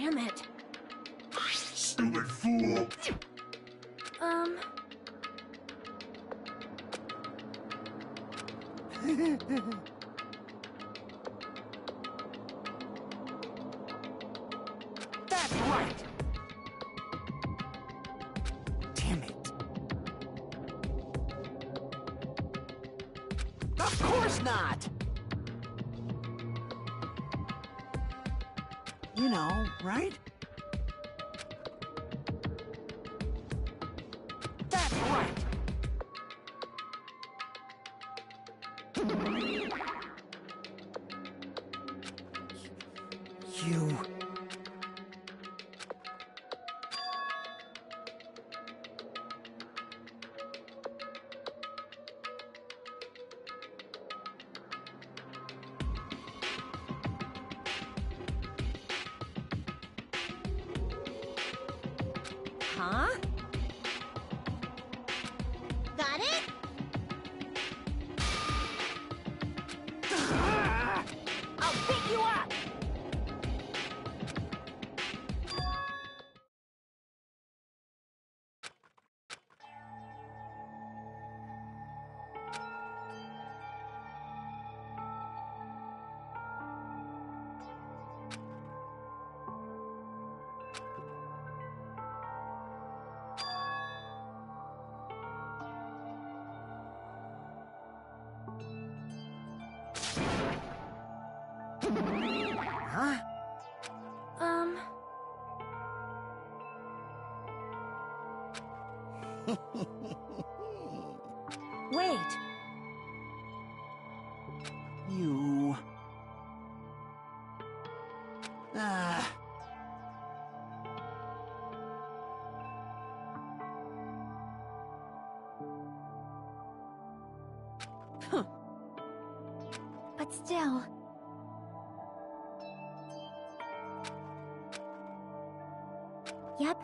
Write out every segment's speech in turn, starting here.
Damn it. Stupid fool! That's right! Damn it. Of course not! You know, right? That's right! You... Huh? Got it? I'll pick you up! Huh? Wait. You... But still... Yep.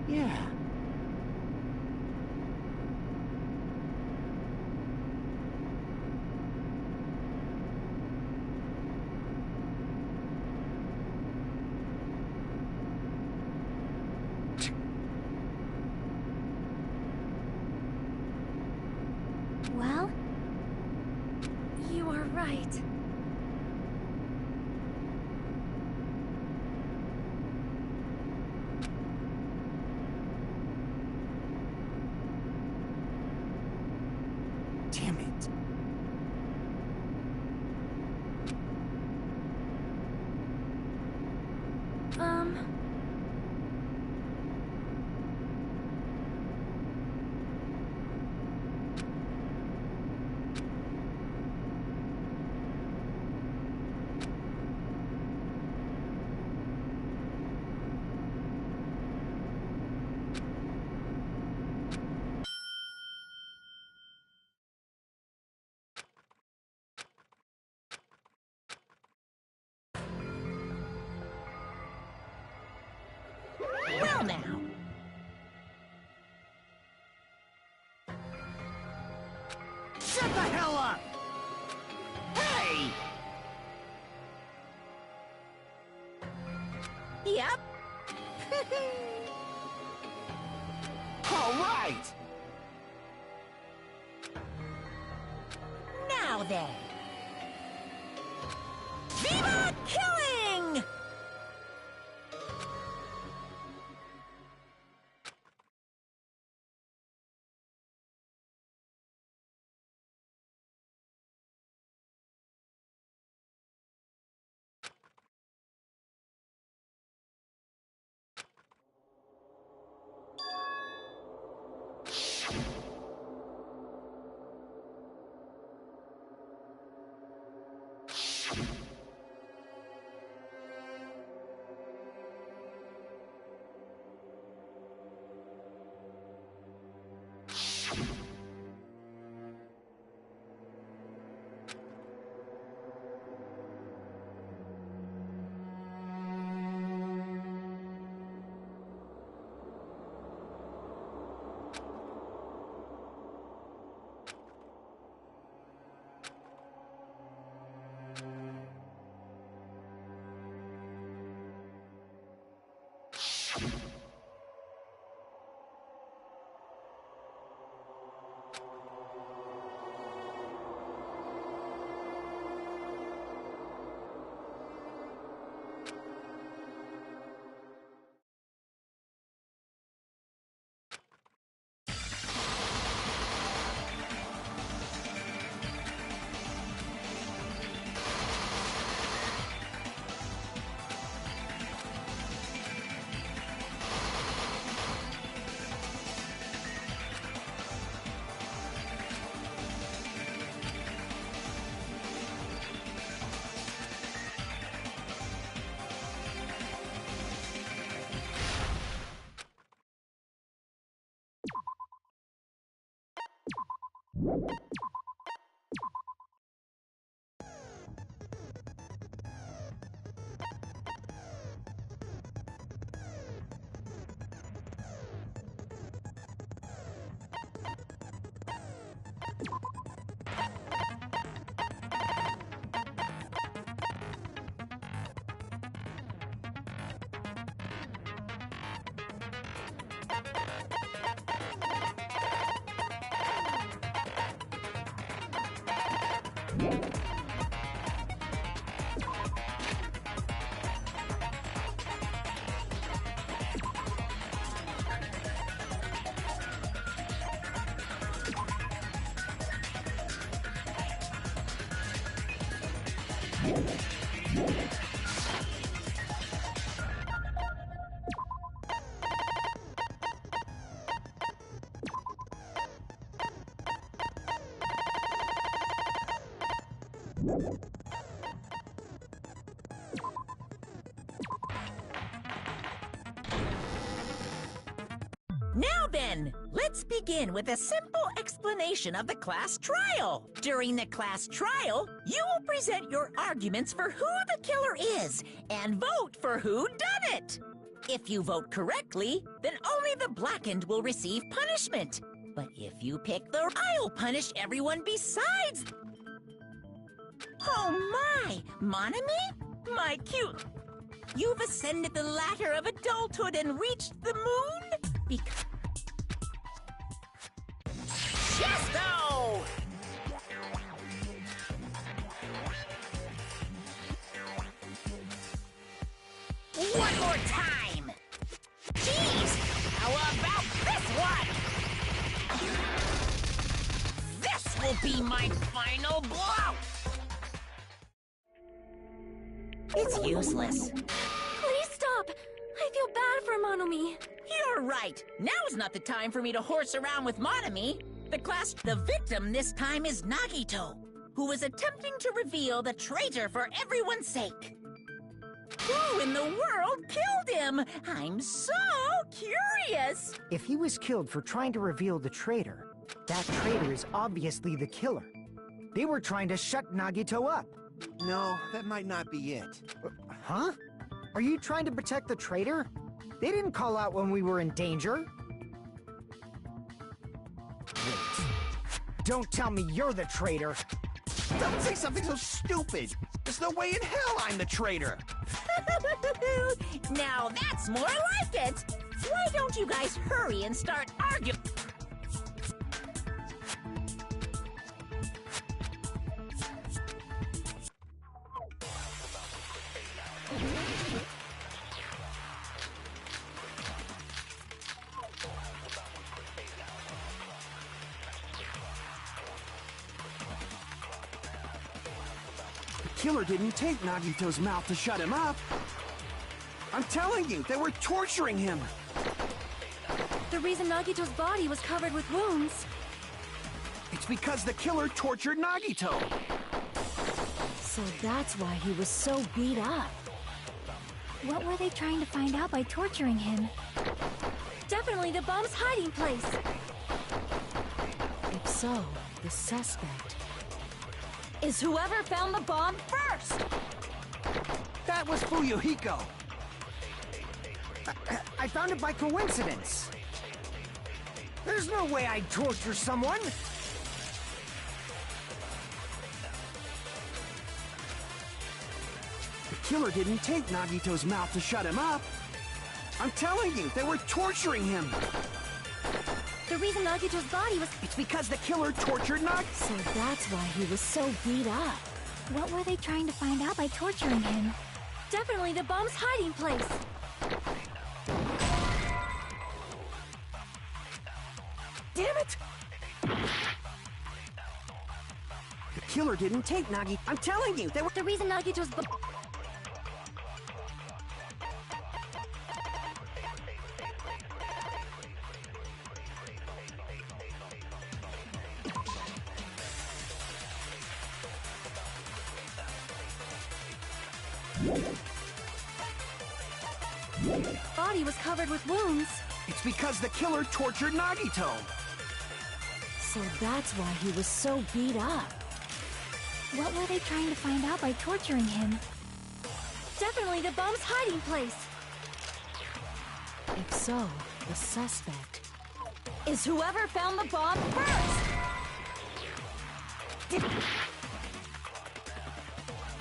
Yeah. Well... You are right. Damn it. Well now. Shut the hell up! Hey! Yep. All right! Now then. Viva Killing! Now then, let's begin with a simple explanation of the class trial. During the class trial, you will present your arguments for who the killer is and vote for who done it. If you vote correctly, then only the blackened will receive punishment. But if you pick I'll punish everyone besides. Oh my, Monami? My cute. You've ascended the ladder of adulthood and reached the moon? Because... Chesto! One more time! Jeez! How about this one? This will be my final blow! It's useless. Please stop! I feel bad for Monomi. You're right. Now's not the time for me to horse around with Monomi. The victim this time is Nagito, who is attempting to reveal the traitor for everyone's sake. Who in the world killed him? I'm so curious. If he was killed for trying to reveal the traitor, that traitor is obviously the killer. They were trying to shut Nagito up. No, that might not be it. Huh? Are you trying to protect the traitor? They didn't call out when we were in danger. Wait. Don't tell me you're the traitor. Don't say something so stupid! There's no way in hell I'm the traitor! Now that's more like it! Why don't you guys hurry and start arguing? The killer didn't take Nagito's mouth to shut him up. I'm telling you, they were torturing him. The reason Nagito's body was covered with wounds. It's because the killer tortured Nagito. So that's why he was so beat up. What were they trying to find out by torturing him? Definitely the bomb's hiding place. If so, the suspect is whoever found the bomb first. That was Fuyuhiko. I found it by coincidence. There's no way I'd torture someone. The killer didn't take Nagito's mouth to shut him up. I'm telling you, they were torturing him. The reason Nagito's body was... It's because the killer tortured Nagito. So that's why he was so beat up. What were they trying to find out by torturing him? Definitely the bomb's hiding place. Damn it! The killer didn't take Nagi. I'm telling you, they were... The reason Nagito's... body was covered with wounds. It's because the killer tortured Nagito. So that's why he was so beat up. What were they trying to find out by torturing him? Definitely the bomb's hiding place. If so, the suspect is whoever found the bomb first.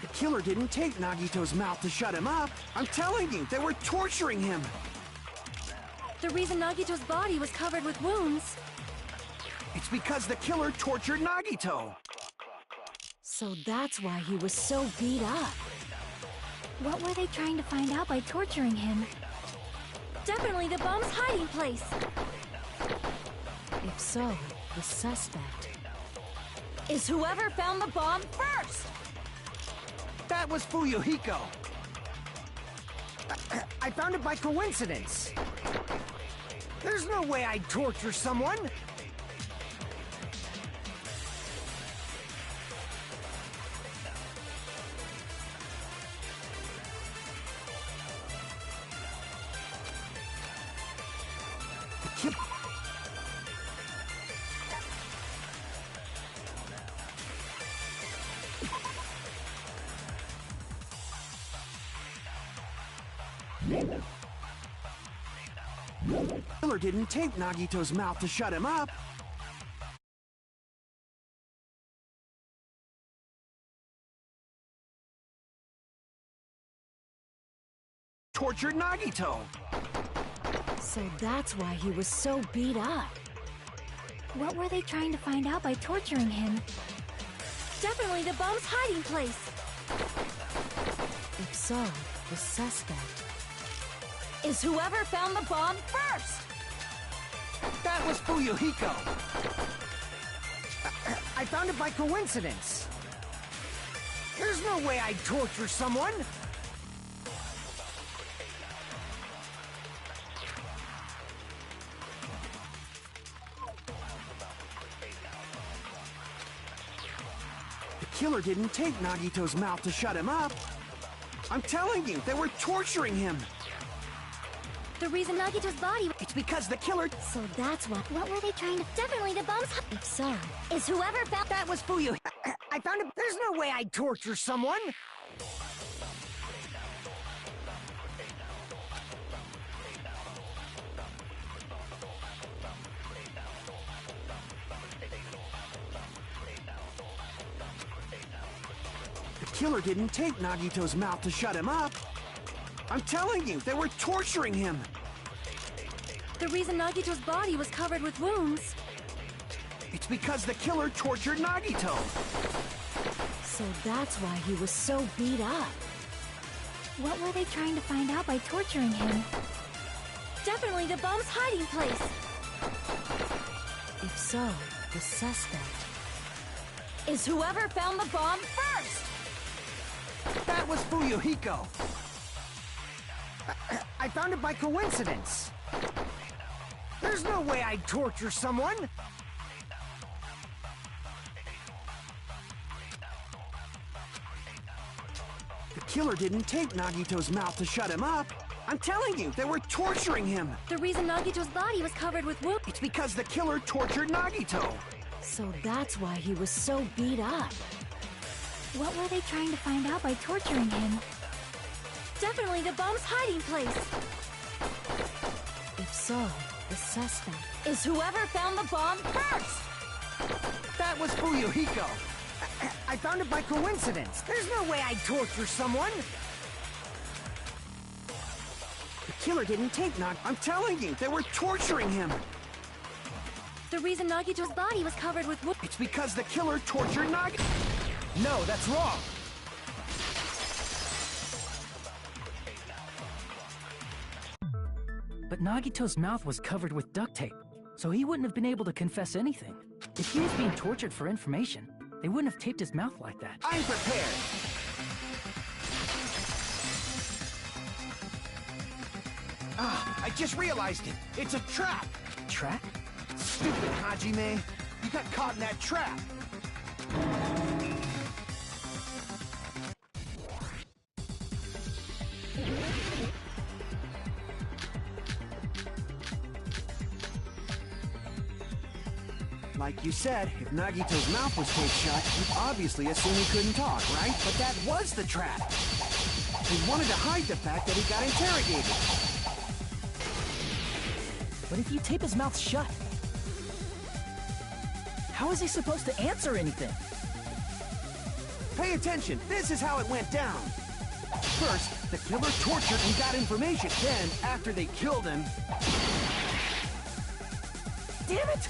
The killer didn't take Nagito's mouth to shut him up. I'm telling you, they were torturing him. The reason Nagito's body was covered with wounds. It's because the killer tortured Nagito. So that's why he was so beat up. What were they trying to find out by torturing him? Definitely the bomb's hiding place. If so, the suspect is whoever found the bomb first. That was Fuyuhiko. I found it by coincidence. There's no way I'd torture someone. The killer didn't take Nagito's mouth to shut him up. Tortured Nagito. So that's why he was so beat up. What were they trying to find out by torturing him? Definitely the bomb's hiding place. If so, the suspect is whoever found the bomb first. That was Fuyuhiko. I found it by coincidence. There's no way I'd torture someone. The killer didn't take Nagito's mouth to shut him up. I'm telling you, they were torturing him. The reason Nagito's body... It's because the killer... So that's what... What were they trying to... Definitely the bomb's... If so, is whoever found... That was Fuyu. I found it. There's no way I'd torture someone. The killer didn't take Nagito's mouth to shut him up. I'm telling you, they were torturing him! The reason Nagito's body was covered with wounds. It's because the killer tortured Nagito! So that's why he was so beat up. What were they trying to find out by torturing him? Definitely the bomb's hiding place! If so, the suspect is whoever found the bomb first! That was Fuyuhiko! I found it by coincidence. There's no way I'd torture someone. The killer didn't take Nagito's mouth to shut him up. I'm telling you, they were torturing him. The reason Nagito's body was covered with wounds. It's because the killer tortured Nagito. So that's why he was so beat up. What were they trying to find out by torturing him? Definitely the bomb's hiding place! If so, the suspect is whoever found the bomb first! That was Fuyuhiko! I found it by coincidence. There's no way I'd torture someone. The killer didn't take I'm telling you, they were torturing him! The reason Nagito's body was covered with wounds. It's because the killer tortured Nagito! No, that's wrong. But Nagito's mouth was covered with duct tape, so he wouldn't have been able to confess anything. If he was being tortured for information, they wouldn't have taped his mouth like that. I'm prepared! Ah, I just realized it! It's a trap! Trap? Stupid Hajime! You got caught in that trap! Like you said, if Nagito's mouth was taped shut, you'd obviously assume he couldn't talk, right? But that was the trap! He wanted to hide the fact that he got interrogated. But if you tape his mouth shut, how is he supposed to answer anything? Pay attention, this is how it went down. First, the killer tortured and got information. Then, after they killed him... Damn it!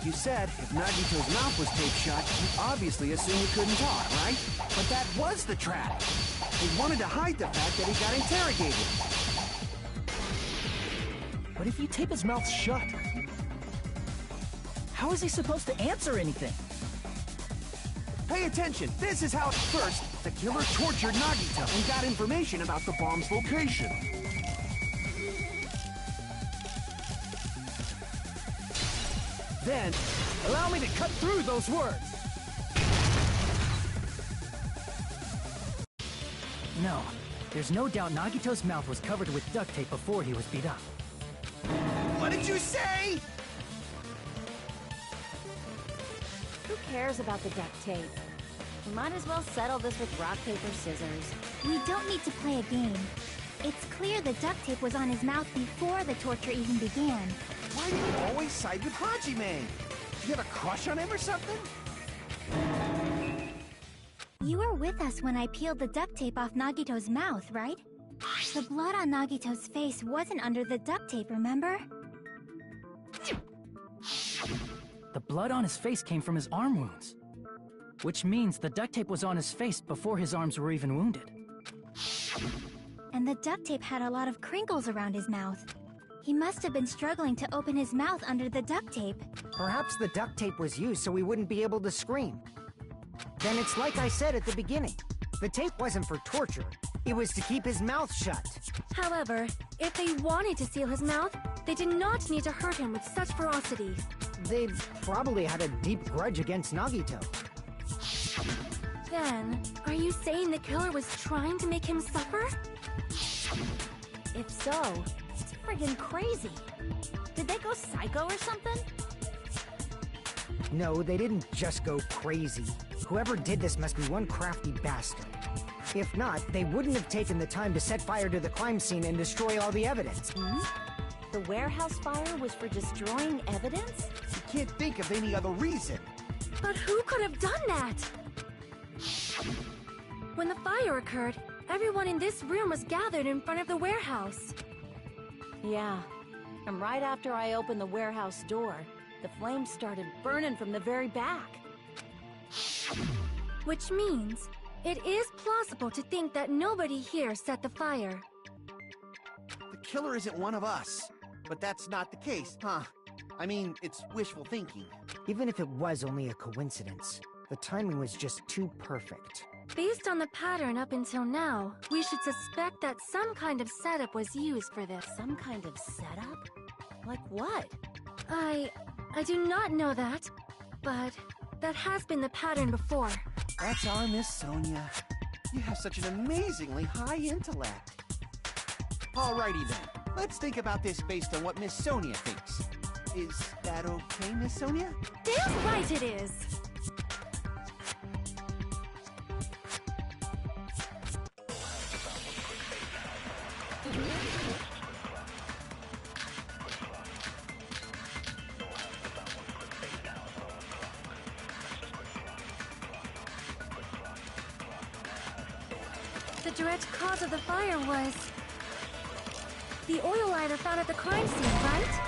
Like you said, if Nagito's mouth was taped shut, you'd obviously assume he couldn't talk, right? But that was the trap. He wanted to hide the fact that he got interrogated. But if you tape his mouth shut, how is he supposed to answer anything? Pay attention, this is how at first, the killer tortured Nagito and got information about the bomb's location. Then, Allow me to cut through those words! No, there's no doubt Nagito's mouth was covered with duct tape before he was beat up. what did you say? Who cares about the duct tape? We might as well settle this with rock, paper, scissors. We don't need to play a game. It's clear the duct tape was on his mouth before the torture even began. Why do you always side with Hajime? You have a crush on him or something? You were with us when I peeled the duct tape off Nagito's mouth, right? The blood on Nagito's face wasn't under the duct tape, remember? The blood on his face came from his arm wounds, which means the duct tape was on his face before his arms were even wounded. And the duct tape had a lot of crinkles around his mouth. He must have been struggling to open his mouth under the duct tape. Perhaps the duct tape was used so he wouldn't be able to scream. Then it's like I said at the beginning. The tape wasn't for torture. It was to keep his mouth shut. However, if they wanted to seal his mouth, they did not need to hurt him with such ferocity. They probably had a deep grudge against Nagito. Then, are you saying the killer was trying to make him suffer? If so, it's friggin' crazy. Did they go psycho or something? No, they didn't just go crazy. Whoever did this must be one crafty bastard. If not, they wouldn't have taken the time to set fire to the crime scene and destroy all the evidence. The warehouse fire was for destroying evidence? You can't think of any other reason. But who could have done that? When the fire occurred, everyone in this room was gathered in front of the warehouse. Yeah. And right after I opened the warehouse door, the flames started burning from the very back. Which means, it is plausible to think that nobody here set the fire. The killer isn't one of us. But that's not the case, huh? I mean, it's wishful thinking. Even if it was only a coincidence, the timing was just too perfect. Based on the pattern up until now, we should suspect that some kind of setup was used for this. Some kind of setup? Like what? I do not know that, but that has been the pattern before. That's our Miss Sonia. You have such an amazingly high intellect. Alrighty then. Let's think about this based on what Miss Sonia thinks. Is that okay, Miss Sonia? Damn right it is! The direct cause of the fire was the oil lighter found at the crime scene, right?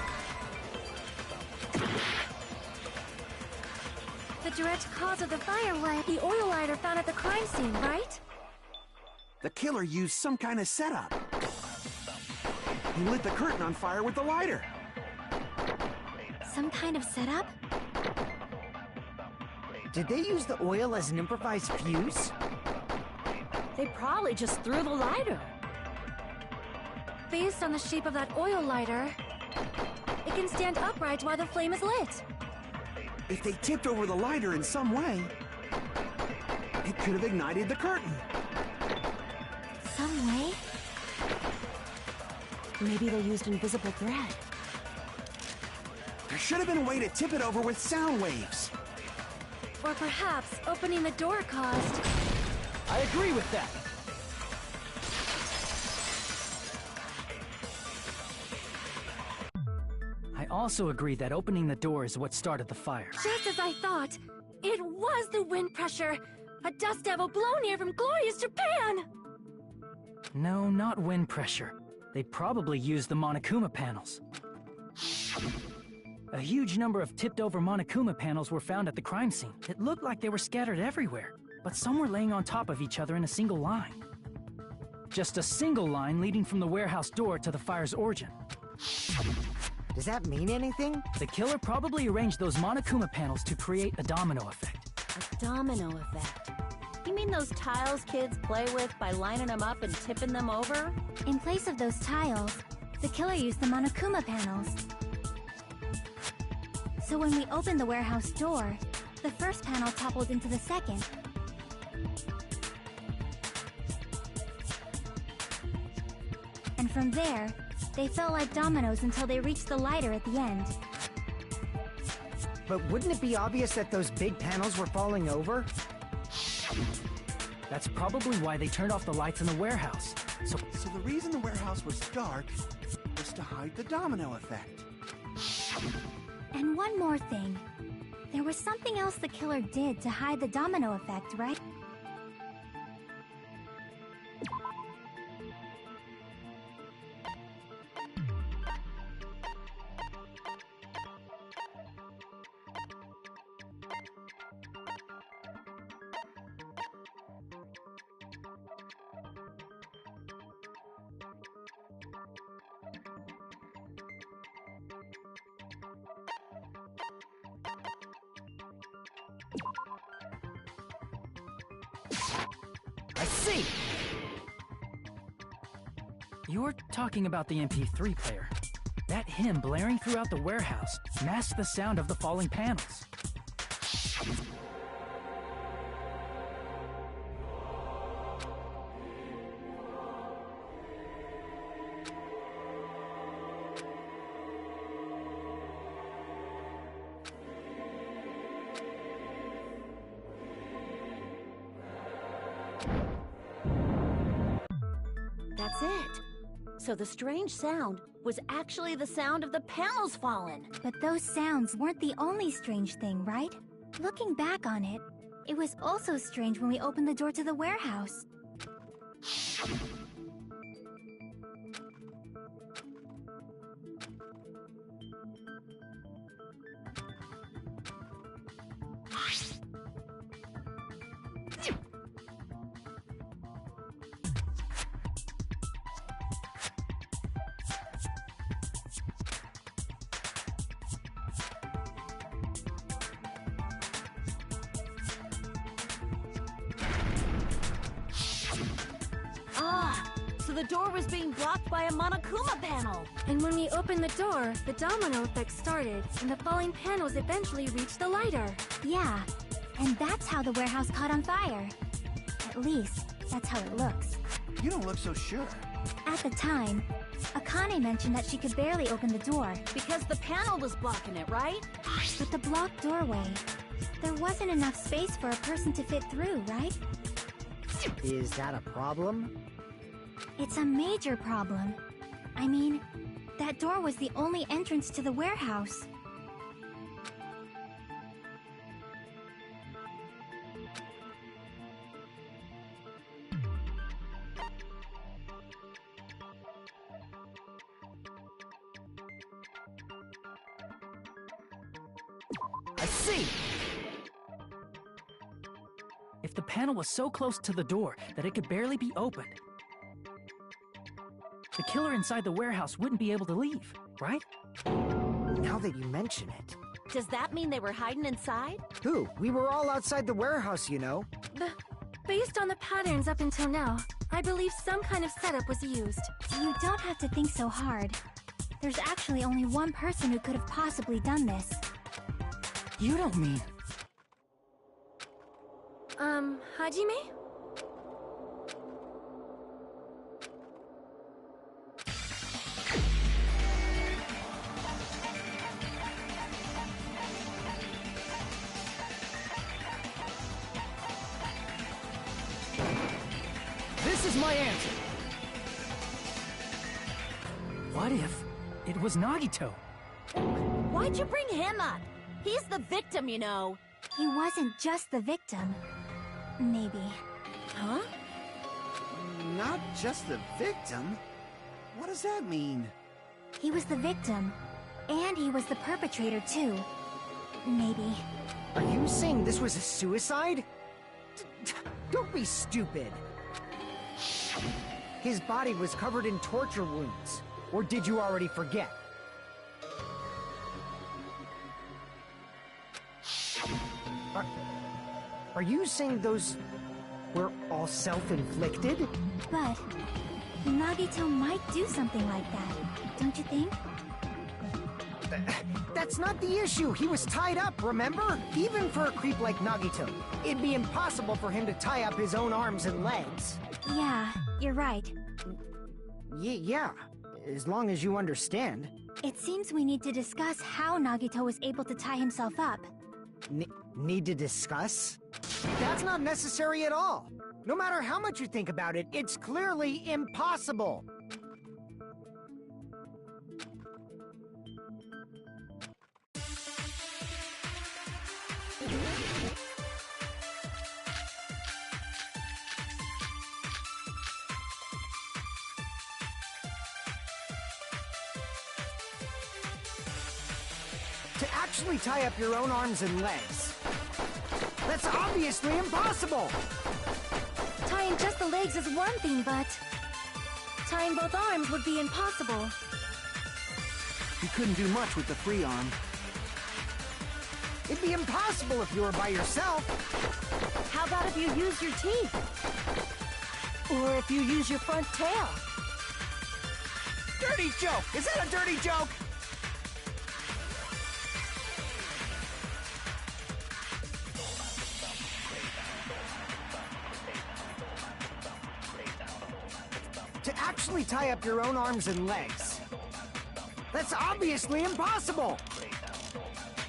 The direct cause of the fire was the oil lighter found at the crime scene, right? The killer used some kind of setup. He lit the curtain on fire with the lighter. Some kind of setup? Did they use the oil as an improvised fuse? They probably just threw the lighter. Based on the shape of that oil lighter, it can stand upright while the flame is lit. If they tipped over the lighter in some way, it could have ignited the curtain. Some way? Maybe they used invisible thread. There should have been a way to tip it over with sound waves. Or perhaps opening the door caused... I agree with that. I also agree that opening the door is what started the fire. Just as I thought, it was the wind pressure! A dust devil blown here from glorious Japan! No, not wind pressure. They probably used the Monokuma panels. A huge number of tipped-over Monokuma panels were found at the crime scene. It looked like they were scattered everywhere, but some were laying on top of each other in a single line. Just a single line leading from the warehouse door to the fire's origin. Does that mean anything? The killer probably arranged those Monokuma panels to create a domino effect. A domino effect. You mean those tiles kids play with by lining them up and tipping them over? In place of those tiles, the killer used the Monokuma panels. So when we opened the warehouse door, the first panel toppled into the second. And from there, they fell like dominoes until they reached the lighter at the end. But wouldn't it be obvious that those big panels were falling over? That's probably why they turned off the lights in the warehouse. So the reason the warehouse was dark was to hide the domino effect. And one more thing. There was something else the killer did to hide the domino effect, right? I see! You're talking about the MP3 player. That hymn blaring throughout the warehouse masked the sound of the falling panels. That's it. So the strange sound was actually the sound of the panels falling. But those sounds weren't the only strange thing, right? Looking back on it, It was also strange when we opened the door to the warehouse. So the door was being blocked by a Monokuma panel. And when we opened the door, the domino effect started, and the falling panels eventually reached the lighter. Yeah, and that's how the warehouse caught on fire. At least, that's how it looks. You don't look so sure. At the time, Akane mentioned that she could barely open the door. Because the panel was blocking it, right? But the blocked doorway, there wasn't enough space for a person to fit through, right? Is that a problem? It's a major problem. I mean, that door was the only entrance to the warehouse. I see! If the panel was so close to the door that it could barely be opened, the killer inside the warehouse wouldn't be able to leave, right? Now that you mention it. Does that mean they were hiding inside? Who? We were all outside the warehouse, you know. Based on the patterns up until now, I believe some kind of setup was used. You don't have to think so hard. There's actually only one person who could have possibly done this. You don't mean... Hajime? This is my answer! What if it was Nagito? Why'd you bring him up? He's the victim, you know. He wasn't just the victim. Maybe. Huh? Not just the victim? What does that mean? He was the victim. And he was the perpetrator, too. Maybe. Are you saying this was a suicide? Don't be stupid. His body was covered in torture wounds. Or did you already forget? Are you saying those were all self-inflicted? But Nagito might do something like that, don't you think? That's not the issue. He was tied up, remember? Even for a creep like Nagito, it'd be impossible for him to tie up his own arms and legs. Yeah, you're right. Yeah, as long as you understand. It seems we need to discuss how Nagito was able to tie himself up. Need to discuss? That's not necessary at all. No matter how much you think about it, it's clearly impossible. To actually tie up your own arms and legs. That's obviously impossible! Tying just the legs is one thing, but tying both arms would be impossible. You couldn't do much with the free arm. It'd be impossible if you were by yourself. How about if you use your teeth? Or if you use your front tail? Dirty joke! Is that a dirty joke? To actually tie up your own arms and legs. That's obviously impossible!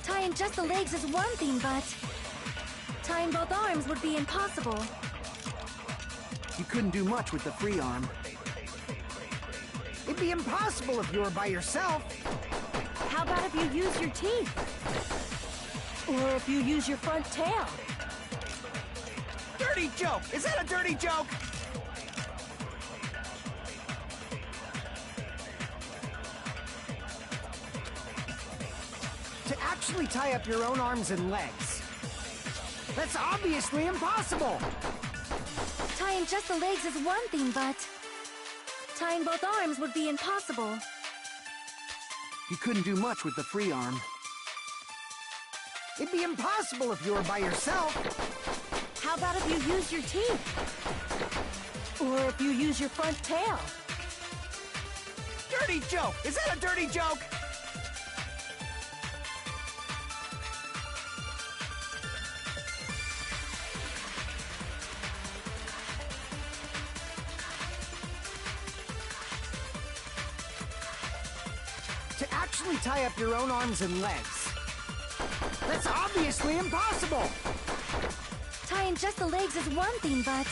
Tying just the legs is one thing, but tying both arms would be impossible. You couldn't do much with the free arm. It'd be impossible if you were by yourself. How about if you use your teeth? Or if you use your front tail? Dirty joke! Is that a dirty joke? To actually tie up your own arms and legs. That's obviously impossible! Tying just the legs is one thing, but tying both arms would be impossible. You couldn't do much with the free arm. It'd be impossible if you were by yourself. How about if you use your teeth? Or if you use your front tail? Dirty joke! Is that a dirty joke? To actually tie up your own arms and legs. That's obviously impossible! Tying just the legs is one thing, but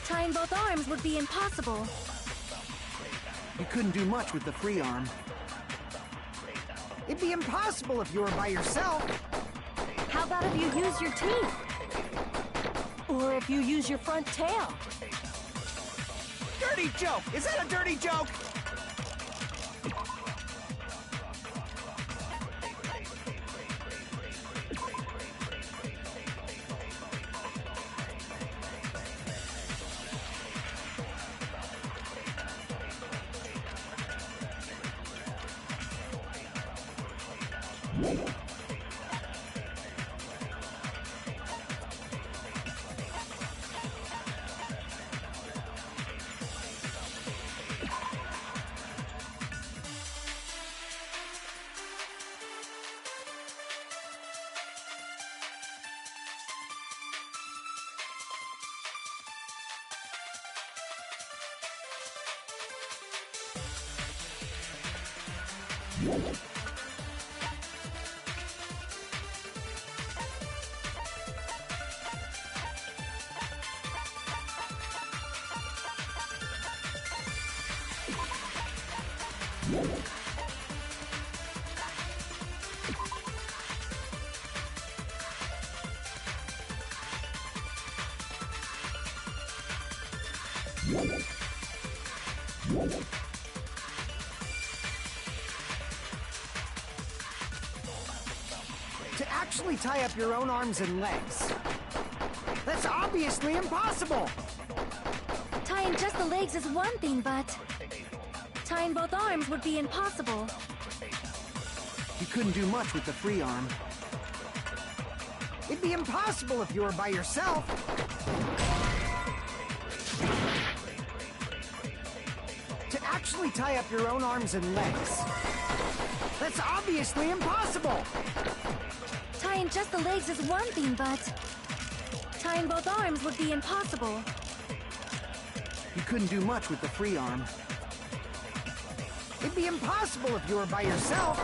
tying both arms would be impossible. You couldn't do much with the free arm. It'd be impossible if you were by yourself. How about if you use your teeth? Or if you use your front tail? Dirty joke! Is that a dirty joke? To actually tie up your own arms and legs. That's obviously impossible! Tying just the legs is one thing, but tying both arms would be impossible. You couldn't do much with the free arm. It'd be impossible if you were by yourself. To actually tie up your own arms and legs. That's obviously impossible! Tying just the legs is one thing, but tying both arms would be impossible. You couldn't do much with the free arm. It'd be impossible if you were by yourself.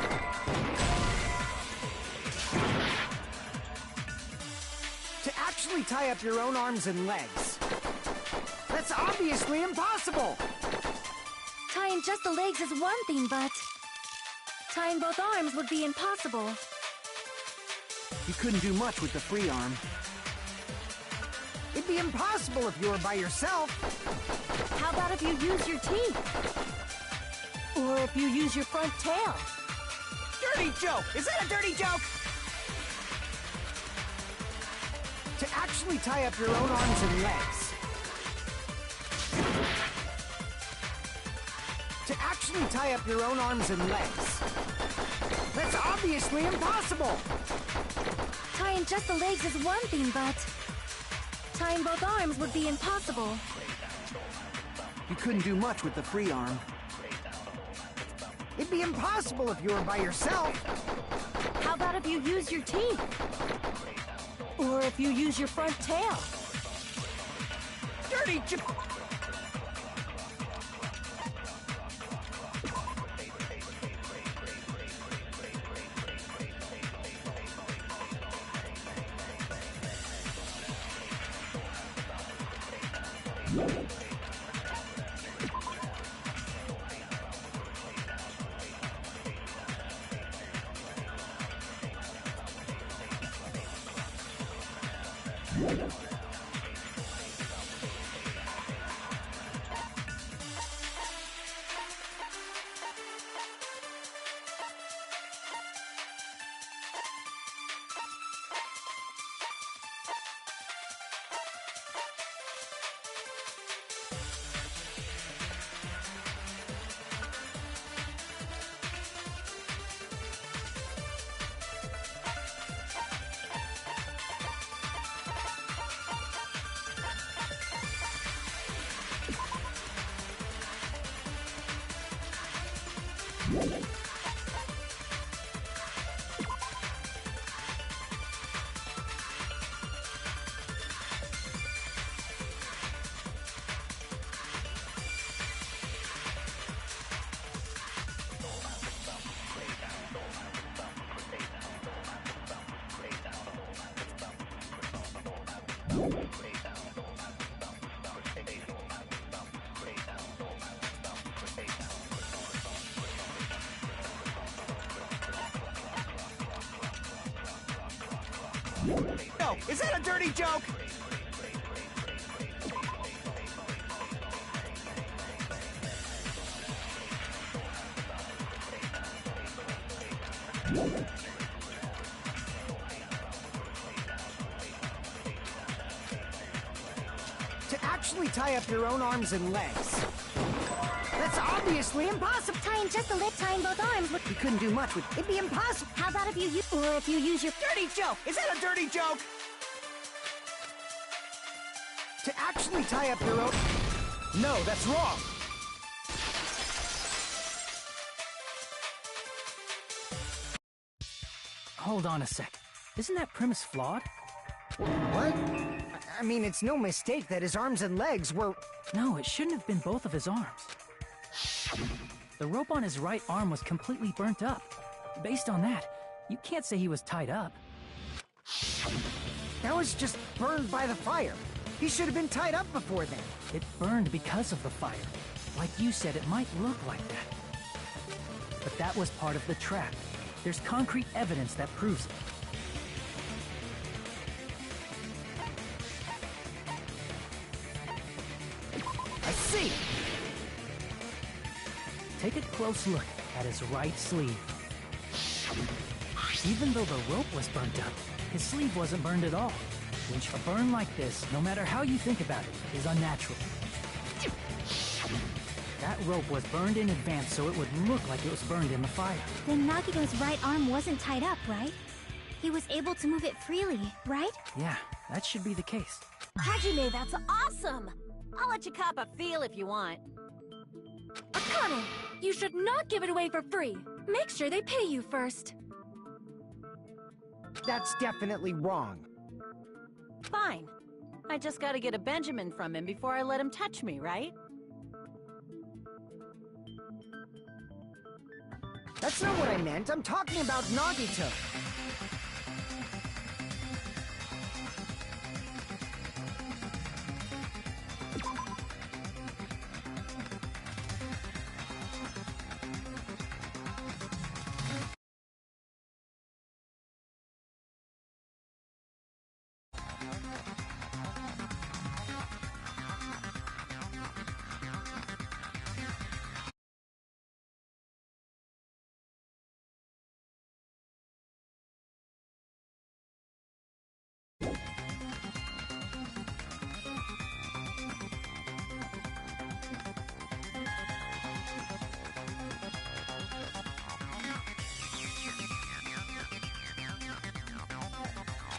To actually tie up your own arms and legs. That's obviously impossible! Tying just the legs is one thing, but tying both arms would be impossible. You couldn't do much with the free arm. It'd be impossible if you were by yourself. How about if you use your teeth? Or if you use your front tail? Dirty joke! Is that a dirty joke? To actually tie up your own arms and legs. To actually tie up your own arms and legs. That's obviously impossible! Tying just the legs is one thing, but tying both arms would be impossible. You couldn't do much with the free arm. It'd be impossible if you were by yourself. How about if you use your teeth? Or if you use your front tail? Dirty joke! No, is that a dirty joke? To actually tie up your own arms and legs. That's obviously impossible. Tying just a leg, tying both arms would... You couldn't do much with... It'd be impossible. How about if you use... Or if you use your... Dirty joke! Is that a dirty joke? To actually tie up your own... No, that's wrong! Hold on a sec. Isn't that premise flawed? What? I mean, it's no mistake that his arms and legs were... No, it shouldn't have been both of his arms. The rope on his right arm was completely burnt up. Based on that, you can't say he was tied up. That was just burned by the fire. He should have been tied up before then. It burned because of the fire. Like you said, it might look like that. But that was part of the trap. There's concrete evidence that proves it. I see! Take a close look at his right sleeve. Even though the rope was burnt up, his sleeve wasn't burned at all. Which a burn like this, no matter how you think about it, is unnatural. That rope was burned in advance so it would look like it was burned in the fire. Then Nagito's right arm wasn't tied up, right? He was able to move it freely, right? Yeah, that should be the case. Hajime, that's awesome! I'll let you cop a feel if you want. Akane, you should not give it away for free. Make sure they pay you first. That's definitely wrong. Fine. I just gotta get a Benjamin from him before I let him touch me, right? That's not what I meant. I'm talking about Nagito.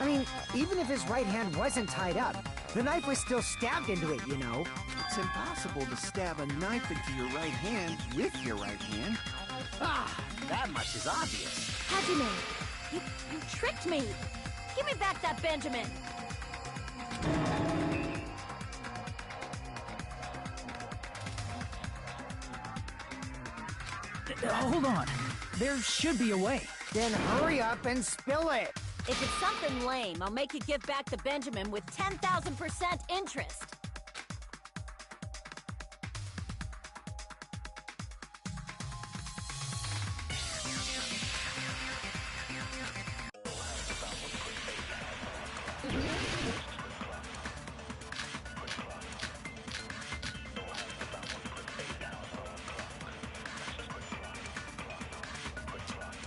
I mean, even if his right hand wasn't tied up, the knife was still stabbed into it, you know? It's impossible to stab a knife into your right hand with your right hand. Ah, that much is obvious. Hajime, you tricked me! Give me back that Benjamin! Hold on. There should be a way. Then hurry up and spill it! If it's something lame, I'll make you give back the Benjamin with 10,000% interest.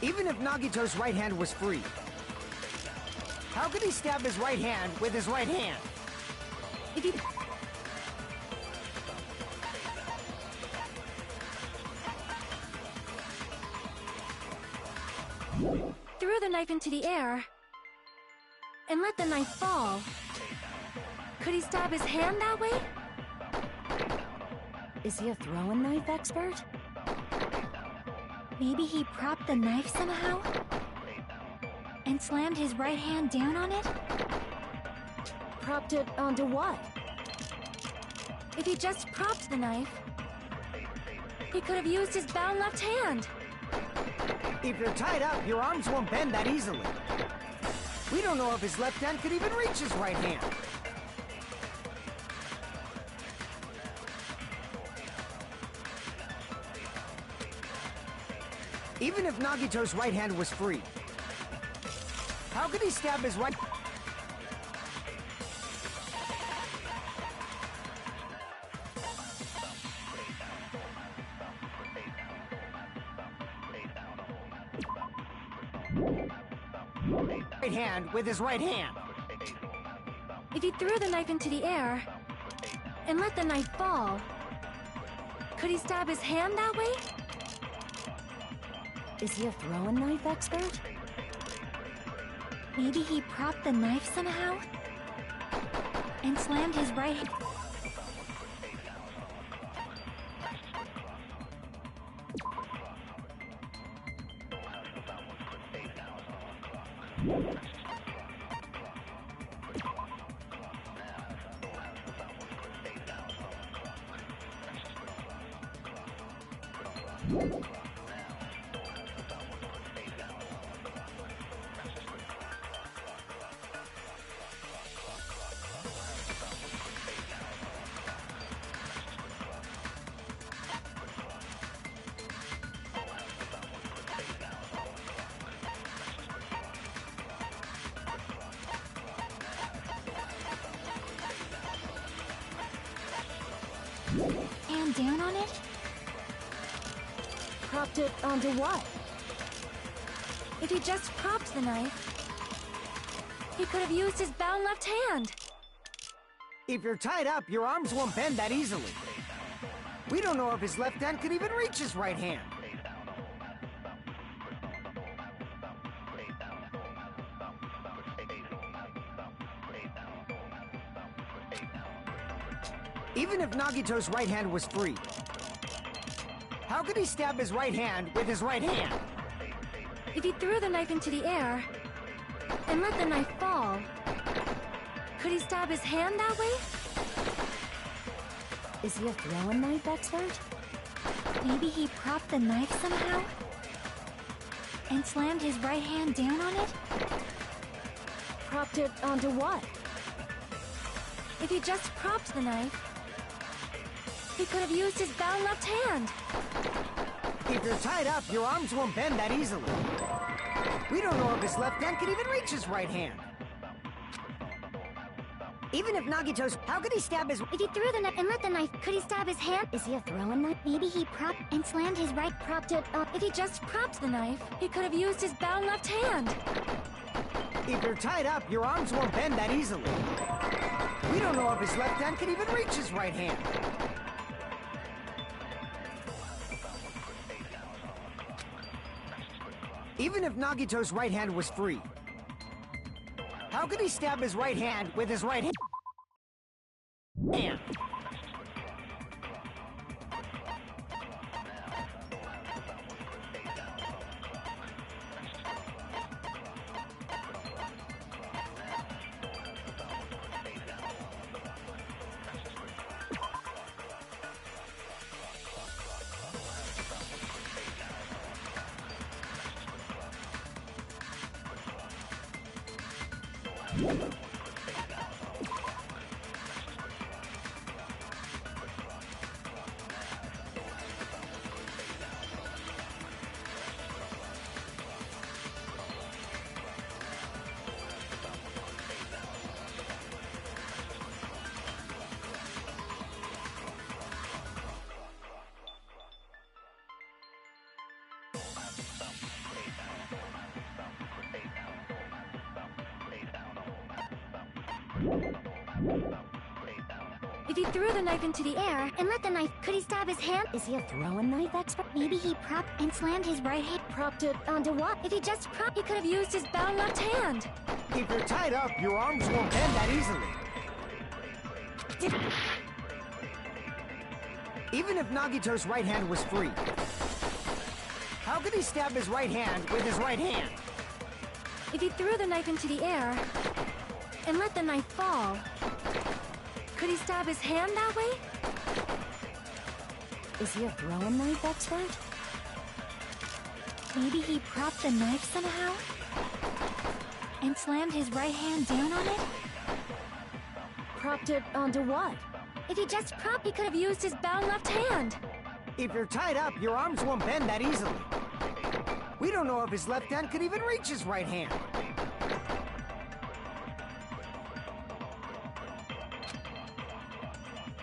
Even if Nagito's right hand was free, how could he stab his right hand with his right hand? If you... Threw the knife into the air and let the knife fall. Could he stab his hand that way? Is he a throwing knife expert? Maybe he propped the knife somehow? And slammed his right hand down on it? Propped it onto what? If he just propped the knife, he could have used his bound left hand. If you're tied up, your arms won't bend that easily. We don't know if his left hand could even reach his right hand. Even if Nagito's right hand was free, how could he stab his right... right hand with his right hand? If he threw the knife into the air and let the knife fall, could he stab his hand that way? Is he a throwing knife expert? Maybe he propped the knife somehow? And slammed his right hand... Hand down on it? Propped it onto what? If he just propped the knife, he could have used his bound left hand. If you're tied up, your arms won't bend that easily. We don't know if his left hand could even reach his right hand. Even if Nagito's right hand was free, how could he stab his right hand with his right hand? If he threw the knife into the air and let the knife fall, could he stab his hand that way? Is he a throwing knife expert? Maybe he propped the knife somehow? And slammed his right hand down on it? Propped it onto what? If he just propped the knife, he could have used his bound left hand. If you're tied up, your arms won't bend that easily. We don't know if his left hand could even reach his right hand. Even if Nagito's... How could he stab his... If he threw the knife and let the knife, could he stab his hand? Is he a throwing knife? Maybe he propped and slammed his right... Propped it up. If he just propped the knife, he could have used his bound left hand. If you're tied up, your arms won't bend that easily. We don't know if his left hand could even reach his right hand. Even if Nagito's right hand was free, how could he stab his right hand with his right hand? If he threw the knife into the air and let the knife, could he stab his hand? Is he a throwing knife expert? Maybe he propped and slammed his right hand. Propped it onto what? If he just propped, he could have used his bound left hand. If you're tied up, your arms won't bend that easily. Even if Nagito's right hand was free, how How could he stab his right hand with his right hand? If he threw the knife into the air and let the knife fall, could he stab his hand that way? Is he a throwing knife expert? Maybe he propped the knife somehow? And slammed his right hand down on it? Propped it onto what? If he just propped, he could have used his bound left hand. If you're tied up, your arms won't bend that easily. We don't know if his left hand could even reach his right hand.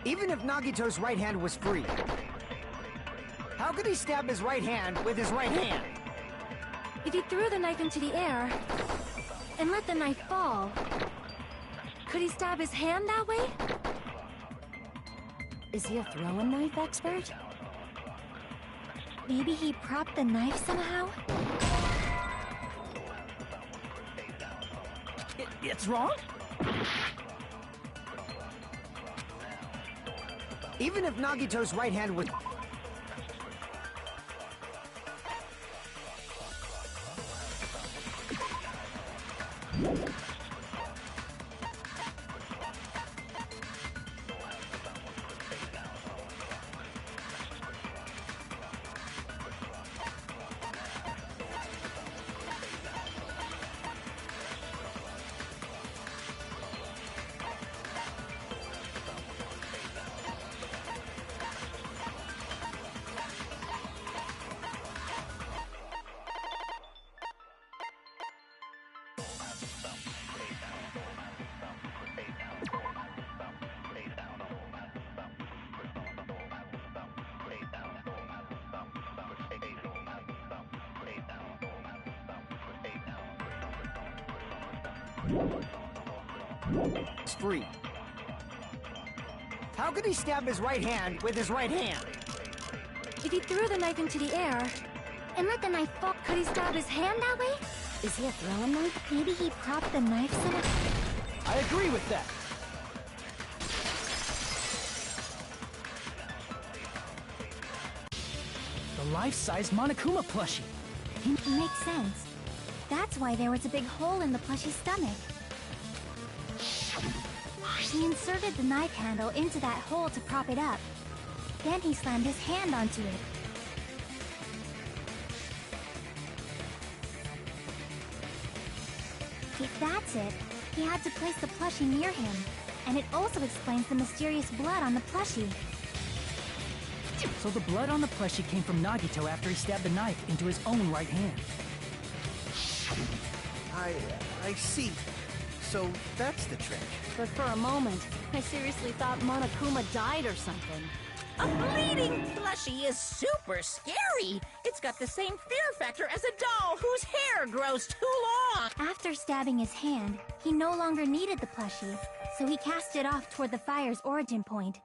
Even if Nagito's right hand was free, how could he stab his right hand with his right hand? If he threw the knife into the air and let the knife fall, could he stab his hand that way? Is he a throwing knife expert? Maybe he propped the knife somehow? It's wrong? Even if Nagito's right hand was... It's free. How could he stab his right hand with his right hand? If he threw the knife into the air and let the knife fall, could he stab his hand that way? Is he a throwing knife? Maybe he propped the knife somehow? I agree with that. The life-size Monokuma plushie. Makes sense. That's why there was a big hole in the plushie's stomach. He inserted the knife handle into that hole to prop it up. Then he slammed his hand onto it. If that's it, he had to place the plushie near him. And it also explains the mysterious blood on the plushie. So the blood on the plushie came from Nagito after he stabbed the knife into his own right hand. I see. So that's the trick. But for a moment, I seriously thought Monokuma died or something. A bleeding plushie is super scary. It's got the same fear factor as a doll whose hair grows too long. After stabbing his hand, he no longer needed the plushie, so he cast it off toward the fire's origin point.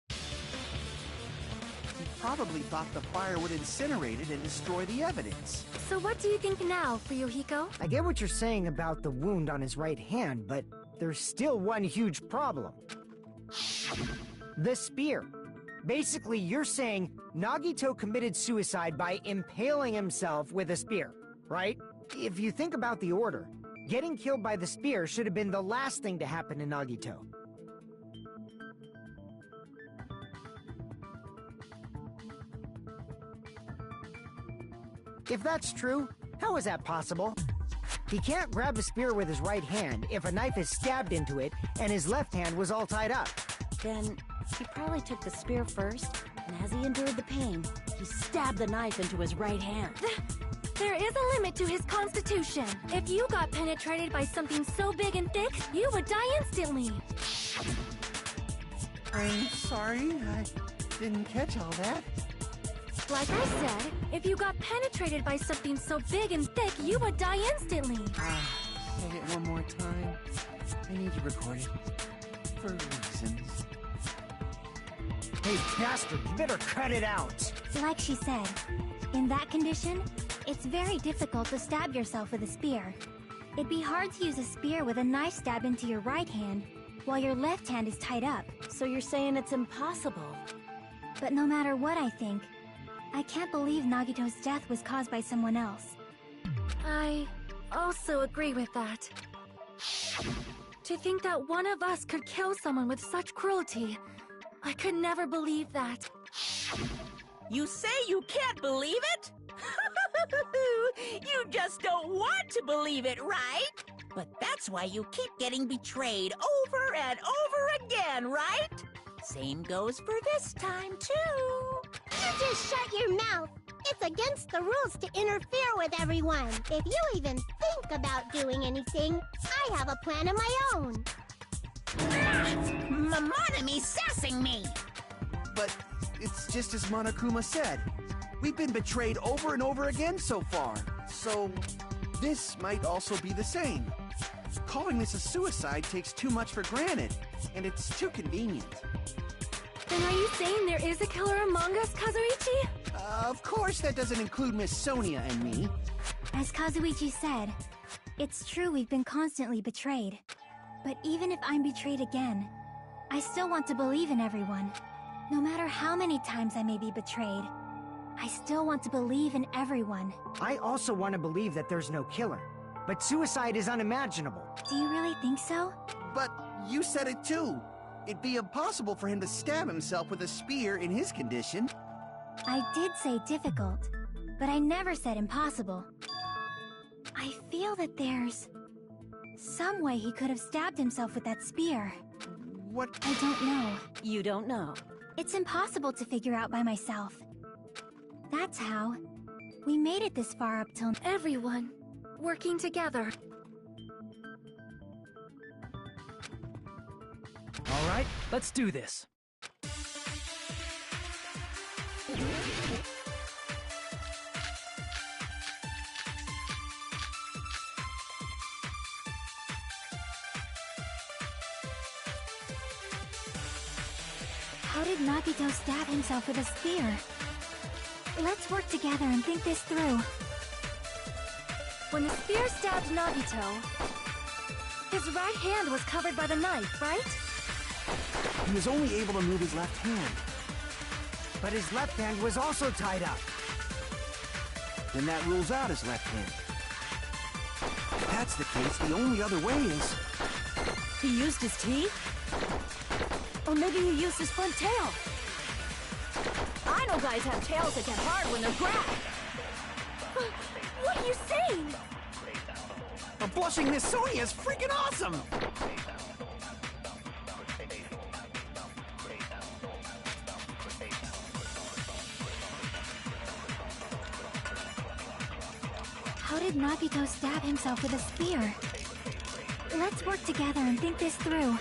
He probably thought the fire would incinerate it and destroy the evidence. So what do you think now, Fuyuhiko? I get what you're saying about the wound on his right hand, but there's still one huge problem. The spear. Basically, you're saying Nagito committed suicide by impaling himself with a spear, right? If you think about the order, getting killed by the spear should have been the last thing to happen to Nagito. If that's true, how is that possible? He can't grab a spear with his right hand if a knife is stabbed into it and his left hand was all tied up. Then he probably took the spear first, and as he endured the pain, he stabbed the knife into his right hand. There is a limit to his constitution. If you got penetrated by something so big and thick, you would die instantly. I'm sorry, I didn't catch all that. Like I said, if you got penetrated by something so big and thick, you would die instantly. Say it one more time. I need to record it. For reasons. Hey, bastard, you better cut it out! Like she said, in that condition, it's very difficult to stab yourself with a spear. It'd be hard to use a spear with a knife stabbed into your right hand, while your left hand is tied up. So you're saying it's impossible? But no matter what I think, I can't believe Nagito's death was caused by someone else. I also agree with that. To think that one of us could kill someone with such cruelty, I could never believe that. You say you can't believe it? You just don't want to believe it, right? But that's why you keep getting betrayed over and over again, right? Same goes for this time, too. You just shut your mouth. It's against the rules to interfere with everyone. If you even think about doing anything, I have a plan of my own. Monome's sassing me! But it's just as Monokuma said. We've been betrayed over and over again so far. So this might also be the same. Calling this a suicide takes too much for granted, and it's too convenient. Then are you saying there is a killer among us, Kazuichi? Of course that doesn't include Miss Sonia and me. As Kazuichi said, it's true we've been constantly betrayed. But even if I'm betrayed again, I still want to believe in everyone. No matter how many times I may be betrayed, I still want to believe in everyone. I also want to believe that there's no killer. But suicide is unimaginable. Do you really think so? But you said it too. It'd be impossible for him to stab himself with a spear in his condition. I did say difficult, but I never said impossible. I feel that there's some way he could have stabbed himself with that spear. What? I don't know. You don't know. It's impossible to figure out by myself. That's how we made it this far up till Everyone working together. All right, let's do this. How did Nagito stab himself with a spear? Let's work together and think this through. When the spear stabbed Nagito, his right hand was covered by the knife, right? He was only able to move his left hand. But his left hand was also tied up. Then that rules out his left hand. If that's the case, the only other way is... He used his teeth? Or maybe he used his front tail. I know guys have tails that get hard when they're grabbed. What are you saying? A blushing Miss Sonia is freaking awesome! How did Nagito stab himself with a spear? Let's work together and think this through.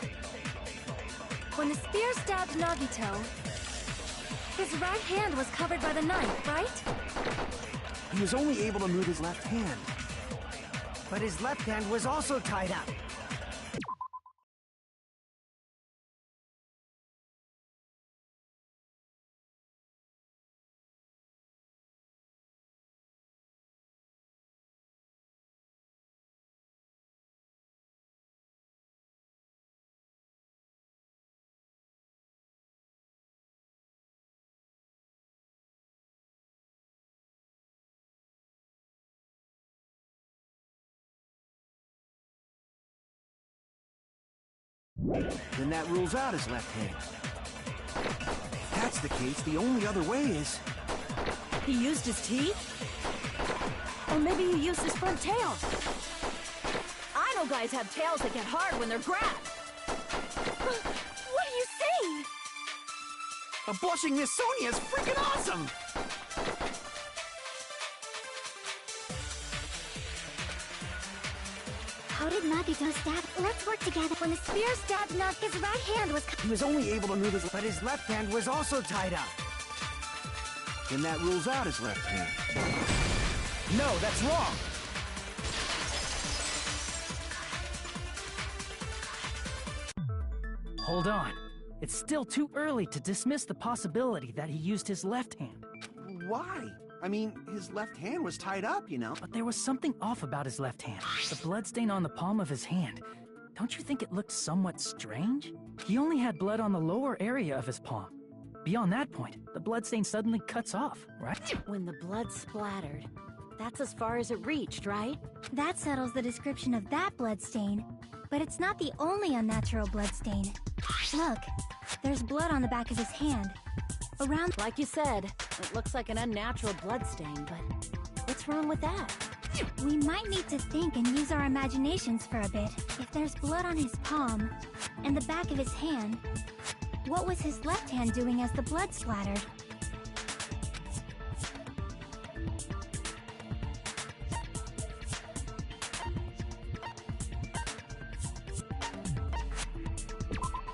When the spear stabbed Nagito, his right hand was covered by the knife, right? He was only able to move his left hand. But his left hand was also tied up. Then that rules out his left hand. If that's the case, the only other way is... He used his teeth? Or maybe he used his front tail. I know guys have tails that get hard when they're grabbed. What are you saying? A blushing Miss Sonia is freaking awesome! How did Nagito stab? Let's work together. When the spear stabbed Nagito's his right hand was... He was only able to move his... But his left hand was also tied up. Then that rules out his left hand. No, that's wrong. Hold on. It's still too early to dismiss the possibility that he used his left hand. Why? I mean, his left hand was tied up, you know. But there was something off about his left hand. The bloodstain on the palm of his hand. Don't you think it looked somewhat strange? He only had blood on the lower area of his palm. Beyond that point, the bloodstain suddenly cuts off, right? When the blood splattered, that's as far as it reached, right? That settles the description of that bloodstain, but it's not the only unnatural bloodstain. Look, there's blood on the back of his hand. Around... Like you said, it looks like an unnatural bloodstain, but what's wrong with that? We might need to think and use our imaginations for a bit. If there's blood on his palm and the back of his hand, what was his left hand doing as the blood splattered?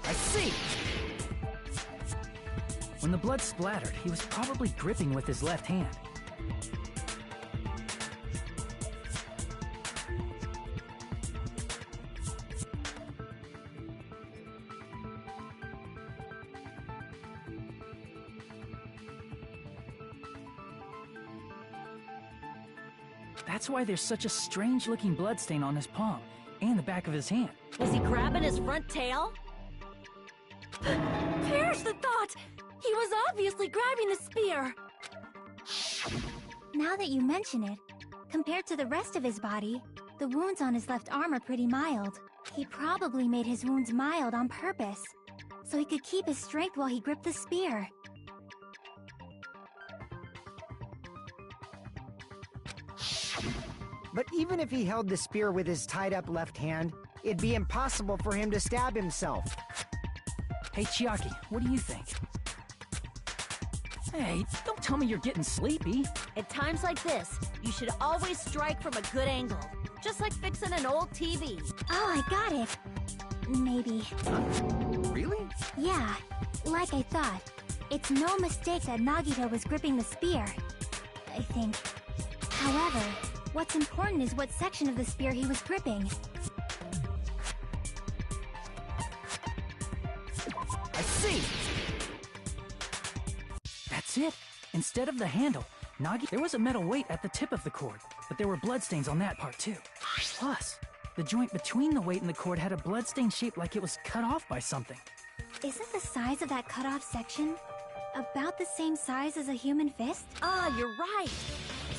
I see! When the blood splattered, he was probably gripping with his left hand. That's why there's such a strange-looking bloodstain on his palm and the back of his hand. Was he grabbing his front tail? Perish the thought! He was obviously grabbing the spear! Now that you mention it, compared to the rest of his body, the wounds on his left arm are pretty mild. He probably made his wounds mild on purpose, so he could keep his strength while he gripped the spear. But even if he held the spear with his tied-up left hand, it'd be impossible for him to stab himself. Hey, Chiaki, what do you think? Hey, don't tell me you're getting sleepy. At times like this, you should always strike from a good angle. Just like fixing an old TV. Oh, I got it. Maybe. Really? Yeah, like I thought. It's no mistake that Nagito was gripping the spear, I think. However, what's important is what section of the spear he was gripping. I see! That's it! Instead of the handle, there was a metal weight at the tip of the cord, but there were bloodstains on that part too. Plus, the joint between the weight and the cord had a bloodstain shaped like it was cut off by something. Isn't the size of that cut-off section about the same size as a human fist? Ah, you're right!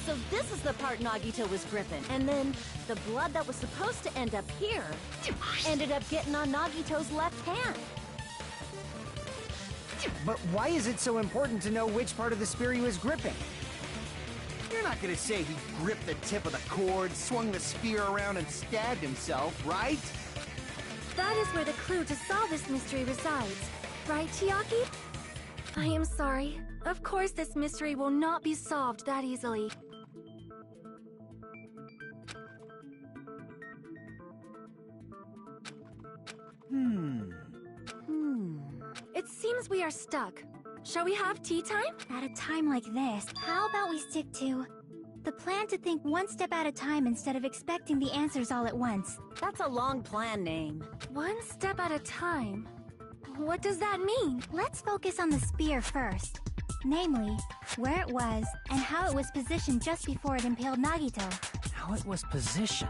So this is the part Nagito was gripping. And then, the blood that was supposed to end up here ended up getting on Nagito's left hand. But why is it so important to know which part of the spear he was gripping? You're not gonna say he gripped the tip of the cord, swung the spear around, and stabbed himself, right? That is where the clue to solve this mystery resides. Right, Chiaki? I am sorry. Of course this mystery will not be solved that easily. It seems we are stuck. Shall we have tea time? At a time like this, how about we stick to the plan to think one step at a time instead of expecting the answers all at once? That's a long plan name. One step at a time. What does that mean? Let's focus on the spear first. Namely, where it was and how it was positioned just before it impaled Nagito. How it was positioned.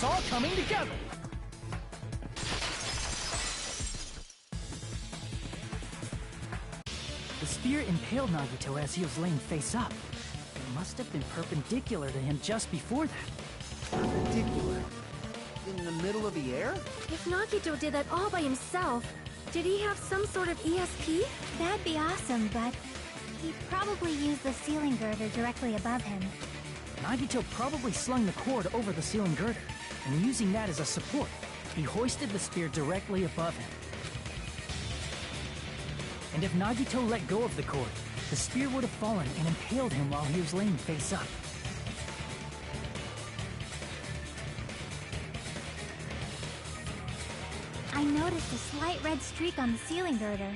it's all coming together! The spear impaled Nagito as he was laying face up. It must have been perpendicular to him just before that. Perpendicular? In the middle of the air? If Nagito did that all by himself, did he have some sort of ESP? That'd be awesome, but he probably used the ceiling girder directly above him. Nagito probably slung the cord over the ceiling girder, and using that as a support, he hoisted the spear directly above him. And if Nagito let go of the cord, the spear would have fallen and impaled him while he was laying face up. I noticed a slight red streak on the ceiling girder.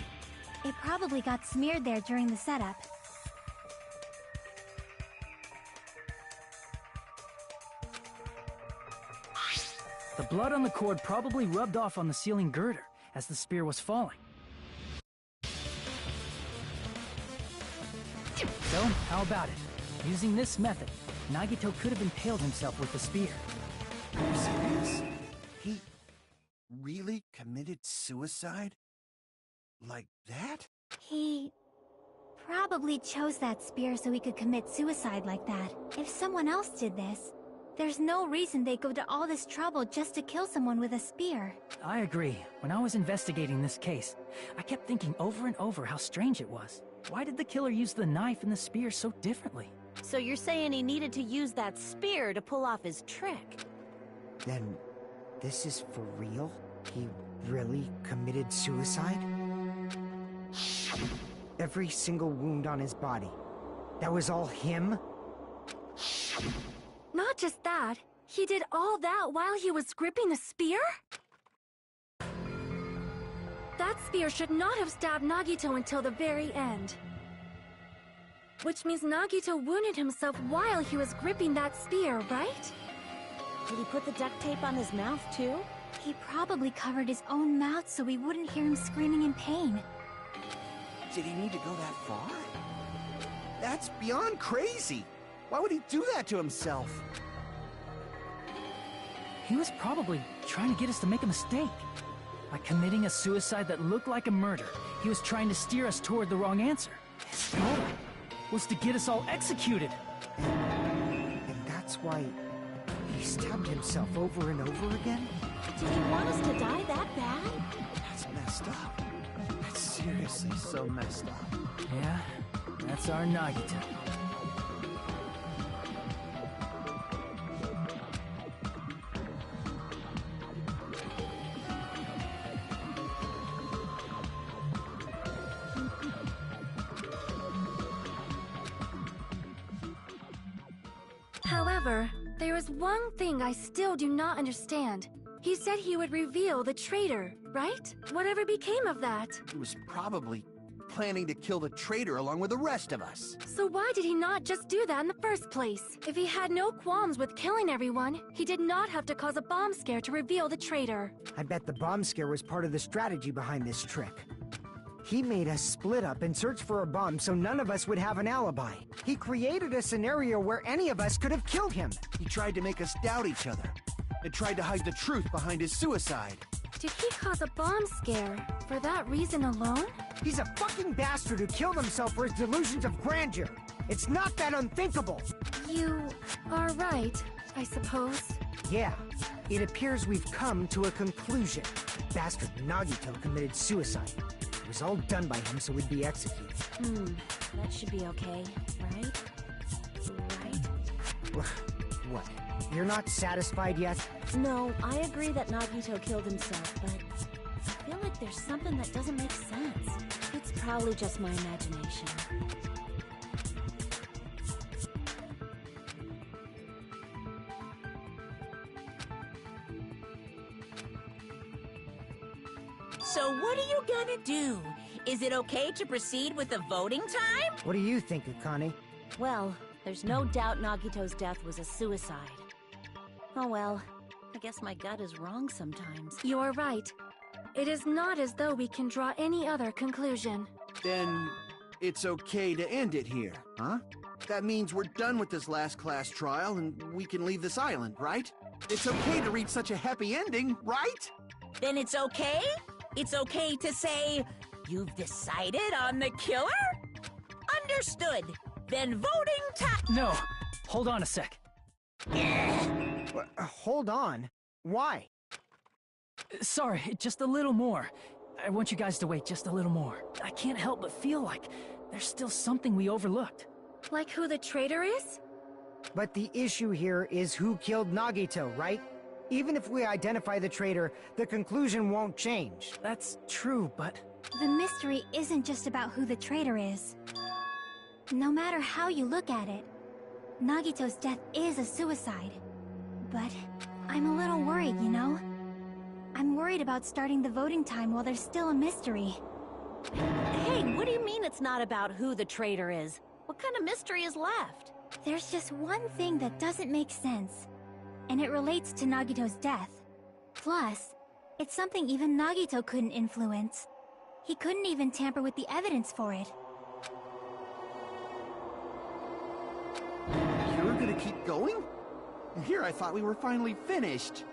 It probably got smeared there during the setup. The blood on the cord probably rubbed off on the ceiling girder as the spear was falling. So, how about it? Using this method, Nagito could have impaled himself with the spear. Are you serious? He really committed suicide? Like that? He probably chose that spear so he could commit suicide like that. If someone else did this, there's no reason they'd go to all this trouble just to kill someone with a spear. I agree. When I was investigating this case, I kept thinking over and over how strange it was. Why did the killer use the knife and the spear so differently? So you're saying he needed to use that spear to pull off his trick? Then, this is for real? He really committed suicide? Every single wound on his body. That was all him? Not just that, he did all that while he was gripping the spear? That spear should not have stabbed Nagito until the very end. Which means Nagito wounded himself while he was gripping that spear, right? Did he put the duct tape on his mouth, too? He probably covered his own mouth so we wouldn't hear him screaming in pain. Did he need to go that far? That's beyond crazy! Why would he do that to himself? He was probably trying to get us to make a mistake. By committing a suicide that looked like a murder, he was trying to steer us toward the wrong answer. His goal was to get us all executed. And that's why he stabbed himself over and over again? Did he want us to die that bad? That's messed up. That's seriously so messed up. Yeah, that's our Nagito. However, there is one thing I still do not understand. He said he would reveal the traitor, right? Whatever became of that? He was probably planning to kill the traitor along with the rest of us. So why did he not just do that in the first place? If he had no qualms with killing everyone, he did not have to cause a bomb scare to reveal the traitor. I bet the bomb scare was part of the strategy behind this trick. He made us split up and search for a bomb so none of us would have an alibi. He created a scenario where any of us could have killed him. He tried to make us doubt each other and tried to hide the truth behind his suicide. Did he cause a bomb scare for that reason alone? He's a fucking bastard who killed himself for his delusions of grandeur. It's not that unthinkable. You are right, I suppose. Yeah, it appears we've come to a conclusion. Bastard Nagito committed suicide. It was all done by him so we'd be executed. That should be okay, right? Right? What? You're not satisfied yet? No, I agree that Nagito killed himself, but I feel like there's something that doesn't make sense. It's probably just my imagination. So what are you gonna do? Is it okay to proceed with the voting time? What do you think, Akane? Well, there's no doubt Nagito's death was a suicide. Oh well, I guess my gut is wrong sometimes. You're right. It is not as though we can draw any other conclusion. Then it's okay to end it here, huh? That means we're done with this last class trial and we can leave this island, right? It's okay to reach such a happy ending, right? Then it's okay? It's okay to say, you've decided on the killer? Understood. Then voting time. No, hold on a sec. Hold on. Why? Sorry, just a little more. I want you guys to wait just a little more. I can't help but feel like there's still something we overlooked. Like who the traitor is? But the issue here is who killed Nagito, right? Even if we identify the traitor, the conclusion won't change. That's true, but... The mystery isn't just about who the traitor is. No matter how you look at it, Nagito's death is a suicide. But I'm a little worried, you know? I'm worried about starting the voting time while there's still a mystery. Hey, what do you mean it's not about who the traitor is? What kind of mystery is left? There's just one thing that doesn't make sense, and it relates to Nagito's death. Plus, it's something even Nagito couldn't influence. He couldn't even tamper with the evidence for it. You're gonna keep going? Here I thought we were finally finished.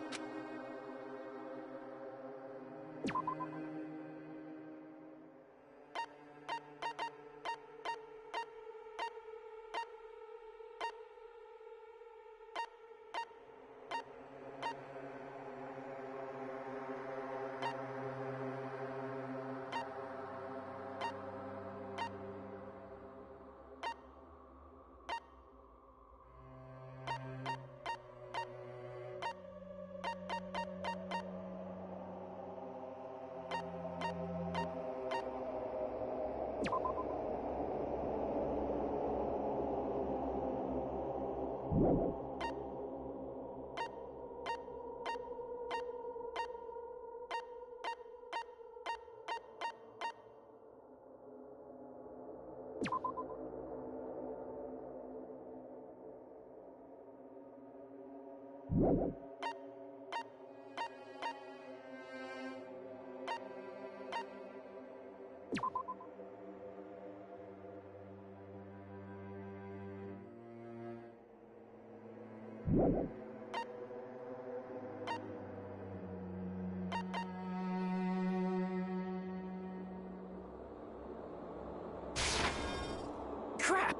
Crap!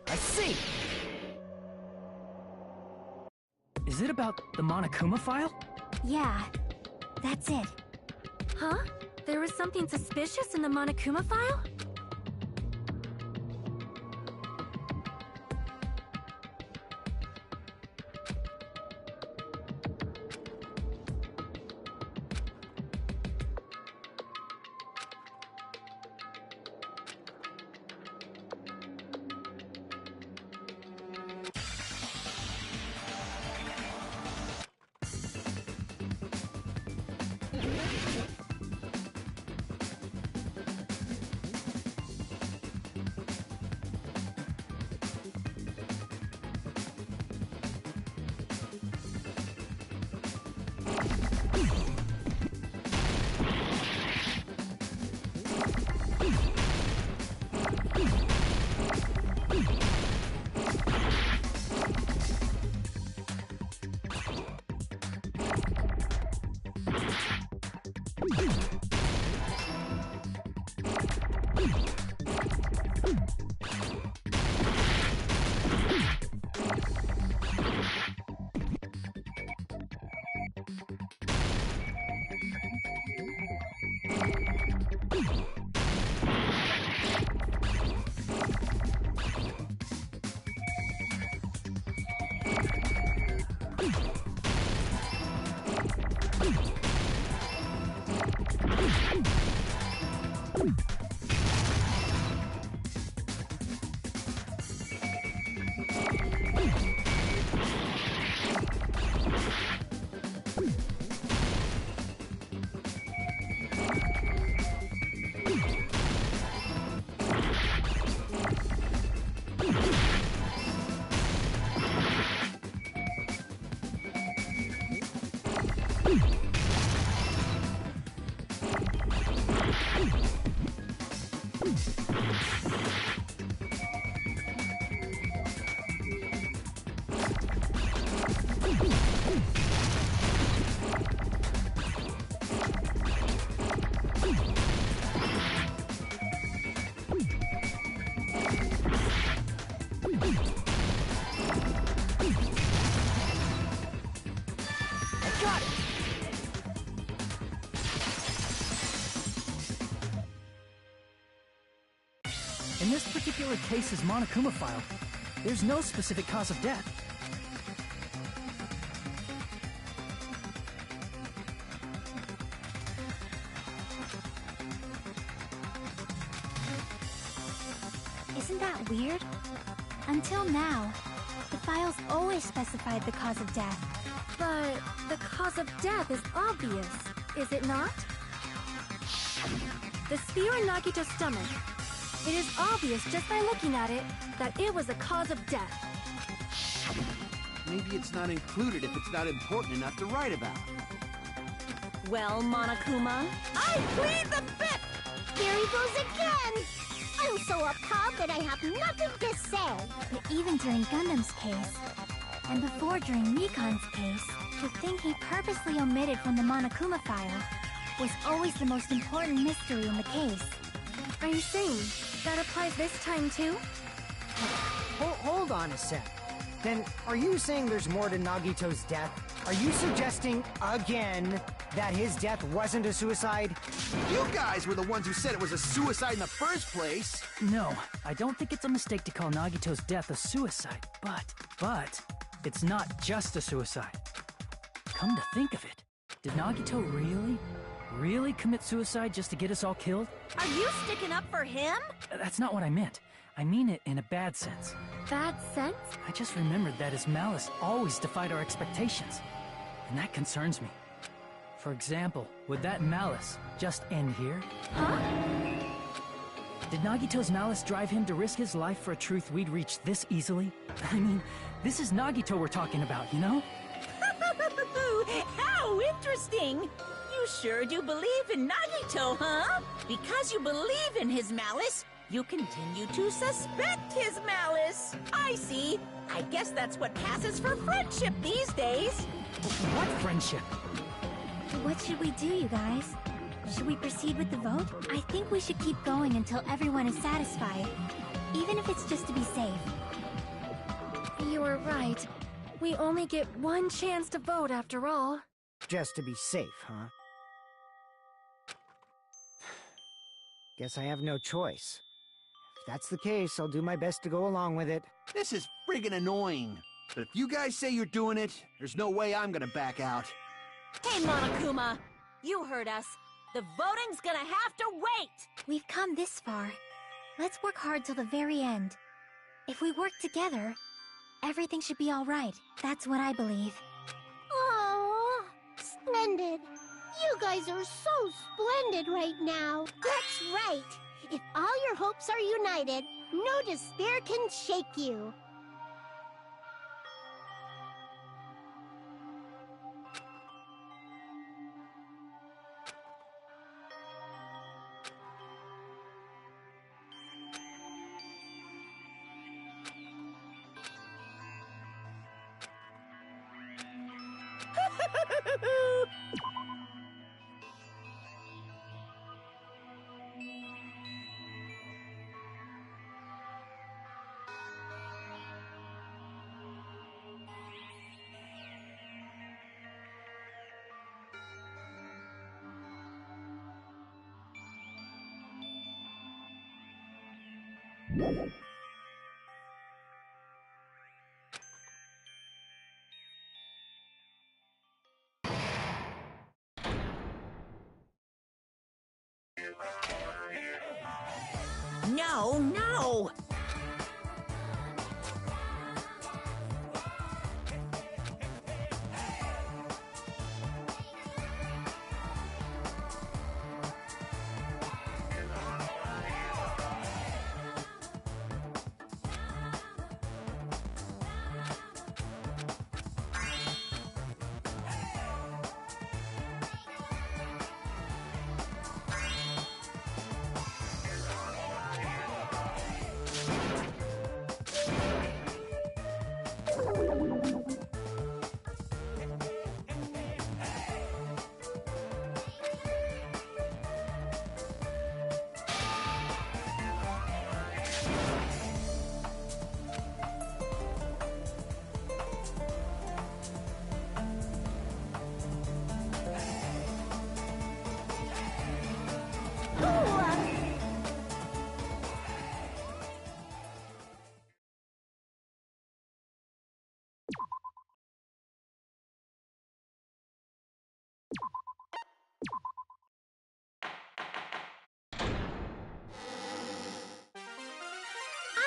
I see! Is it about the Monokuma file? Yeah, that's it. Huh? There was something suspicious in the Monokuma file? In this particular case's Monokuma file, there's no specific cause of death. Isn't that weird? Until now, the files always specified the cause of death. But the cause of death is obvious, is it not? The spear in Nagito's stomach. It is obvious just by looking at it that it was the cause of death. Maybe it's not included if it's not important enough to write about. Well, Monokuma, I plead the fifth! There he goes again! I'm so appalled that I have nothing to say. But even during Gundam's case, and before during Mikan's case, the thing he purposely omitted from the Monokuma file was always the most important mystery in the case. Are you saying that applies this time too? Hold on a sec. Then, are you saying there's more to Nagito's death? Are you suggesting, again, that his death wasn't a suicide? You guys were the ones who said it was a suicide in the first place! No, I don't think it's a mistake to call Nagito's death a suicide, but it's not just a suicide. Come to think of it, did Nagito really commit suicide just to get us all killed? Are you sticking up for him? That's not what I meant. I mean it in a bad sense. Bad sense? I just remembered that his malice always defied our expectations, and that concerns me. For example, would that malice just end here? Huh? Did Nagito's malice drive him to risk his life for a truth we'd reach this easily? I mean, this is Nagito we're talking about, you know? How interesting! You sure do believe in Nagito, huh? Because you believe in his malice, you continue to suspect his malice. I see. I guess that's what passes for friendship these days. What friendship? What should we do, you guys? Should we proceed with the vote? I think we should keep going until everyone is satisfied, even if it's just to be safe. You were right. We only get one chance to vote after all. Just to be safe, huh? Guess I have no choice. If that's the case, I'll do my best to go along with it. This is friggin' annoying. But if you guys say you're doing it, there's no way I'm gonna back out. Hey, Monokuma! You heard us. The voting's gonna have to wait! We've come this far. Let's work hard till the very end. If we work together, everything should be all right. That's what I believe. Oh, splendid. You guys are so splendid right now. That's right. If all your hopes are united, no despair can shake you. No, no!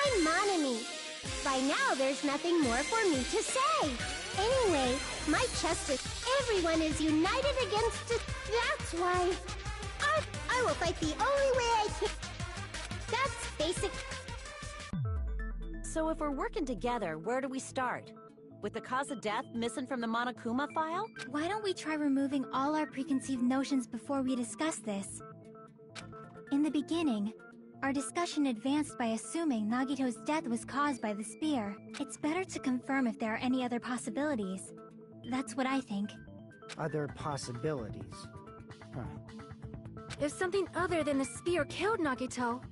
I'm Monami. By now, there's nothing more for me to say. Anyway, my chest is... Everyone is united against it. That's why... I will fight the only way I can. That's basic... So if we're working together, where do we start? With the cause of death missing from the Monokuma file? Why don't we try removing all our preconceived notions before we discuss this? In the beginning, our discussion advanced by assuming Nagito's death was caused by the spear. It's better to confirm if there are any other possibilities. That's what I think. Other possibilities. Huh. If something other than the spear killed Nagito,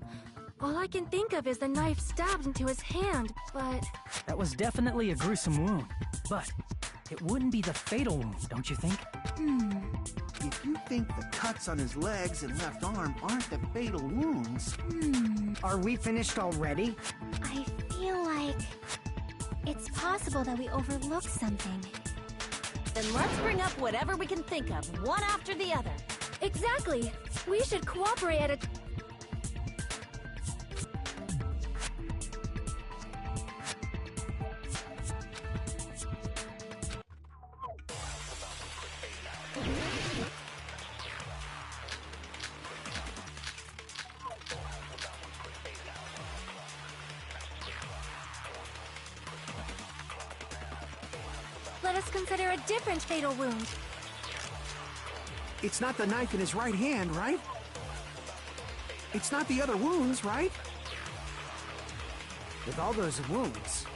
all I can think of is the knife stabbed into his hand, but... That was definitely a gruesome wound, but it wouldn't be the fatal wound, don't you think? If you think the cuts on his legs and left arm aren't the fatal wounds... Are we finished already? I feel like... it's possible that we overlooked something. Then let's bring up whatever we can think of, one after the other. Exactly! We should cooperate at a... Let us consider a different fatal wound. It's not the knife in his right hand, right? It's not the other wounds, right? With all those wounds,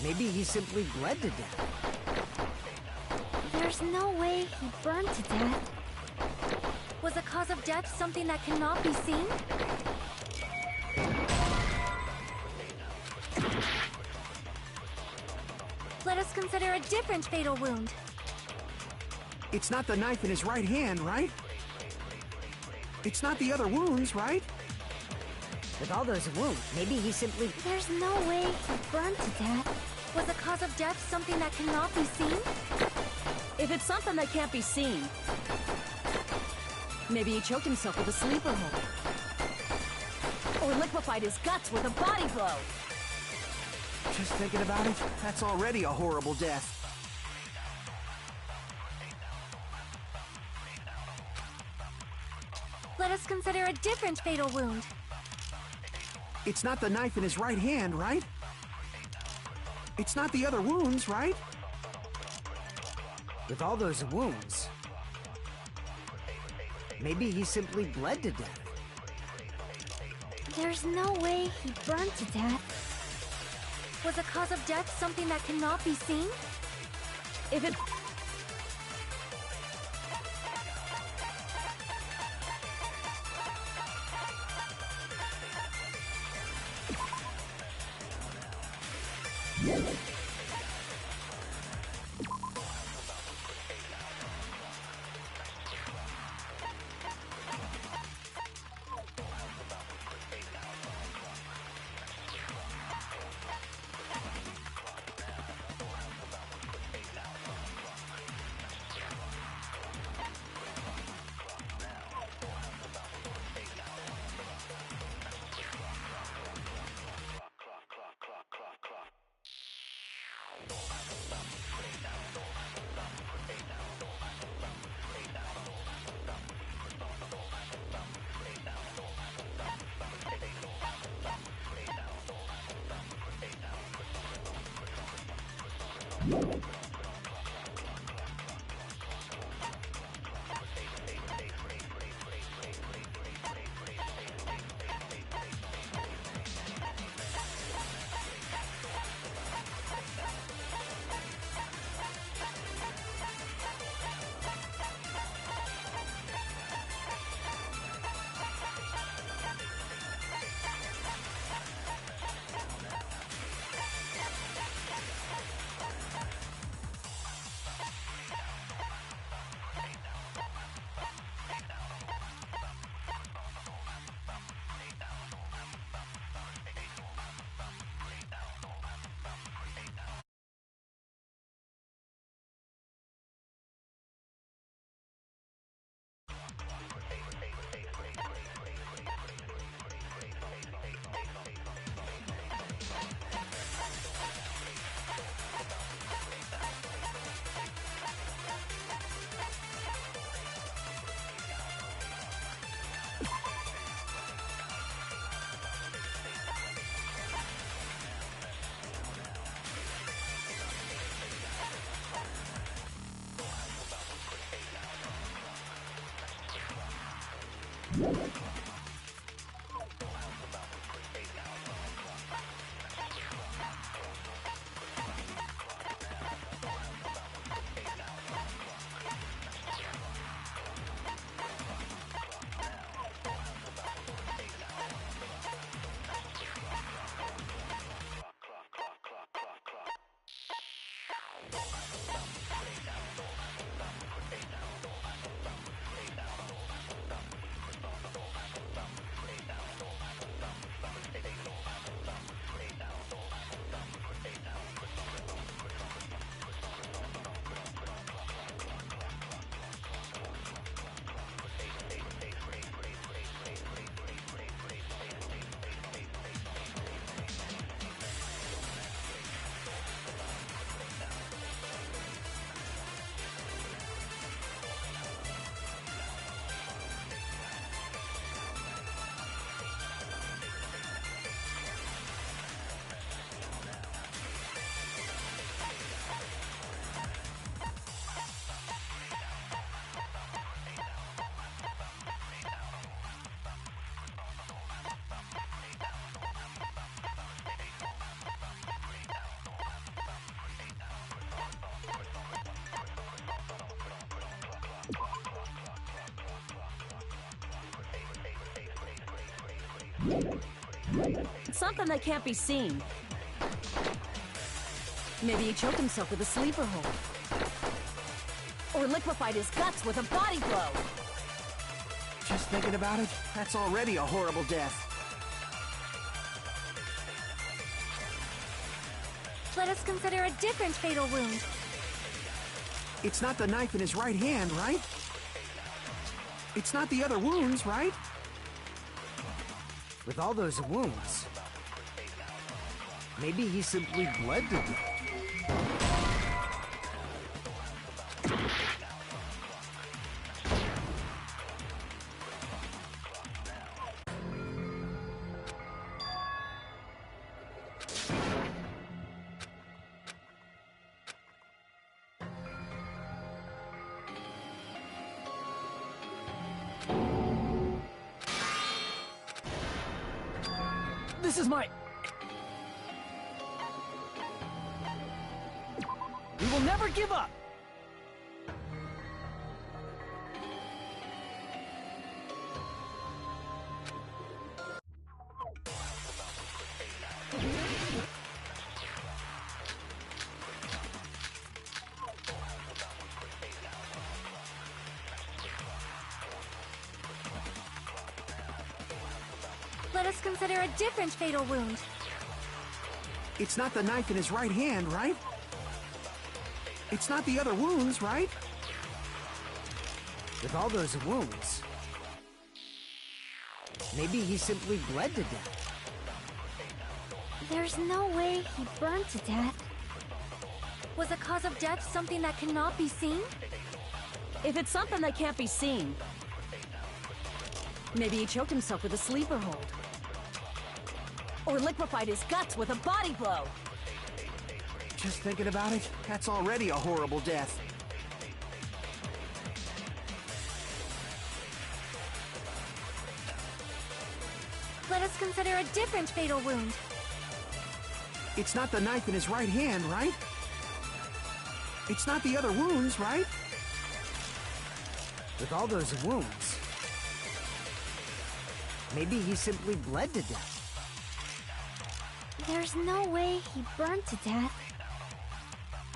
maybe he simply bled to death. There's no way he burned to death. Was the cause of death something that cannot be seen? Let us consider a different fatal wound. It's not the knife in his right hand, right? It's not the other wounds, right? With all those wounds, maybe he simply... There's no way he burned to death. Was the cause of death something that cannot be seen? If it's something that can't be seen, maybe he choked himself with a sleeper hold. Or liquefied his guts with a body blow. Just thinking about it, that's already a horrible death. Let us consider a different fatal wound. It's not the knife in his right hand, right? It's not the other wounds, right? With all those wounds, maybe he simply bled to death. There's no way he burned to death. Was the cause of death something that cannot be seen? If it... Something that can't be seen. Maybe he choked himself with a sleeper hold. Or liquefied his guts with a body blow. Just thinking about it, that's already a horrible death. Let us consider a different fatal wound. It's not the knife in his right hand, right? It's not the other wounds, right? With all those wounds, maybe he simply bled to death. This is my... We will never give up! Let us consider a different fatal wound. It's not the knife in his right hand, right? It's not the other wounds, right? With all those wounds, maybe he simply bled to death. There's no way he burned to death. Was the cause of death something that cannot be seen? If it's something that can't be seen, maybe he choked himself with a sleeper hold. Or liquefied his guts with a body blow. Just thinking about it, that's already a horrible death. Let us consider a different fatal wound. It's not the knife in his right hand, right? It's not the other wounds, right? With all those wounds, maybe he simply bled to death. There's no way he burned to death.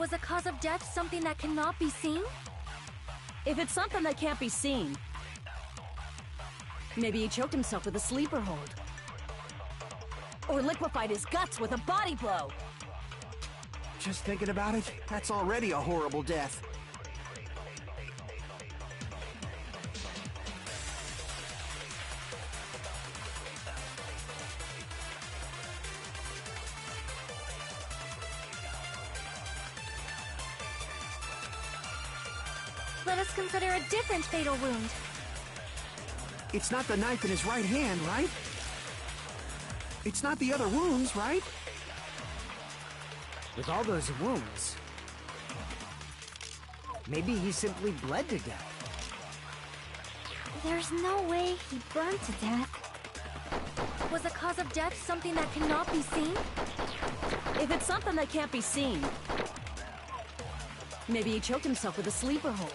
Was the cause of death something that cannot be seen? If it's something that can't be seen, maybe he choked himself with a sleeper hold. Or liquefied his guts with a body blow. Just thinking about it, that's already a horrible death. Let us consider a different fatal wound. It's not the knife in his right hand, right? It's not the other wounds, right? With all those wounds, maybe he simply bled to death. There's no way he burned to death. Was the cause of death something that cannot be seen? If it's something that can't be seen, maybe he choked himself with a sleeper hold.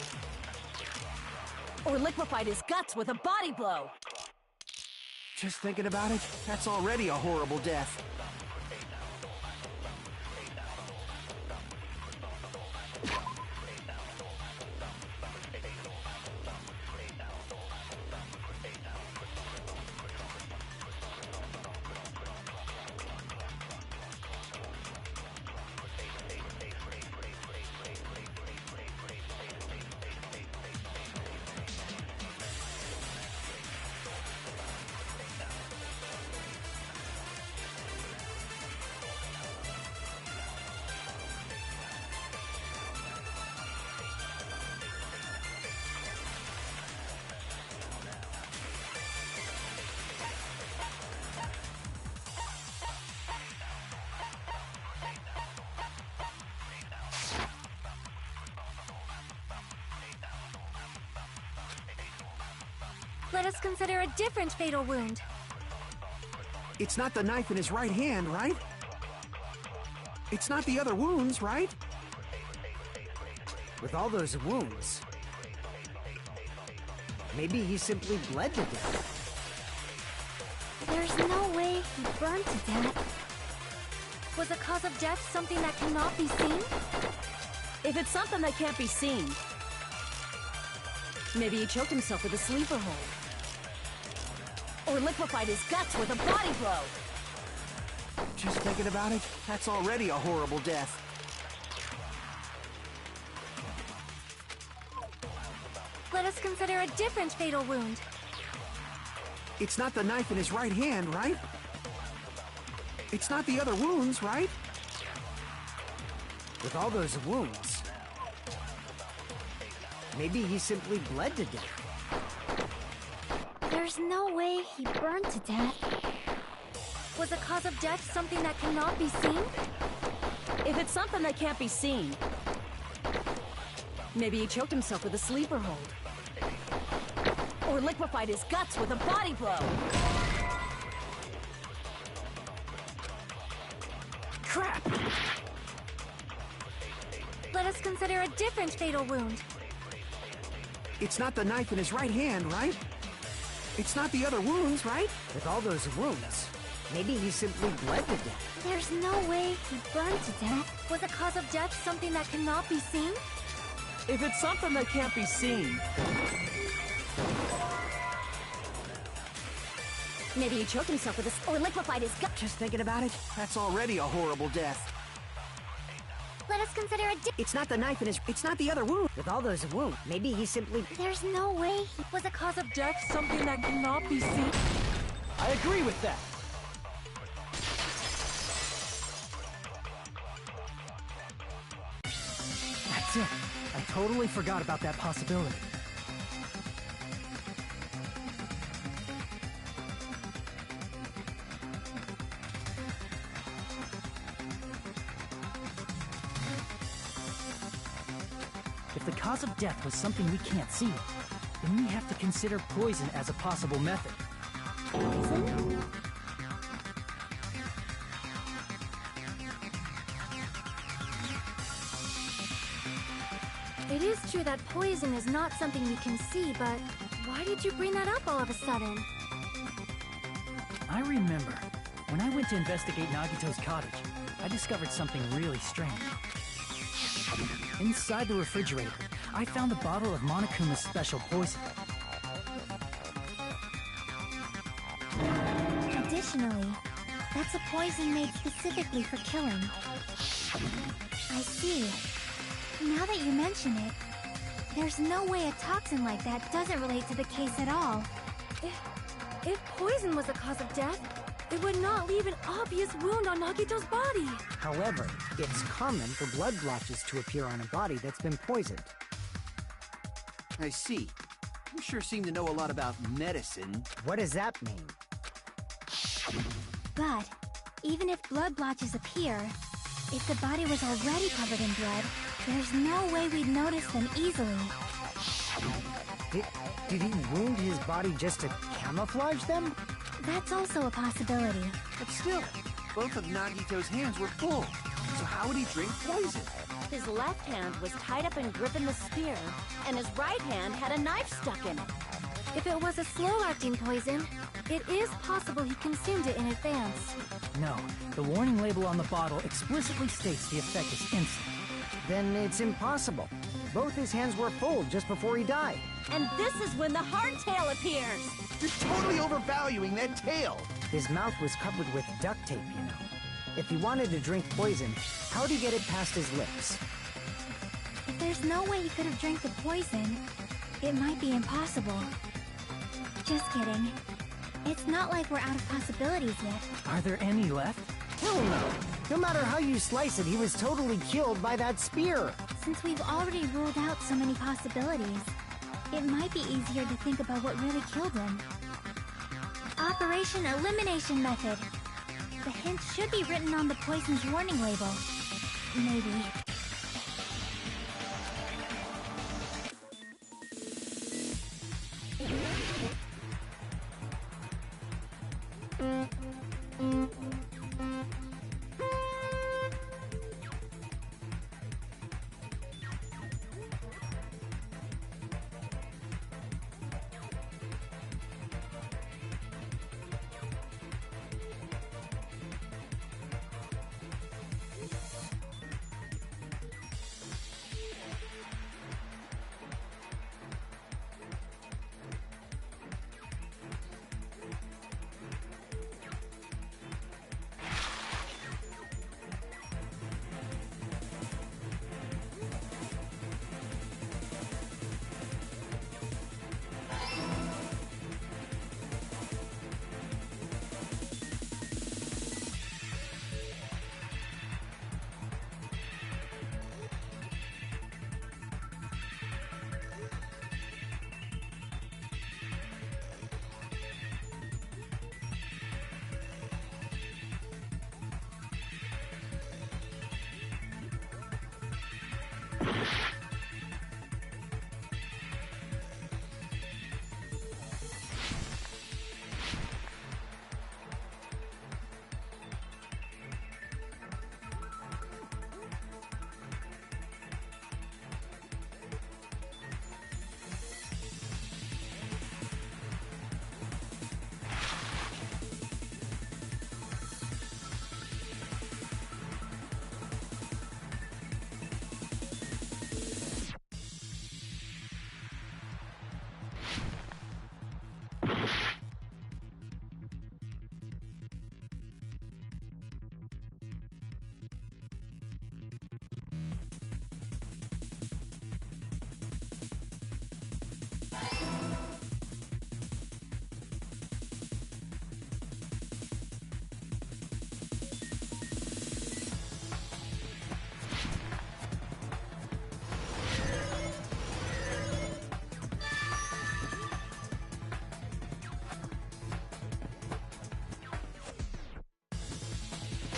Or liquefied his guts with a body blow. Just thinking about it, that's already a horrible death. Let us consider a different fatal wound. It's not the knife in his right hand, right? It's not the other wounds, right? With all those wounds, maybe he simply bled to death. There's no way he burned to death. Was the cause of death something that cannot be seen? If it's something that can't be seen, maybe he choked himself with a sleeper hold. Or liquefied his guts with a body blow. Just thinking about it, that's already a horrible death. Let us consider a different fatal wound. It's not the knife in his right hand, right? It's not the other wounds, right? With all those wounds, maybe he simply bled to death. There's no way he burned to death. Was the cause of death something that cannot be seen? If it's something that can't be seen, maybe he choked himself with a sleeper hold. Or liquefied his guts with a body blow. Crap! Let us consider a different fatal wound. It's not the knife in his right hand, right? It's not the other wounds, right? With all those wounds, maybe he simply bled to death. There's no way he burned to death. Was the cause of death something that cannot be seen? If it's something that can't be seen, maybe he choked himself with a... or liquefied his gut. Just thinking about it, that's already a horrible death. Let us consider a It's not the knife in his... It's not the other wound. With all those wounds, maybe he simply... There's no way he... Was the cause of death Something that cannot be seen. I agree with that. That's it. I totally forgot about that possibility. If the cause of death was something we can't see, then we have to consider poison as a possible method. poison? It is true that poison is not something we can see, but why did you bring that up all of a sudden? I remember, when I went to investigate Nagito's cottage, I discovered something really strange. Inside the refrigerator, I found a bottle of Monokuma's special poison. Additionally, that's a poison made specifically for killing. I see. Now that you mention it, there's no way a toxin like that doesn't relate to the case at all. If poison was the cause of death, it would not leave an obvious wound on Nagito's body. However, it's common for blood blotches to appear on a body that's been poisoned. I see. You sure seem to know a lot about medicine. What does that mean? But, even if blood blotches appear, if the body was already covered in blood, there's no way we'd notice them easily. Did he wound his body just to camouflage them? That's also a possibility. But still, both of Nagito's hands were full. So how would he drink poison? His left hand was tied up and gripping the spear, and his right hand had a knife stuck in it. If it was a slow-acting poison, it is possible he consumed it in advance. No, the warning label on the bottle explicitly states the effect is instant. Then it's impossible. Both his hands were full just before he died. And this is when the hardtail appears! You're totally overvaluing that tail. His mouth was covered with duct tape, you know. If he wanted to drink poison, how'd he get it past his lips? If there's no way he could have drank the poison, it might be impossible. Just kidding. It's not like we're out of possibilities yet. Are there any left? Hell no! No matter how you slice it, he was totally killed by that spear. Since we've already ruled out so many possibilities, it might be easier to think about what really killed him. Operation Elimination Method. The hint should be written on the poison's warning label. Maybe.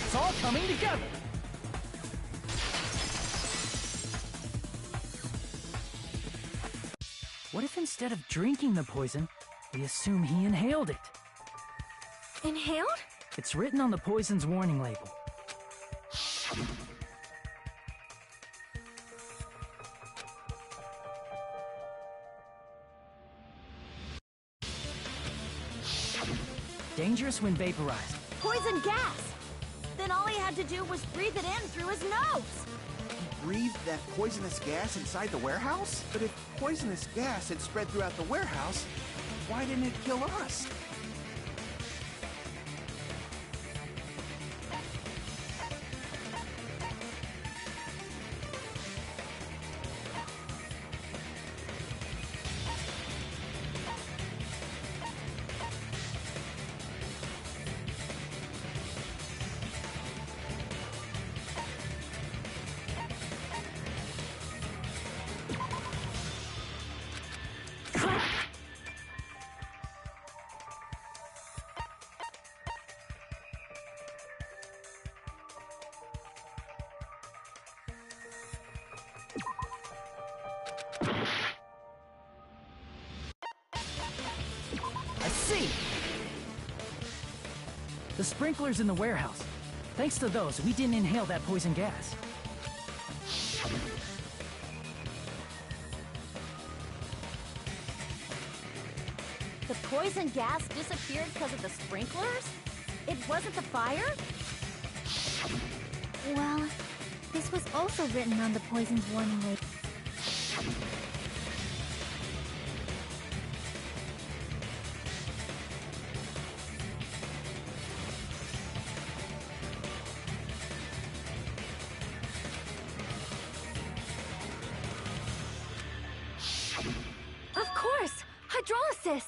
It's all coming together! What if instead of drinking the poison, we assume he inhaled it? Inhaled? It's written on the poison's warning label. Dangerous when vaporized. Poison gas! Then all he had to do was breathe it in through his nose! Breathed that poisonous gas inside the warehouse? But if poisonous gas had spread throughout the warehouse, why didn't it kill us? I see! The sprinklers in the warehouse. Thanks to those, we didn't inhale that poison gas. The poison gas disappeared because of the sprinklers? It wasn't the fire? Well, this was also written on the poison's warning label. Of course! Hydrolysis!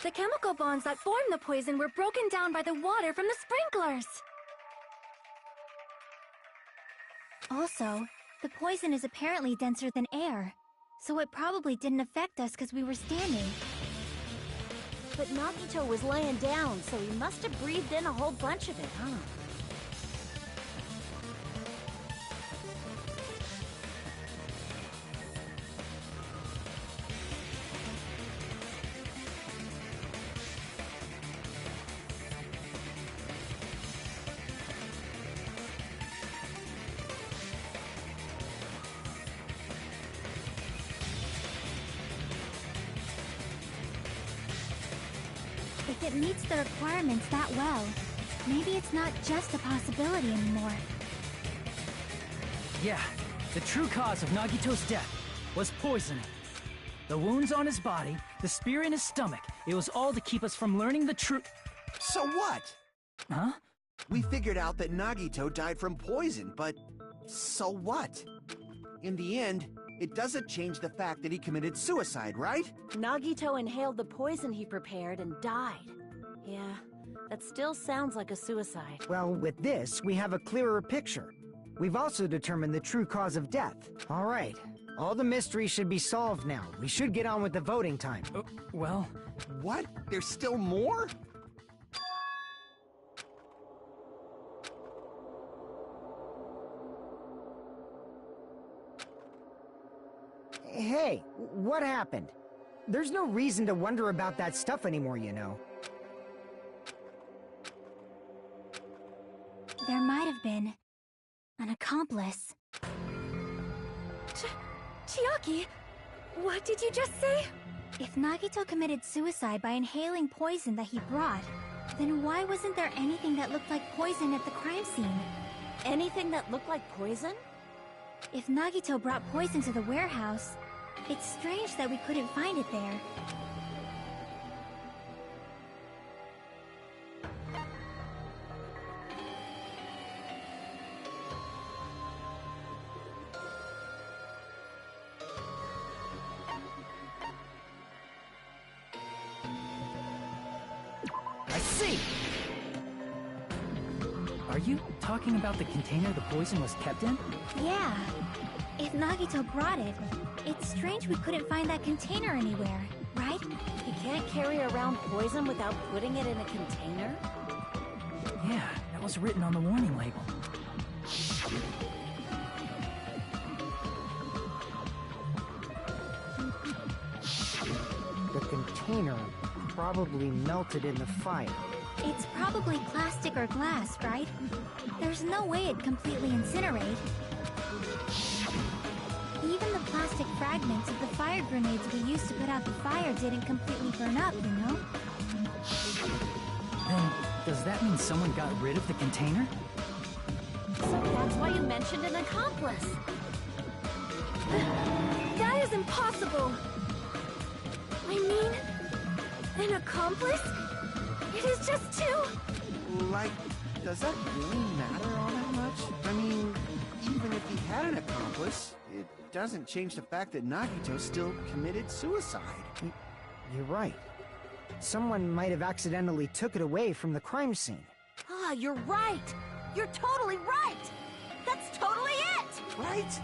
The chemical bonds that formed the poison were broken down by the water from the sprinklers! Also, the poison is apparently denser than air, so it probably didn't affect us because we were standing. But Nagito was laying down, so he must have breathed in a whole bunch of it, huh? If it meets the requirements that well, maybe it's not just a possibility anymore. Yeah, the true cause of Nagito's death was poisoning. The wounds on his body, the spear in his stomach, it was all to keep us from learning the truth. So what? Huh? We figured out that Nagito died from poison, but so what? In the end, it doesn't change the fact that he committed suicide, right? Nagito inhaled the poison he prepared and died. Yeah, that still sounds like a suicide. Well, with this, we have a clearer picture. We've also determined the true cause of death. All right. All the mysteries should be solved now. We should get on with the voting time. Well... What? There's still more? Hey, what happened? There's no reason to wonder about that stuff anymore, you know. There might have been an accomplice. Chiaki, what did you just say? If Nagito committed suicide by inhaling poison that he brought, then why wasn't there anything that looked like poison at the crime scene? Anything that looked like poison? If Nagito brought poison to the warehouse, it's strange that we couldn't find it there. I see! Are you talking about the container the poison was kept in? Yeah. If Nagito brought it, it's strange we couldn't find that container anywhere, right? You can't carry around poison without putting it in a container? Yeah, that was written on the warning label. The container probably melted in the fire. It's probably plastic or glass, right? There's no way it'd completely incinerate. Even the plastic fragments of the fire grenades we used to put out the fire didn't completely burn up, you know? Then, does that mean someone got rid of the container? So that's why you mentioned an accomplice. That is impossible! I mean, an accomplice? It is just two! Like, does that really matter all that much? I mean, even if he had an accomplice, it doesn't change the fact that Nagito still committed suicide. You're right. Someone might have accidentally took it away from the crime scene. Ah, you're right! You're totally right! That's totally it! Right?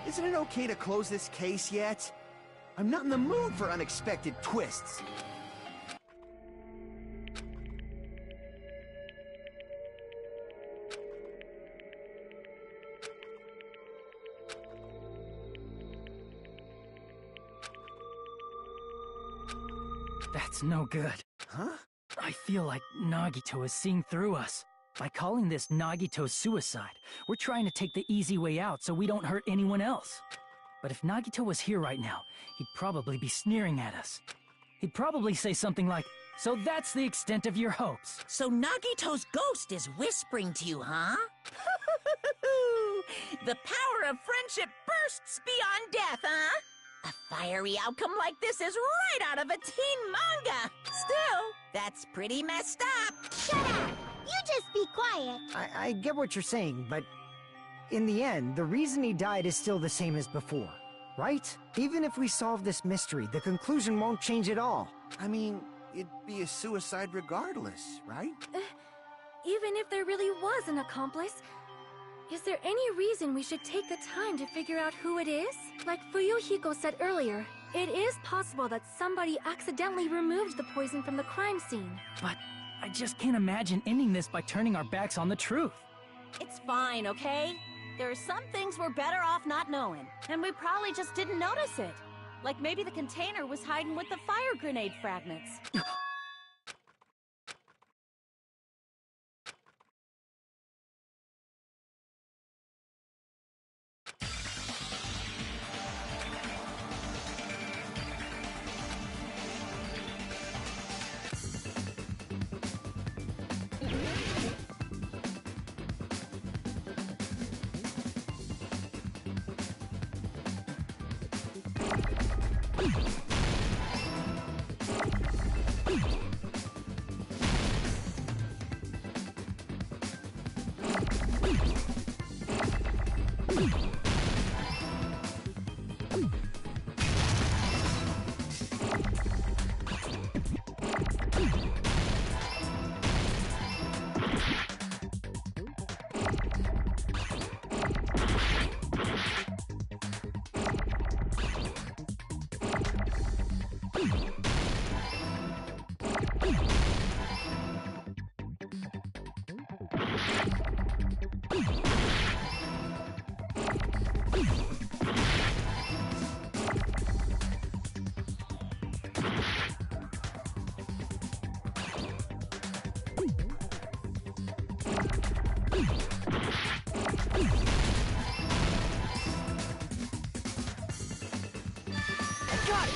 Isn't it okay to close this case yet? I'm not in the mood for unexpected twists. That's no good. Huh? I feel like Nagito is seeing through us. By calling this Nagito's suicide, we're trying to take the easy way out so we don't hurt anyone else. But if Nagito was here right now, he'd probably be sneering at us. He'd probably say something like, "So that's the extent of your hopes." So Nagito's ghost is whispering to you, huh? The power of friendship bursts beyond death, huh? A fiery outcome like this is right out of a teen manga. Still, that's pretty messed up. Shut up! You just be quiet. I get what you're saying, but in the end, the reason he died is still the same as before, right? Even if we solve this mystery, the conclusion won't change at all. I mean, it'd be a suicide regardless, right? Even if there really was an accomplice, is there any reason we should take the time to figure out who it is? Like Fuyuhiko said earlier, it is possible that somebody accidentally removed the poison from the crime scene. But I just can't imagine ending this by turning our backs on the truth. It's fine, okay? There are some things we're better off not knowing, and we probably just didn't notice it. Like maybe the container was hiding with the fire grenade fragments. I got it!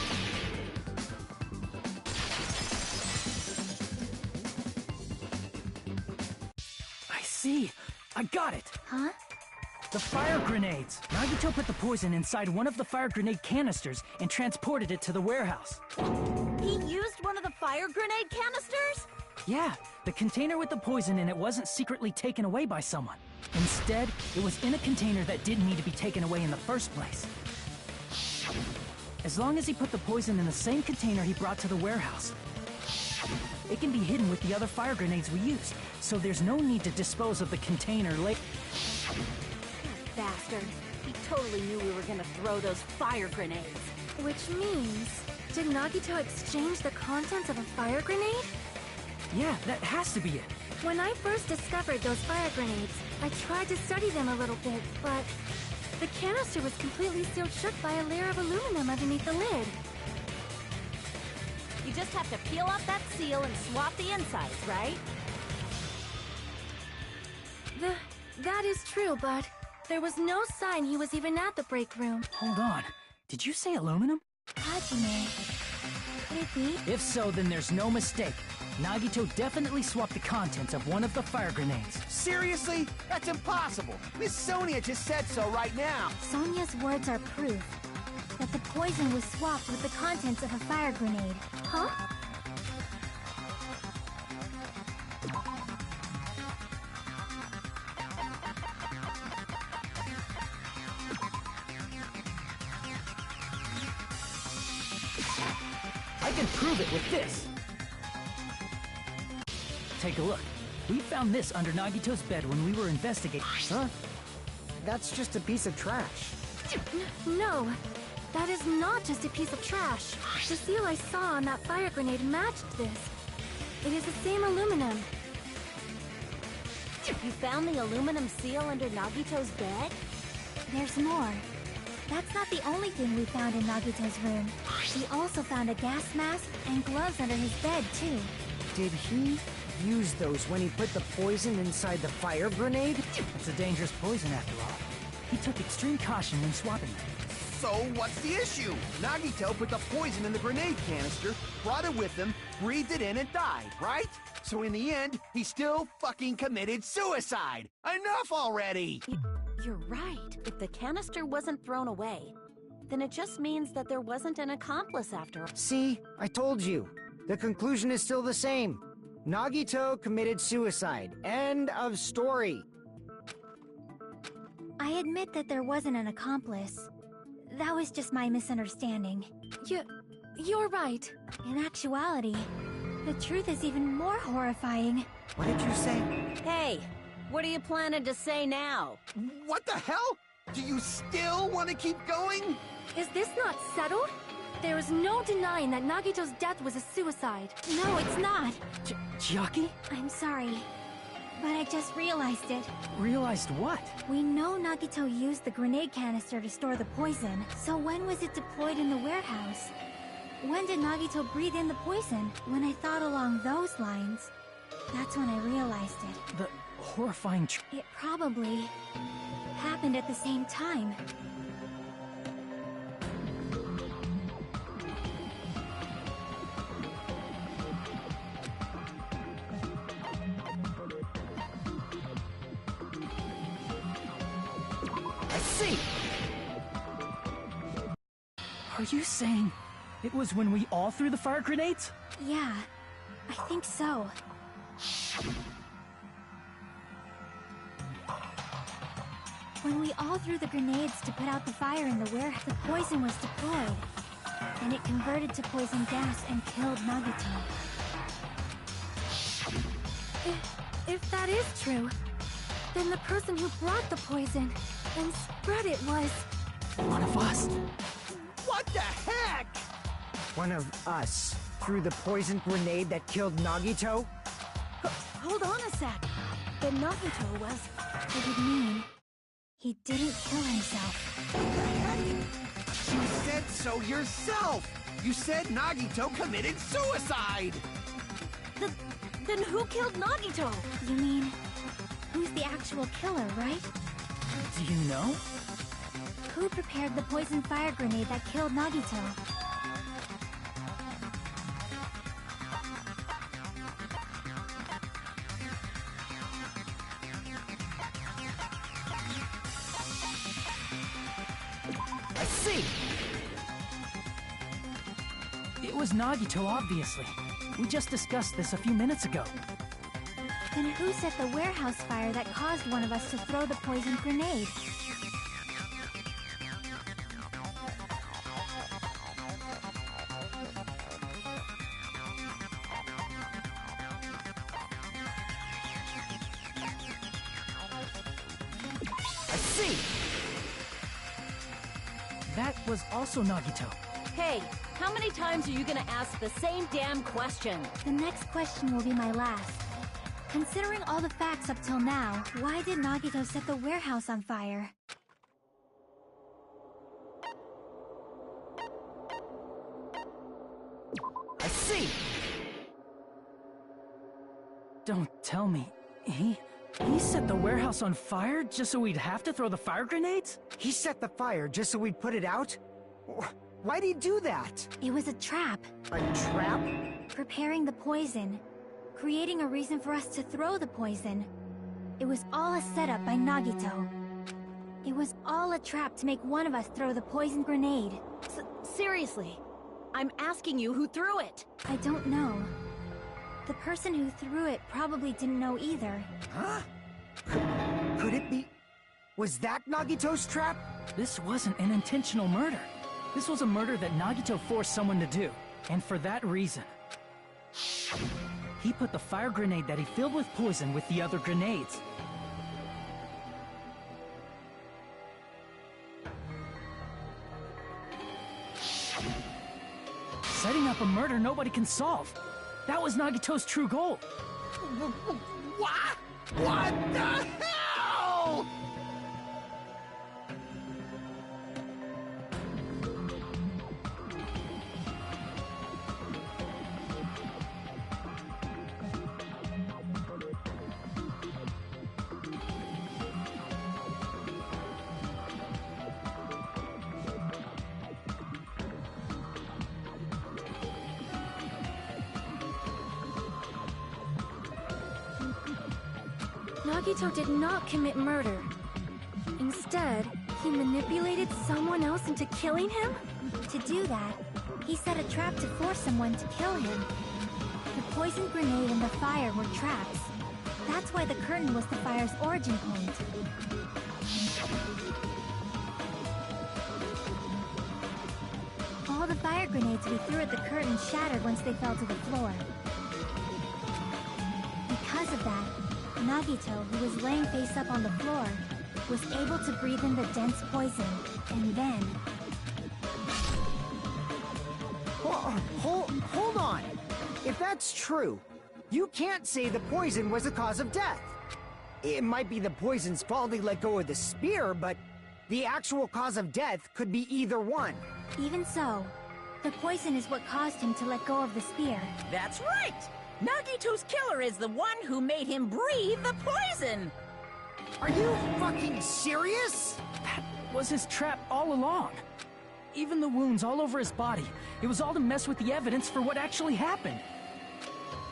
I see. I got it! Huh? The fire grenades! Nagito put the poison inside one of the fire grenade canisters and transported it to the warehouse. He used one of the fire grenade canisters? Yeah, the container with the poison in it wasn't secretly taken away by someone. Instead, it was in a container that didn't need to be taken away in the first place. As long as he put the poison in the same container he brought to the warehouse, it can be hidden with the other fire grenades we used, so there's no need to dispose of the container later. Bastard. He totally knew we were gonna throw those fire grenades. Which means, did Nagito exchange the contents of a fire grenade? Yeah, that has to be it. When I first discovered those fire grenades, I tried to study them a little bit, but the canister was completely sealed shut by a layer of aluminum underneath the lid. You just have to peel off that seal and swap the insides, right? That is true, but there was no sign he was even at the break room. Hold on. Did you say aluminum? Hajime. Could it be? If so, then there's no mistake. Nagito definitely swapped the contents of one of the fire grenades. Seriously? That's impossible. Miss Sonia just said so right now. Sonia's words are proof that the poison was swapped with the contents of a fire grenade. Huh? I can prove it with this. Take a look. We found this under Nagito's bed when we were investigating. Huh? That's just a piece of trash. No, that is not just a piece of trash. The seal I saw on that fire grenade matched this. It is the same aluminum. You found the aluminum seal under Nagito's bed? There's more. That's not the only thing we found in Nagito's room. We also found a gas mask and gloves under his bed, too. Did he use those when he put the poison inside the fire grenade? It's a dangerous poison after all. He took extreme caution when swapping it. So what's the issue? Nagito put the poison in the grenade canister, brought it with him, breathed it in and died, right? So in the end, he still fucking committed suicide. Enough already! You're right. If the canister wasn't thrown away, then it just means that there wasn't an accomplice after all. See, I told you. The conclusion is still the same. Nagito committed suicide. End of story. I admit that there wasn't an accomplice. That was just my misunderstanding. You're right. In actuality, the truth is even more horrifying. What did you say? Hey, what are you planning to say now? What the hell? Do you still want to keep going? Is this not settled? There is no denying that Nagito's death was a suicide. No, it's not. Chiaki? I'm sorry, but I just realized it. Realized what? We know Nagito used the grenade canister to store the poison, so when was it deployed in the warehouse? When did Nagito breathe in the poison? When I thought along those lines, that's when I realized it. The horrifying It probably happened at the same time. I see! Are you saying it was when we all threw the fire grenades? Yeah, I think so. When we all threw the grenades to put out the fire in the warehouse, the poison was deployed, and it converted to poison gas and killed Nagito. If that is true, then the person who brought the poison and spread it was... One of us. What the heck? One of us threw the poison grenade that killed Nagito? Hold on a sec. Then Nagito was... It would mean he didn't kill himself. You said so yourself! You said Nagito committed suicide! Then who killed Nagito? You mean who's the actual killer, right? Do you know? Who prepared the poison fire grenade that killed Nagito? I see! It was Nagito, obviously. We just discussed this a few minutes ago. Then who set the warehouse fire that caused one of us to throw the poison grenade? I see! That was also Nagito. Hey, how many times are you gonna ask the same damn question? The next question will be my last. Considering all the facts up till now, why did Nagito set the warehouse on fire? I see! Don't tell me. He set the warehouse on fire just so we'd have to throw the fire grenades? He set the fire just so we'd put it out? Why'd he do that? It was a trap. A trap? Preparing the poison. Creating a reason for us to throw the poison. It was all a setup by Nagito. It was all a trap to make one of us throw the poison grenade. Seriously, I'm asking you who threw it. I don't know. The person who threw it probably didn't know either. Huh? Could it be... Was that Nagito's trap? This wasn't an intentional murder. This was a murder that Nagito forced someone to do. And for that reason, he put the fire grenade that he filled with poison with the other grenades. Setting up a murder nobody can solve. That was Nagito's true goal. What? What the hell? Nagito did not commit murder. Instead, he manipulated someone else into killing him? To do that, he set a trap to force someone to kill him. The poison grenade and the fire were traps. That's why the curtain was the fire's origin point. All the fire grenades we threw at the curtain shattered once they fell to the floor. Because of that, Nagito, who was laying face up on the floor, was able to breathe in the dense poison, and then... Hold on! If that's true, you can't say the poison was the cause of death. It might be the poison's fault he let go of the spear, but the actual cause of death could be either one. Even so, the poison is what caused him to let go of the spear. That's right! Nagito's killer is the one who made him breathe the poison! Are you fucking serious? That was his trap all along. Even the wounds all over his body, it was all to mess with the evidence for what actually happened.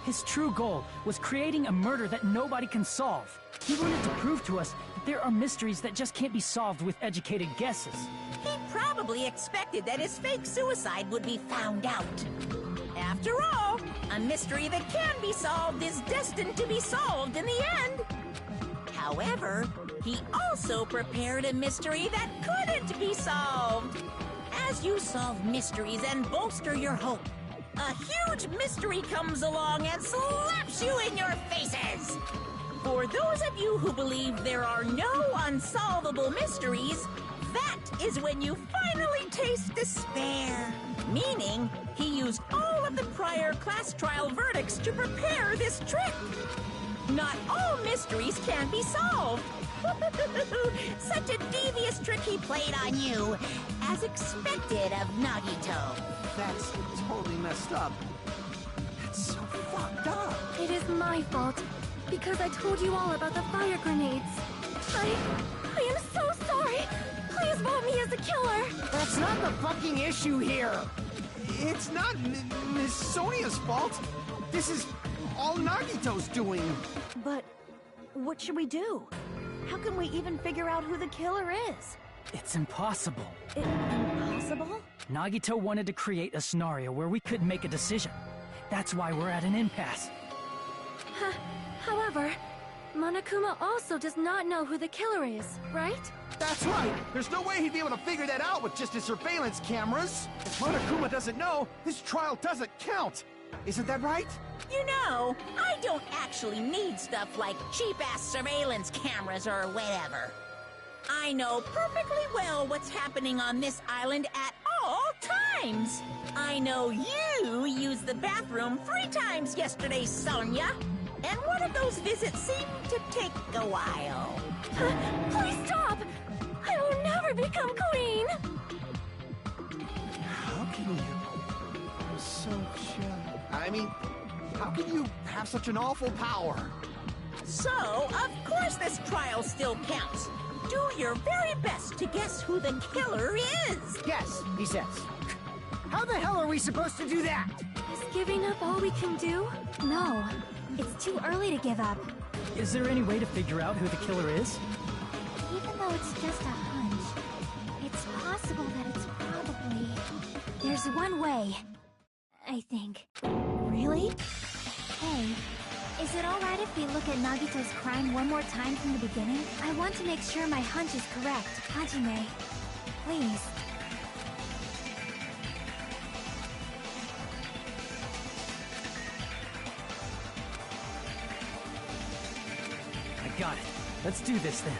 His true goal was creating a murder that nobody can solve. He wanted to prove to us that there are mysteries that just can't be solved with educated guesses. He probably expected that his fake suicide would be found out. After all, a mystery that can be solved is destined to be solved in the end. However, he also prepared a mystery that couldn't be solved. As you solve mysteries and bolster your hope, a huge mystery comes along and slaps you in your faces. For those of you who believe there are no unsolvable mysteries, that is when you finally taste despair. Meaning, he used all of the prior class trial verdicts to prepare this trick. Not all mysteries can be solved. Such a devious trick he played on you, as expected of Nagito. That's totally messed up. That's so fucked up. It is my fault. because I told you all about the fire grenades. I am so sorry. Please vote me as the killer. That's not the fucking issue here. It's not Miss Sonia's fault. This is all Nagito's doing. But what should we do? How can we even figure out who the killer is? It's impossible. Impossible? Nagito wanted to create a scenario where we couldn't make a decision. That's why we're at an impasse. However, Monokuma also does not know who the killer is, right? That's right. There's no way he'd be able to figure that out with just his surveillance cameras. If Monokuma doesn't know, this trial doesn't count. Isn't that right? You know, I don't actually need stuff like cheap-ass surveillance cameras or whatever. I know perfectly well what's happening on this island at all times. I know you used the bathroom 3 times yesterday, Sonia. And one of those visits seemed to take a while. Please stop! I will never become queen! How can you... I'm so chill. I mean, how can you have such an awful power? So, of course this trial still counts. Do your very best to guess who the killer is. Yes, he says. How the hell are we supposed to do that? Is giving up all we can do? No, it's too early to give up. Is there any way to figure out who the killer is? Even though it's just a hunch, it's possible that it's probably... There's one way, I think. Really? Hey, is it alright if we look at Nagito's crime one more time from the beginning? I want to make sure my hunch is correct. Hajime, please. I got it. Let's do this then.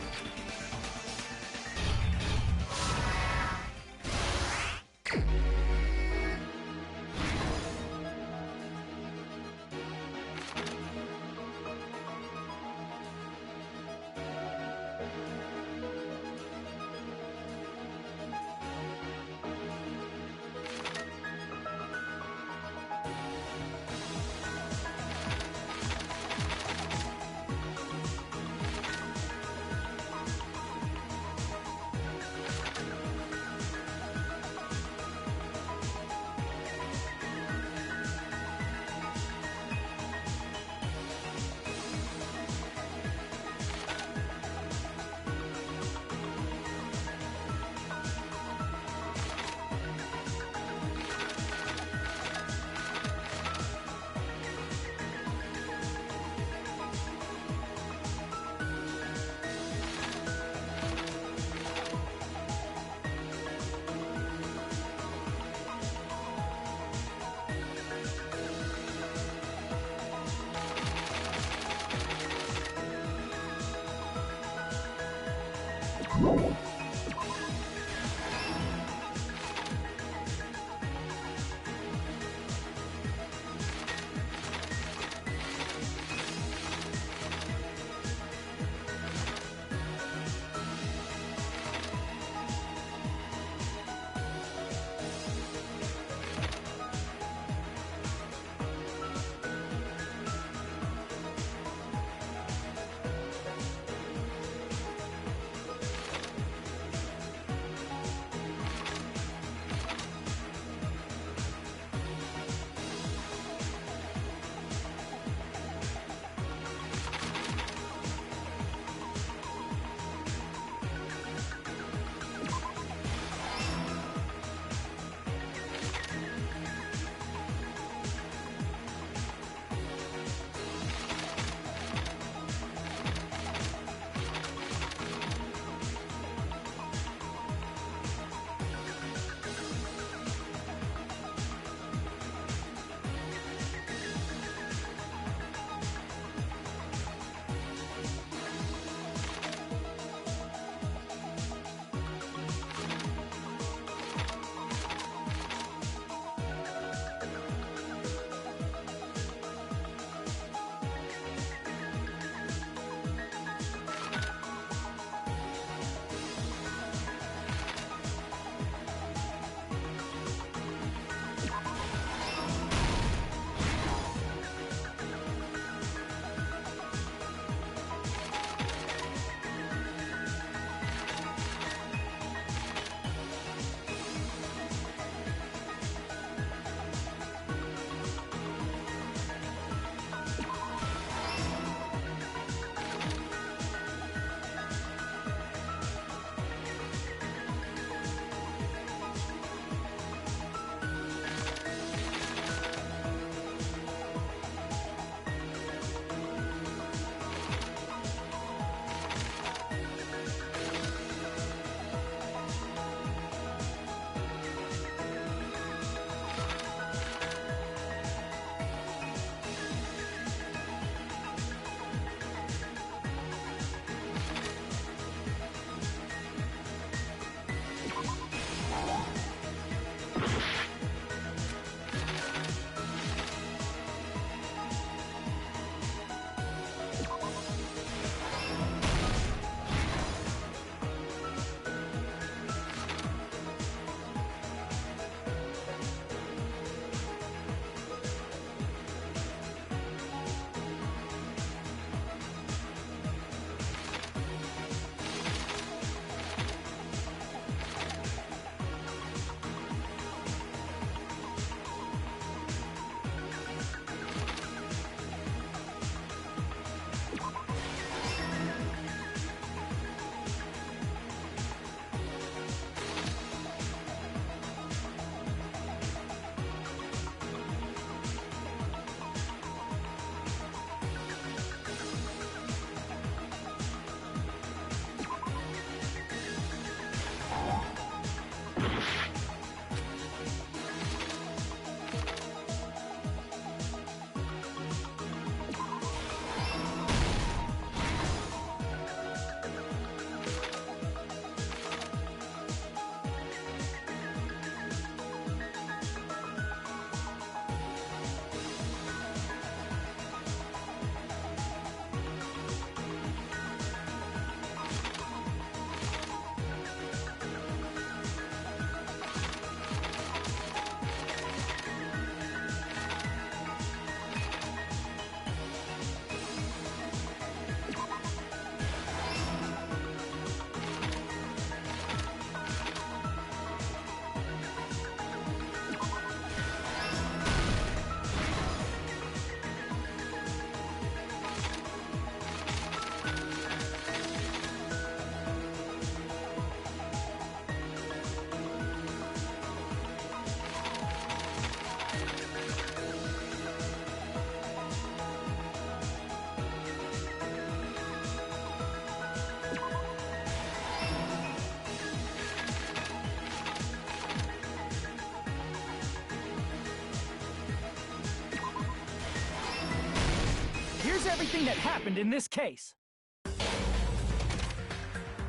everything that happened in this case.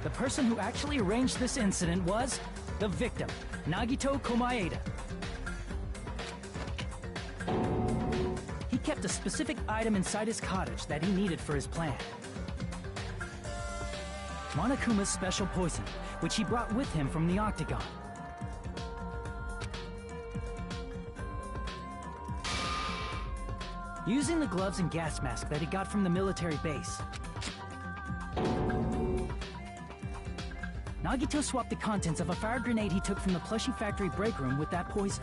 The person who actually arranged this incident was the victim, Nagito Komaeda. He kept a specific item inside his cottage that he needed for his plan. Monokuma's special poison, which he brought with him from the Octagon. Using the gloves and gas mask that he got from the military base, Nagito swapped the contents of a fire grenade he took from the plushie factory break room with that poison.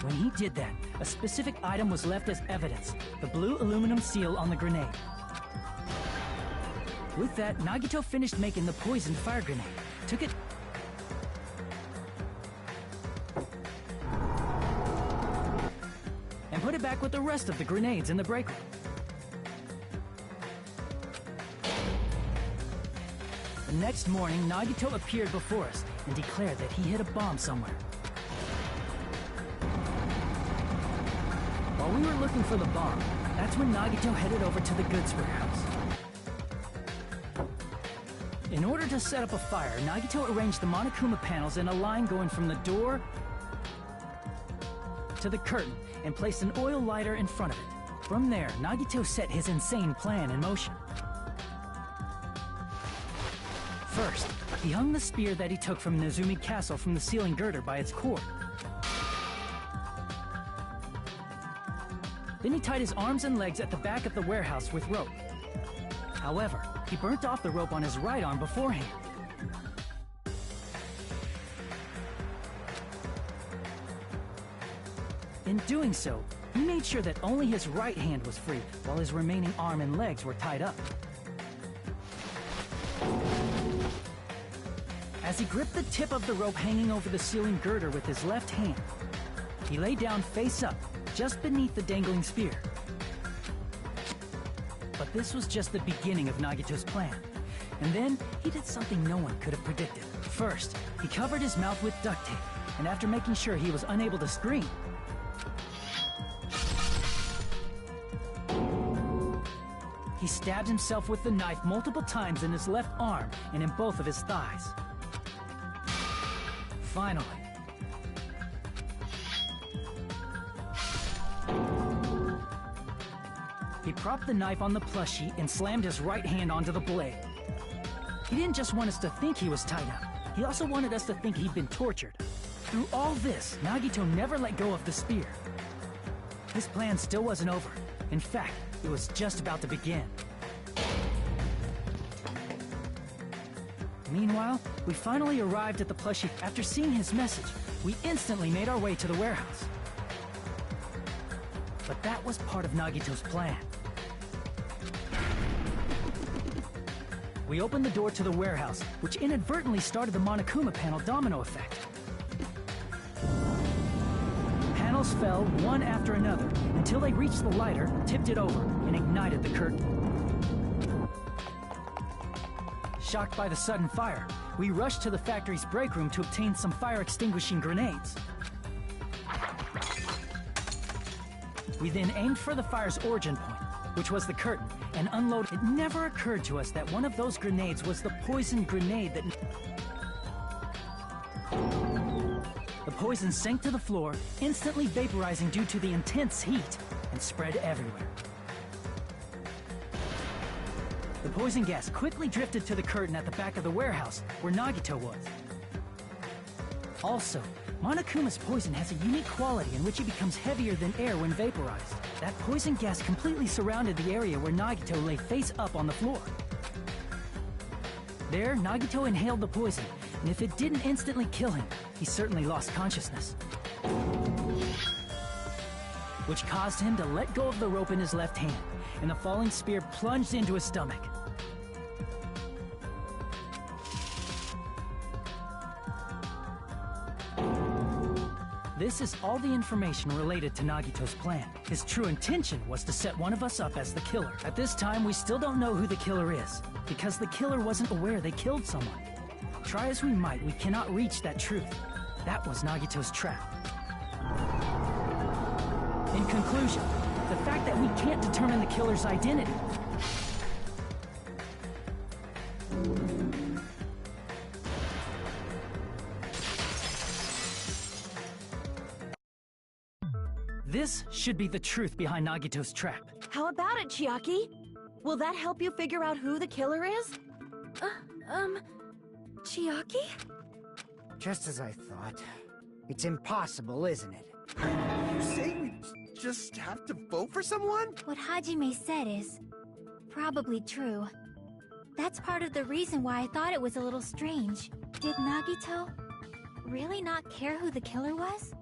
When he did that, a specific item was left as evidence, the blue aluminum seal on the grenade. With that, Nagito finished making the poisoned fire grenade, took it and put it back with the rest of the grenades in the break room. The next morning, Nagito appeared before us and declared that he hid a bomb somewhere. While we were looking for the bomb, that's when Nagito headed over to the goods warehouse. In order to set up a fire, Nagito arranged the Monokuma panels in a line going from the door to the curtain and placed an oil lighter in front of it. From there, Nagito set his insane plan in motion. First, he hung the spear that he took from Nezumi Castle from the ceiling girder by its cord. Then he tied his arms and legs at the back of the warehouse with rope. However, he burnt off the rope on his right arm beforehand. In doing so, he made sure that only his right hand was free, while his remaining arm and legs were tied up. As he gripped the tip of the rope hanging over the ceiling girder with his left hand, he lay down face up, just beneath the dangling spear. But this was just the beginning of Nagito's plan. And then, he did something no one could have predicted. First, he covered his mouth with duct tape, and after making sure he was unable to scream, he stabbed himself with the knife multiple times in his left arm and in both of his thighs. Finally, he propped the knife on the plushie and slammed his right hand onto the blade. He didn't just want us to think he was tied up. He also wanted us to think he'd been tortured. Through all this, Nagito never let go of the spear. His plan still wasn't over. In fact, it was just about to begin. Meanwhile, we finally arrived at the plushie. After seeing his message, we instantly made our way to the warehouse. But that was part of Nagito's plan. We opened the door to the warehouse, which inadvertently started the Monokuma panel domino effect. Panels fell one after another until they reached the lighter, tipped it over, and ignited the curtain. Shocked by the sudden fire, we rushed to the factory's break room to obtain some fire-extinguishing grenades. We then aimed for the fire's origin point, which was the curtain, and unloaded. It never occurred to us that one of those grenades was the poison grenade that... The poison sank to the floor, instantly vaporizing due to the intense heat, and spread everywhere. The poison gas quickly drifted to the curtain at the back of the warehouse, where Nagito was. Also, Monokuma's poison has a unique quality in which it becomes heavier than air when vaporized. That poison gas completely surrounded the area where Nagito lay face up on the floor. There, Nagito inhaled the poison, and if it didn't instantly kill him, he certainly lost consciousness. Which caused him to let go of the rope in his left hand, and the falling spear plunged into his stomach. This is all the information related to Nagito's plan. His true intention was to set one of us up as the killer. At this time, we still don't know who the killer is, because the killer wasn't aware they killed someone. Try as we might, we cannot reach that truth. That was Nagito's trap. In conclusion, The fact that we can't determine the killer's identity. This should be the truth behind Nagito's trap. How about it, Chiaki? Will that help you figure out who the killer is? Chiaki? Just as I thought. It's impossible, isn't it? You say we just have to vote for someone? What Hajime said is probably true. That's part of the reason why I thought it was a little strange. Did Nagito really not care who the killer was?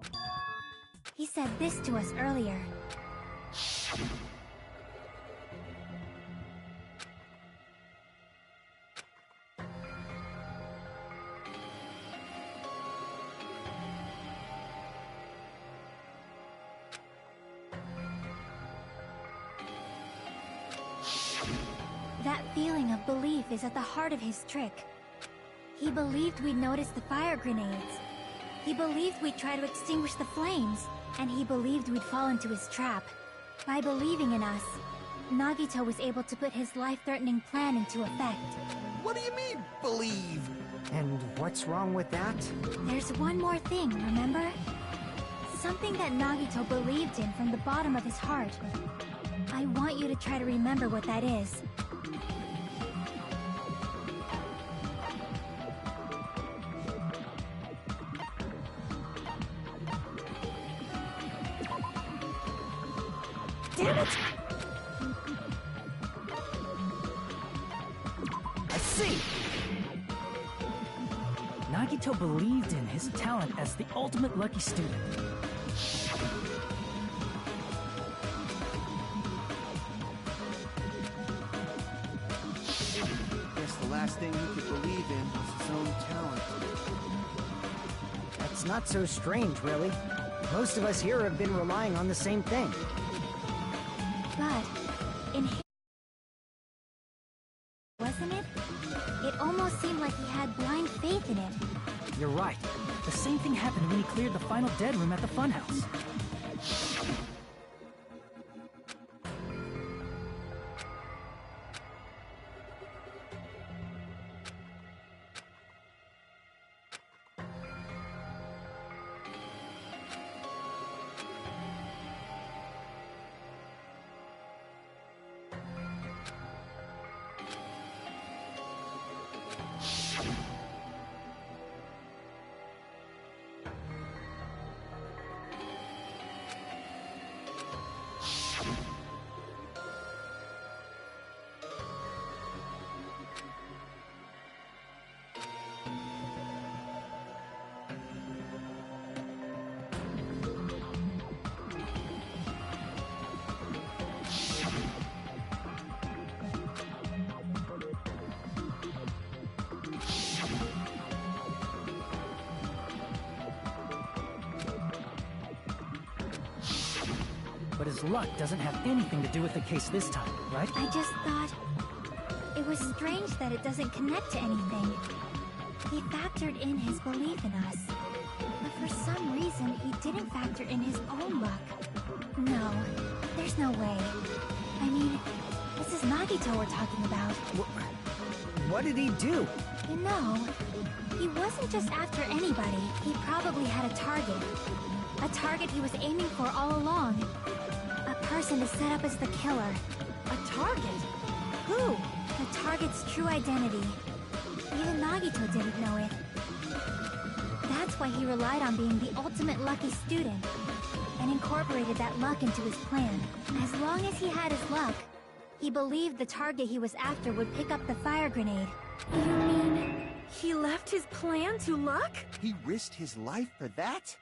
He said this to us earlier. That feeling of belief is at the heart of his trick. He believed we'd notice the fire grenades. He believed we'd try to extinguish the flames. And he believed we'd fall into his trap. By believing in us, Nagito was able to put his life-threatening plan into effect. What do you mean, believe? And what's wrong with that? There's one more thing, remember? Something that Nagito believed in from the bottom of his heart. I want you to try to remember what that is. Damn it! I see! Nagito believed in his talent as the ultimate lucky student. Guess the last thing he could believe in was his own talent. That's not so strange, really. Most of us here have been relying on the same thing. But in his... wasn't it? It almost seemed like he had blind faith in it. You're right. The same thing happened when he cleared the final dead room at the funhouse. But his luck doesn't have anything to do with the case this time, right? I just thought... it was strange that it doesn't connect to anything. He factored in his belief in us. But for some reason, he didn't factor in his own luck. No, there's no way. I mean, this is Nagito we're talking about. What did he do? You know, he wasn't just after anybody. He probably had a target. A target he was aiming for all along. A person to set up as the killer. A target? Who? The target's true identity. Even Nagito didn't know it. That's why he relied on being the ultimate lucky student, and incorporated that luck into his plan. As long as he had his luck, he believed the target he was after would pick up the fire grenade. You mean he left his plan to luck? He risked his life for that?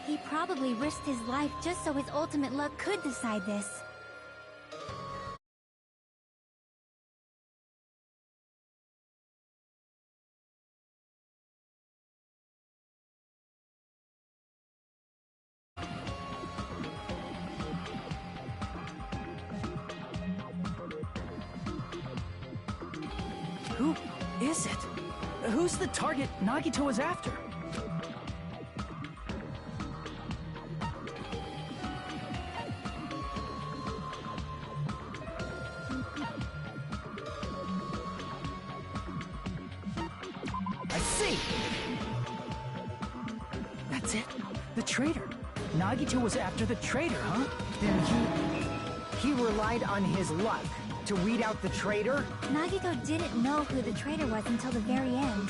He probably risked his life just so his ultimate luck could decide this. Who is it? Who's the target Nagito was after? I see! That's it? The traitor. Nagito was after the traitor, huh? Then he relied on his luck to weed out the traitor? Nagito didn't know who the traitor was until the very end.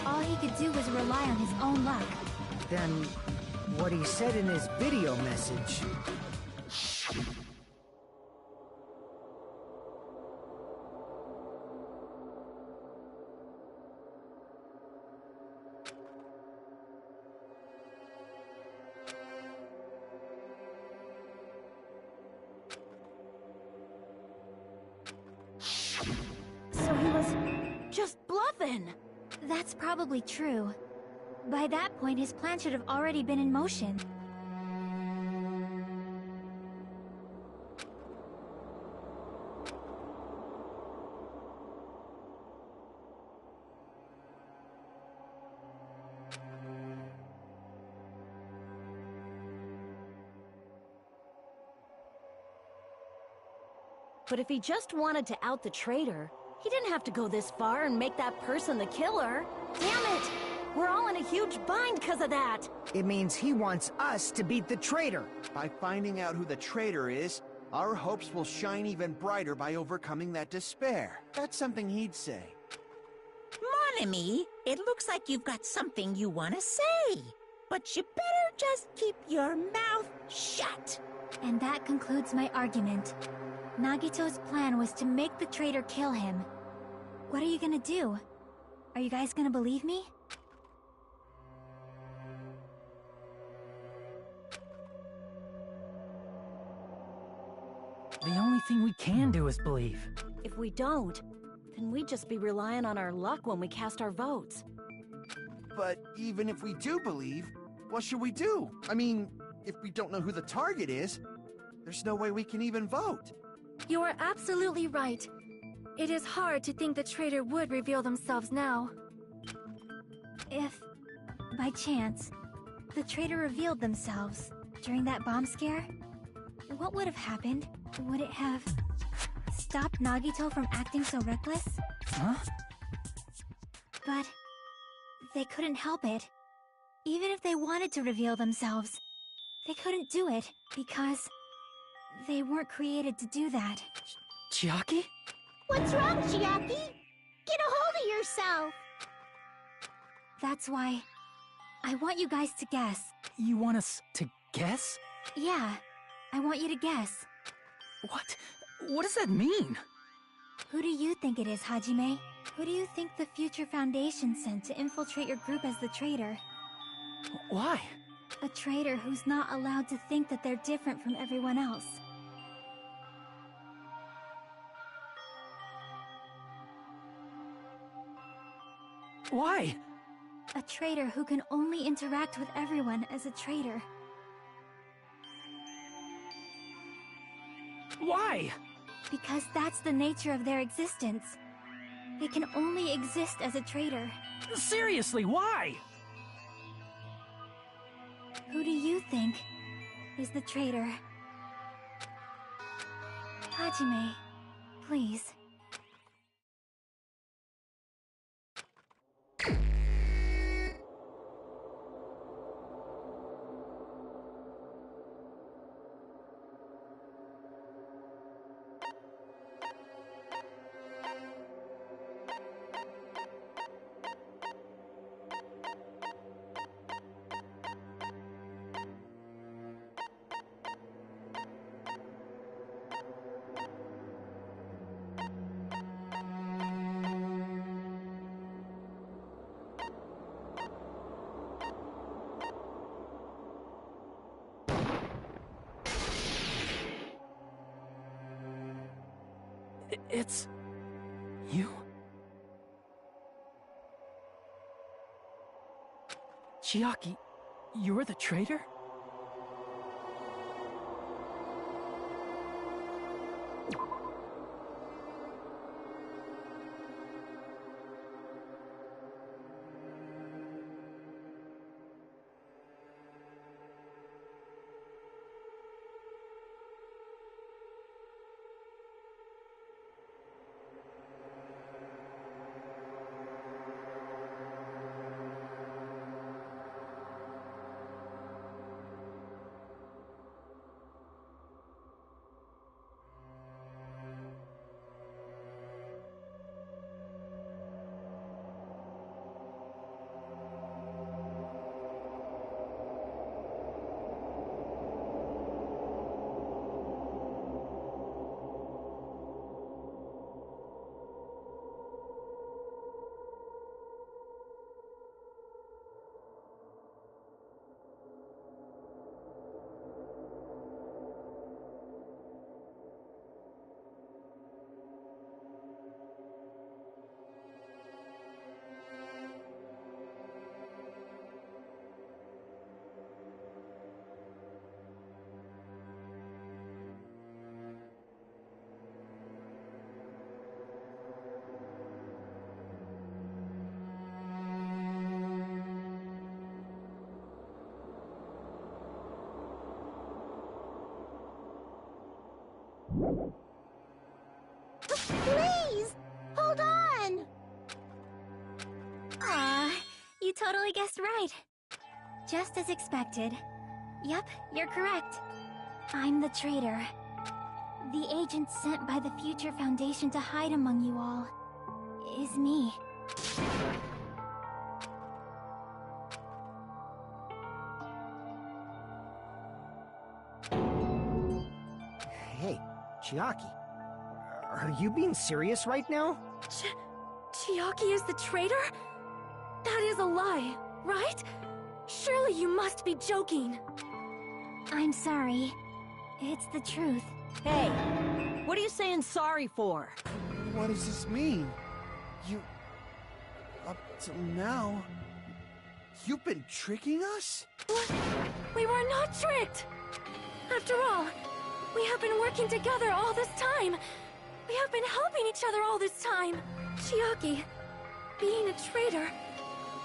All he could do was rely on his own luck. Then what he said in his video message... So he was just bluffing. That's probably true. By that point, his plan should have already been in motion. But if he just wanted to out the traitor, he didn't have to go this far and make that person the killer. Damn it! We're all in a huge bind because of that! It means he wants us to beat the traitor. By finding out who the traitor is, our hopes will shine even brighter by overcoming that despair. That's something he'd say. Monami, it looks like you've got something you want to say. But you better just keep your mouth shut. And that concludes my argument. Nagito's plan was to make the traitor kill him. What are you gonna do? Are you guys gonna believe me? The only thing we can do is believe. If we don't, then we'd just be relying on our luck when we cast our votes. But even if we do believe, what should we do? I mean, if we don't know who the target is, there's no way we can even vote. You are absolutely right. It is hard to think the traitor would reveal themselves now. If, by chance, the traitor revealed themselves during that bomb scare, what would have happened? Would it have stopped Nagito from acting so reckless? Huh? But they couldn't help it. Even if they wanted to reveal themselves, they couldn't do it because they weren't created to do that. Chiaki? What's wrong, Chiaki? Get a hold of yourself! That's why I want you guys to guess. You want us to guess? Yeah, I want you to guess. What? What does that mean? Who do you think it is, Hajime? Who do you think the Future Foundation sent to infiltrate your group as the traitor? Why? A traitor who's not allowed to think that they're different from everyone else. Why? A traitor who can only interact with everyone as a traitor. Why? Because that's the nature of their existence. They can only exist as a traitor. Seriously, why? Who do you think is the traitor? Hajime, please. It's... you? Chiaki, you're the traitor? Please! Hold on! Aw, you totally guessed right. Just as expected. Yep, you're correct. I'm the traitor. The agent sent by the Future Foundation to hide among you all is me. Hey, Chiaki. Are you being serious right now? Chiaki is the traitor? That is a lie, right? Surely you must be joking. I'm sorry. It's the truth. Hey, what are you saying sorry for? What does this mean? You... Up till now... You've been tricking us? What? We were not tricked! After all, we have been working together all this time. We have been helping each other all this time. Chiaki, being a traitor,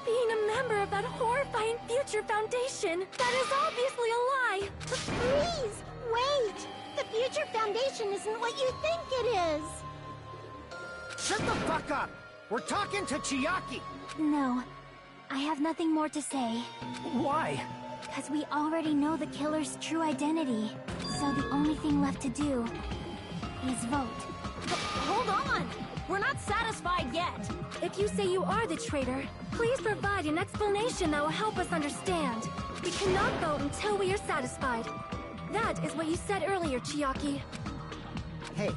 being a member of that horrifying Future Foundation, that is obviously a lie! Please, wait! The Future Foundation isn't what you think it is! Shut the fuck up! We're talking to Chiaki! No, I have nothing more to say. Why? Because we already know the killer's true identity. So the only thing left to do is vote. Hold on! We're not satisfied yet! If you say you are the traitor, please provide an explanation that will help us understand. We cannot vote until we are satisfied. That is what you said earlier, Chiaki. Hey,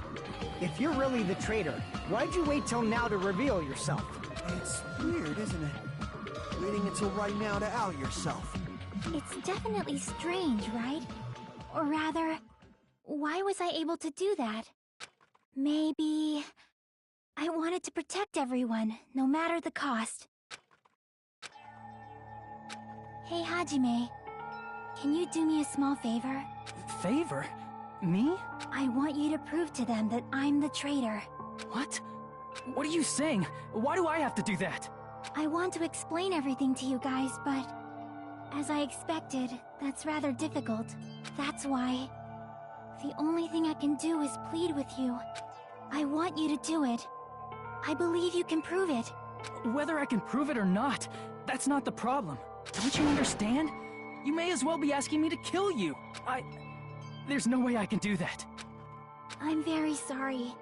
if you're really the traitor, why'd you wait till now to reveal yourself? It's weird, isn't it? Waiting until right now to out yourself. It's definitely strange, right? Or rather, why was I able to do that? Maybe... I wanted to protect everyone, no matter the cost. Hey, Hajime. Can you do me a small favor? Favor? Me? I want you to prove to them that I'm the traitor. What? What are you saying? Why do I have to do that? I want to explain everything to you guys, but... as I expected, that's rather difficult. That's why... the only thing I can do is plead with you. I want you to do it. I believe you can prove it. Whether I can prove it or not, that's not the problem. Don't you understand? You may as well be asking me to kill you. There's no way I can do that. I'm very sorry,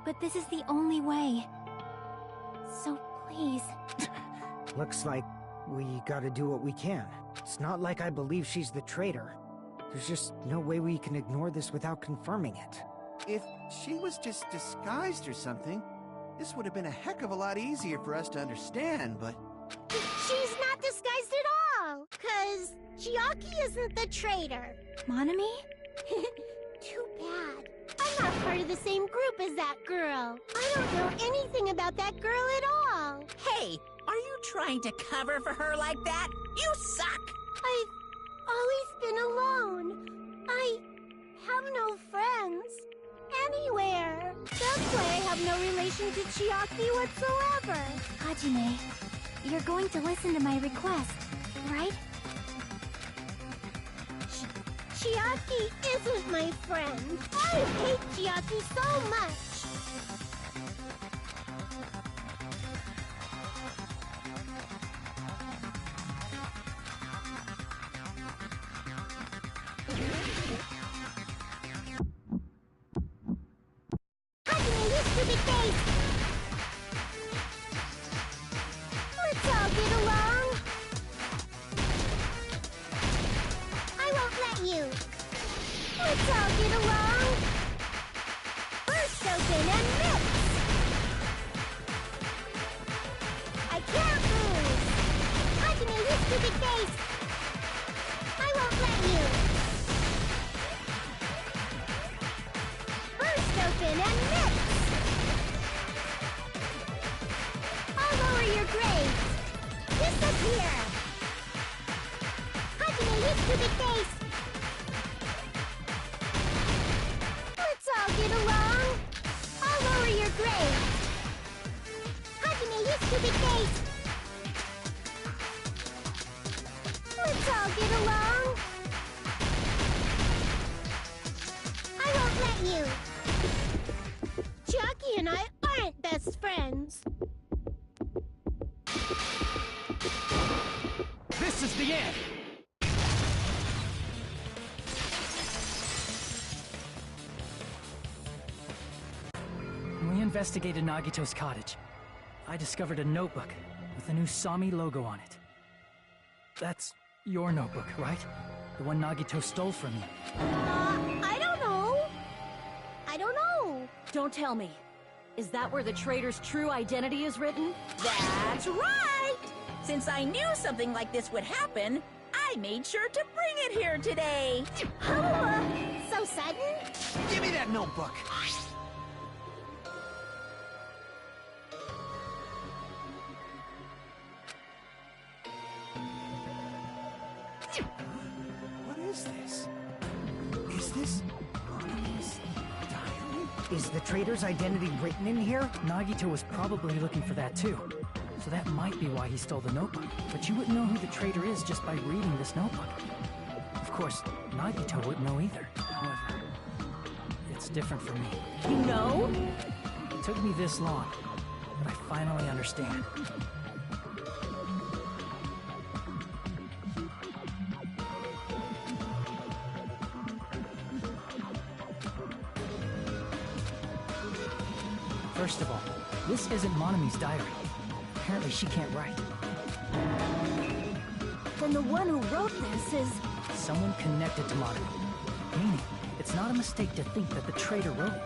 but this is the only way. So please... Looks like we gotta do what we can. It's not like I believe she's the traitor. There's just no way we can ignore this without confirming it. If she was just disguised or something, this would have been a heck of a lot easier for us to understand, but... She's not disguised at all! 'Cause Chiaki isn't the traitor. Monami? Too bad. I'm not part of the same group as that girl. I don't know anything about that girl at all. Hey, are you trying to cover for her like that? You suck! I've always been alone. I have no friends. Anywhere. That's why I have no relation to Chiaki whatsoever. Hajime, you're going to listen to my request, right? Chiaki isn't my friend. I hate Chiaki so much. Hajime, you stupid face! Let's all get along. I won't let you. Let's all get along. Burst open and mix. I can't lose. Hajime, you stupid face. I won't let you. Burst open and mix. I'll lower your grades. Disappear. Hajime, you stupid face. Let's all get along. I'll lower your grades. Hajime, you stupid face. Let's all get along. I won't let you. and I aren't best friends. This is the end! When we investigated Nagito's cottage, I discovered a notebook with the new Sami logo on it. That's your notebook, right? The one Nagito stole from you. I don't know. I don't know. Don't tell me. Is that where the traitor's true identity is written? That's right! Since I knew something like this would happen, I made sure to bring it here today. Oh, so sudden? Give me that notebook! What is this? Is this Monami's diary? Is the traitor's identity written in here? Nagito was probably looking for that too. So that might be why he stole the notebook. But you wouldn't know who the traitor is just by reading this notebook. Of course, Nagito wouldn't know either. However, it's different for me. You know? It took me this long, but I finally understand. First of all, this isn't Monami's diary. Apparently she can't write. Then the one who wrote this is... Someone connected to Monami. Meaning, it's not a mistake to think that the traitor wrote it.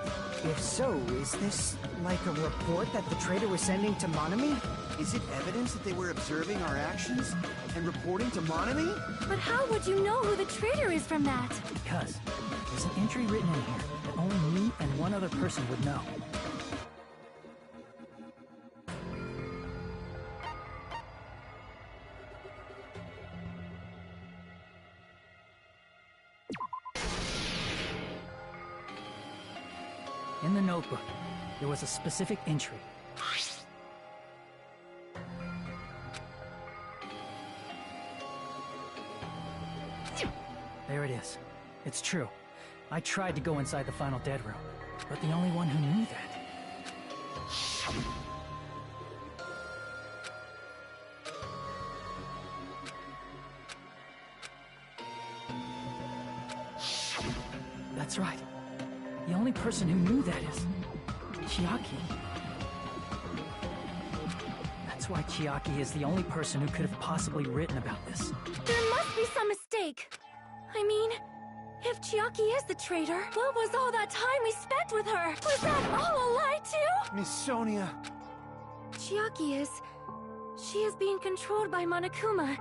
If so, is this like a report that the traitor was sending to Monami? Is it evidence that they were observing our actions and reporting to Monami? But how would you know who the traitor is from that? Because there's an entry written in here that only me and one other person would know. In the notebook, there was a specific entry. There it is. It's true. I tried to go inside the final dead room, but the only one who knew that. That's right. The only person who knew that is Chiaki. That's why Chiaki is the only person who could have possibly written about this. There must be some mistake. I mean, if Chiaki is the traitor, what was all that time we spent with her? Was that all a lie too? Miss Sonia. Chiaki is... She is being controlled by Monokuma.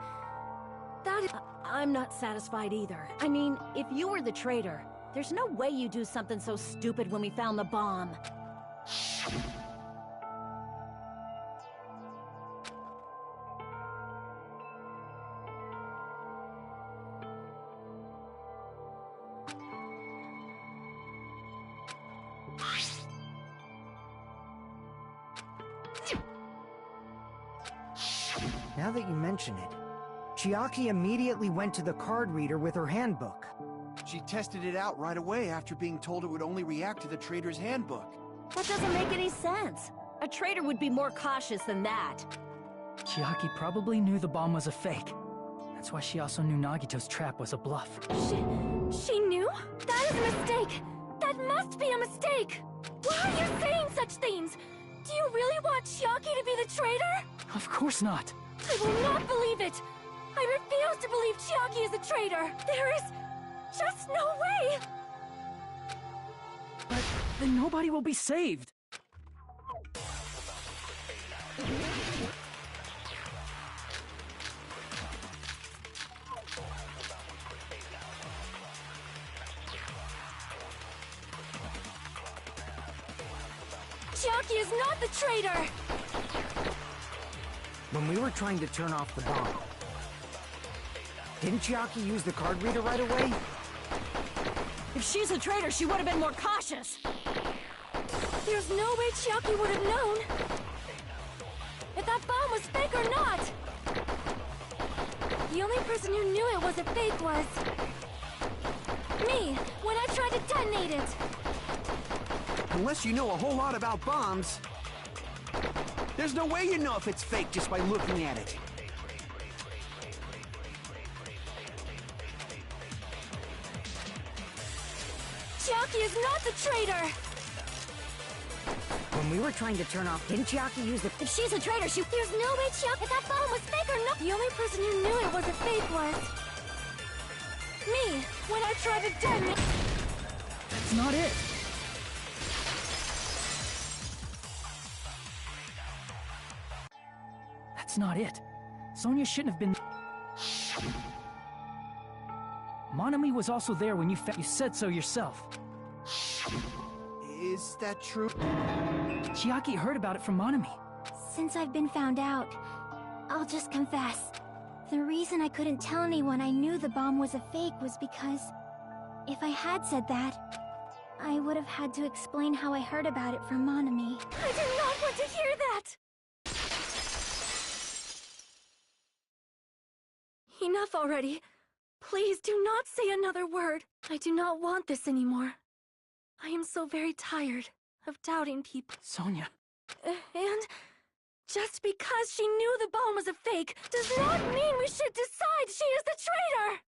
That is... I'm not satisfied either. I mean, if you were the traitor, there's no way you do something so stupid when we found the bomb. Now that you mention it, Chiaki immediately went to the card reader with her handbook. She tested it out right away after being told it would only react to the traitor's handbook. That doesn't make any sense. A traitor would be more cautious than that. Chiaki probably knew the bomb was a fake. That's why she also knew Nagito's trap was a bluff. She knew? That is a mistake! That must be a mistake! Why are you saying such things? Do you really want Chiaki to be the traitor? Of course not. I will not believe it! I refuse to believe Chiaki is a traitor! There is just no way! But then nobody will be saved. Chiaki is not the traitor! When we were trying to turn off the bomb, didn't Chiaki use the card reader right away? If she's a traitor, she would have been more cautious. There's no way Chiaki would have known if that bomb was fake or not. The only person who knew it was a fake was me, when I tried to detonate it. Unless you know a whole lot about bombs, there's no way you know if it's fake just by looking at it. Chiaki is not the traitor! When we were trying to turn off, didn't Chiaki use the... If she's a traitor, there's no way Chiaki... If that bomb was fake or not... The only person who knew it was a fake was... me, when I tried to detonate... That's not it. That's not it. Sonia shouldn't have been... Monami was also there when you said so yourself. Is that true? Chiaki heard about it from Monami. Since I've been found out, I'll just confess. The reason I couldn't tell anyone I knew the bomb was a fake was because if I had said that, I would have had to explain how I heard about it from Monami. I do not want to hear that! Enough already. Please do not say another word. I do not want this anymore. I am so very tired of doubting people. Sonia. And just because she knew the bomb was a fake does not mean we should decide she is the traitor!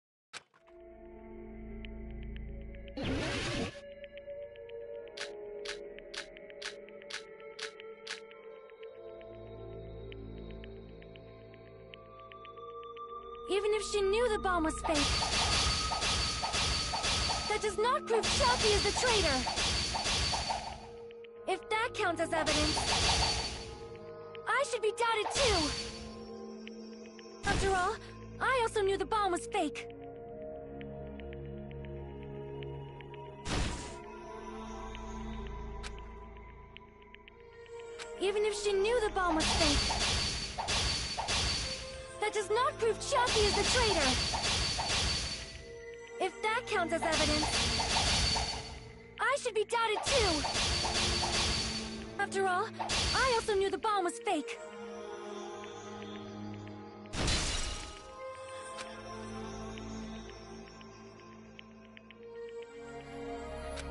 Even if she knew the bomb was fake, that does not prove Chiaki is the traitor! If that counts as evidence, I should be doubted too! After all, I also knew the bomb was fake. Even if she knew the bomb was fake, that does not prove Chiaki is the traitor! If that counts as evidence, I should be doubted too! After all, I also knew the bomb was fake.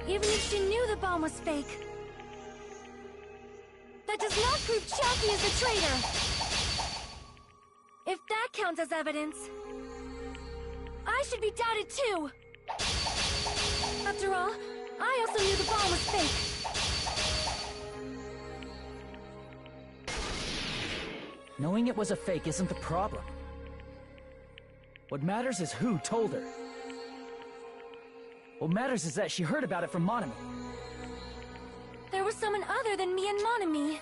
Even if she knew the bomb was fake, that does not prove Chiaki is the traitor! If that counts as evidence, I should be doubted too! After all, I also knew the bomb was fake. Knowing it was a fake isn't the problem. What matters is who told her. What matters is that she heard about it from Monami. There was someone other than me and Monami.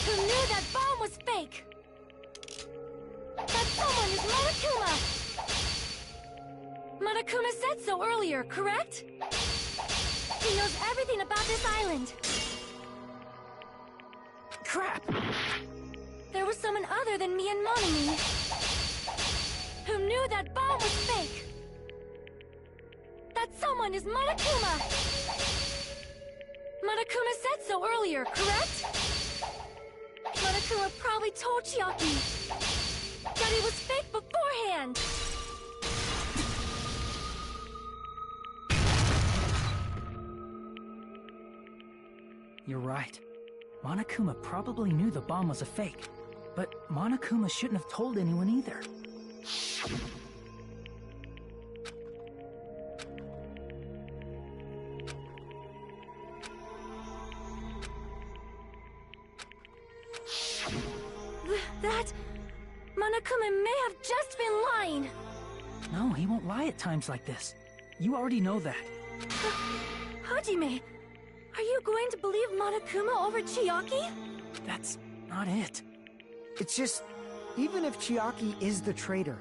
Who knew that bomb was fake? That someone is Monokuma! Monokuma said so earlier, correct? He knows everything about this island. Crap! There was someone other than me and Monami who knew that bomb was fake. That someone is Monokuma! Monokuma said so earlier, correct? Monokuma probably told Chiaki that it was fake beforehand! You're right. Monokuma probably knew the bomb was a fake. But Monokuma shouldn't have told anyone either. That... Monokuma may have just been lying! No, he won't lie at times like this. You already know that. Hajime, are you going to believe Monokuma over Chiaki? That's not it. It's just, even if Chiaki is the traitor,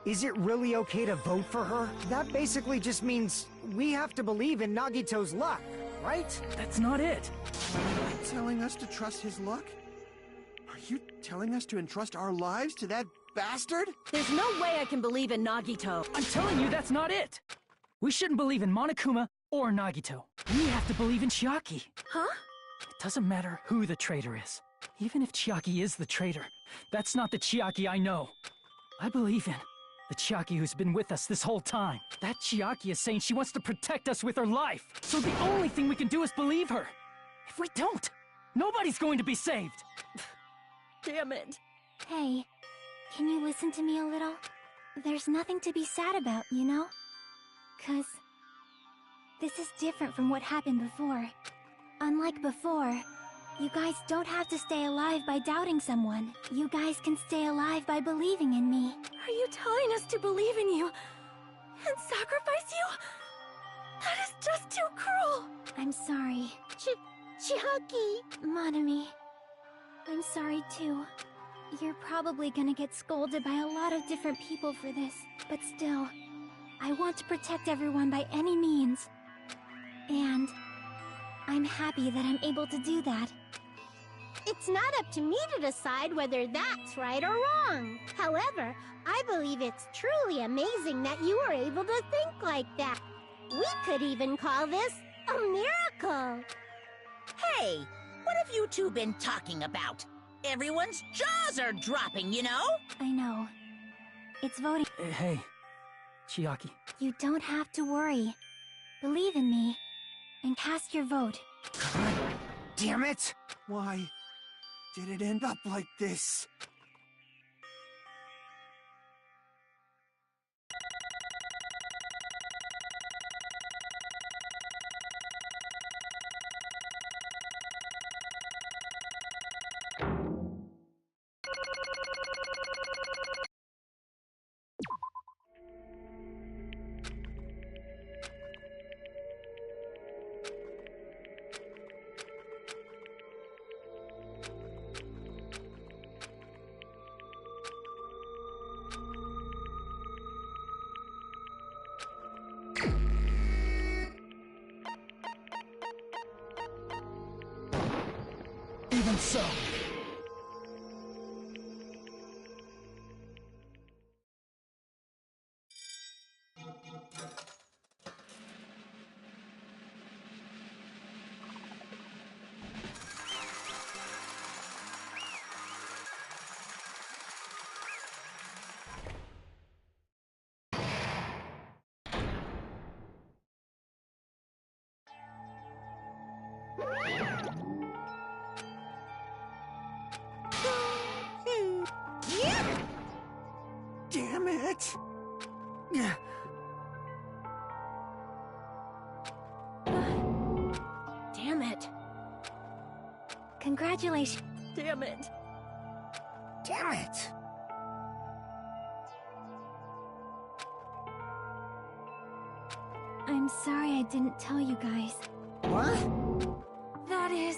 is it really okay to vote for her? That basically just means we have to believe in Nagito's luck, right? That's not it. Are you telling us to trust his luck? Are you telling us to entrust our lives to that bastard? There's no way I can believe in Nagito. I'm telling you that's not it! We shouldn't believe in Monokuma or Nagito. We have to believe in Chiaki. Huh? It doesn't matter who the traitor is. Even if Chiaki is the traitor, that's not the Chiaki I know. I believe in the Chiaki who's been with us this whole time. That Chiaki is saying she wants to protect us with her life. So the only thing we can do is believe her. If we don't, nobody's going to be saved. Damn it. Hey, can you listen to me a little? There's nothing to be sad about, you know? 'Cause this is different from what happened before. Unlike before, you guys don't have to stay alive by doubting someone. You guys can stay alive by believing in me. Are you telling us to believe in you and sacrifice you? That is just too cruel. I'm sorry. Chiaki! Monami, I'm sorry too. You're probably gonna get scolded by a lot of different people for this, but still, I want to protect everyone by any means. And I'm happy that I'm able to do that. It's not up to me to decide whether that's right or wrong. However, I believe it's truly amazing that you were able to think like that. We could even call this a miracle. Hey, what have you two been talking about? Everyone's jaws are dropping, you know? I know. It's voting. Hey, Chiaki. You don't have to worry. Believe in me, and cast your vote. God damn it! Why did it end up like this? Even so. Damn it! Damn it. Congratulations. Damn it. Damn it! I'm sorry I didn't tell you guys. What? That is...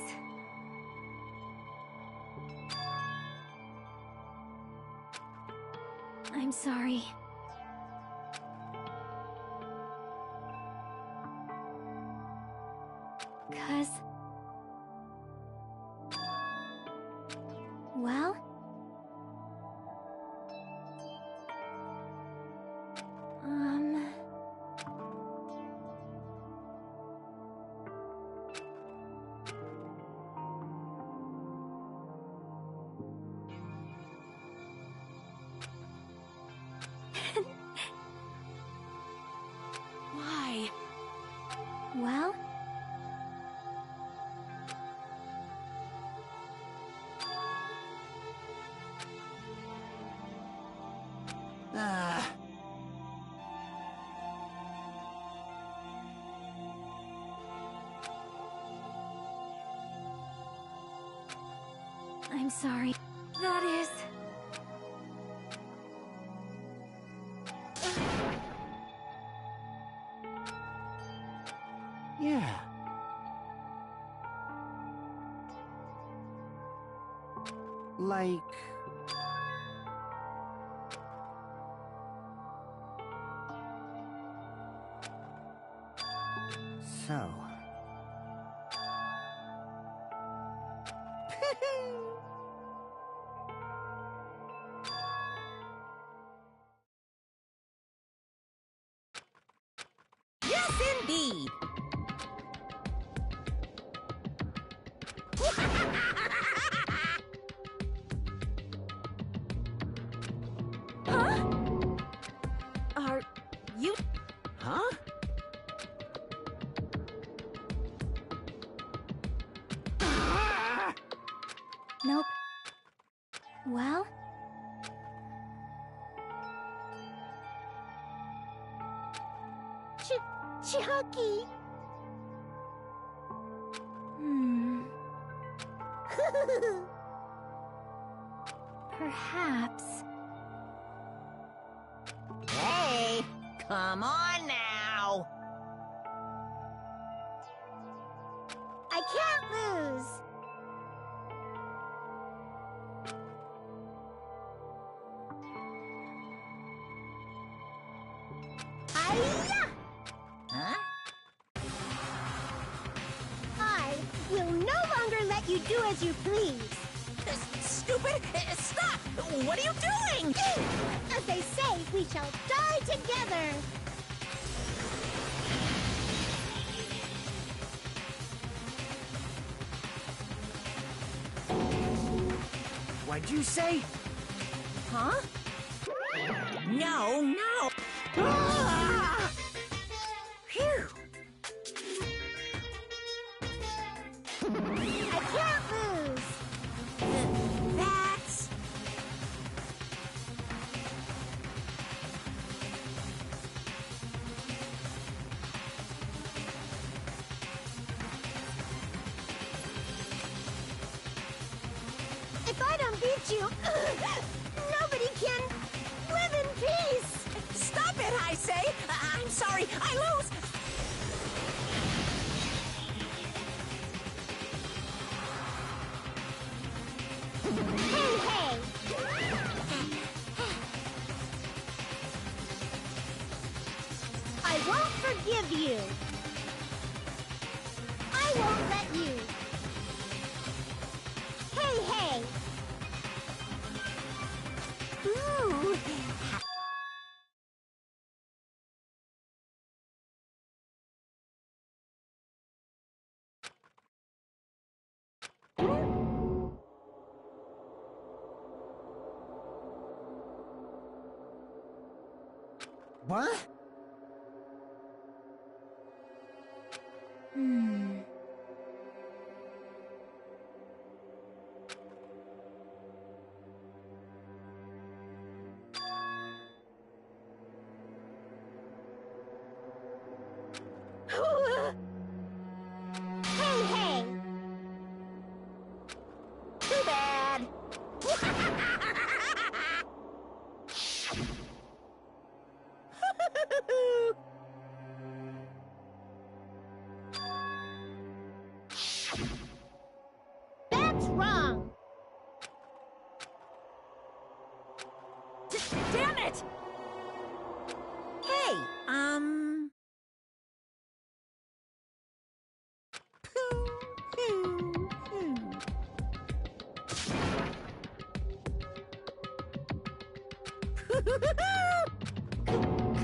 I'm sorry. Well? Why? Well? I'm sorry. That is... Yeah. Like... So... Yes, indeed. Nope. Well? Chucky! Perhaps. Hey, come on now. I can't lose! Hi-ya! Huh? I will no longer let you do as you please. Stupid! Stop! What are you doing? As they say, we shall die together. What'd you say? Huh? No, no! Ah! Phew! I can't lose. That's... If I don't beat you, nobody can live in peace. Stop it, I say! I'm sorry, I lose! Hey, hey! I won't forgive you. I won't let you. Hey, hey! Ooh! What? Hey, hey! Too bad! That's wrong! Damn it! Hey,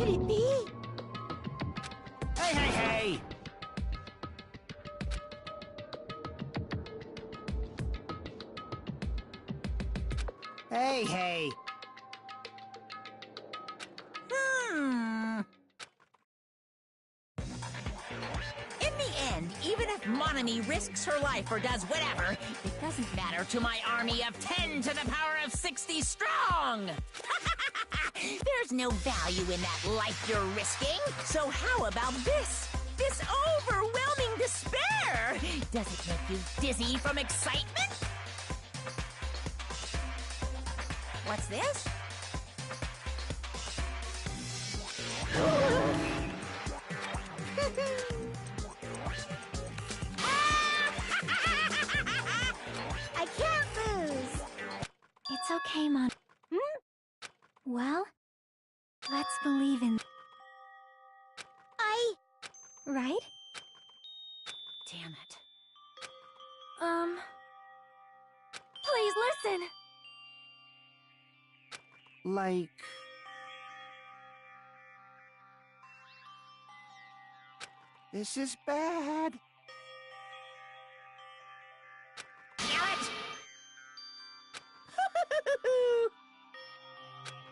Could it be? Hey, hey, hey! Hey, hey! In the end, even if Monami risks her life or does whatever, it doesn't matter to my army of 10 to the power of 60 strong! There's no value in that life you're risking. So how about this? This overwhelming despair! Does it make you dizzy from excitement? What's this? I can't lose. It's okay, Mon. Well, let's believe in... Right? Damn it. Please listen. Like... This is bad.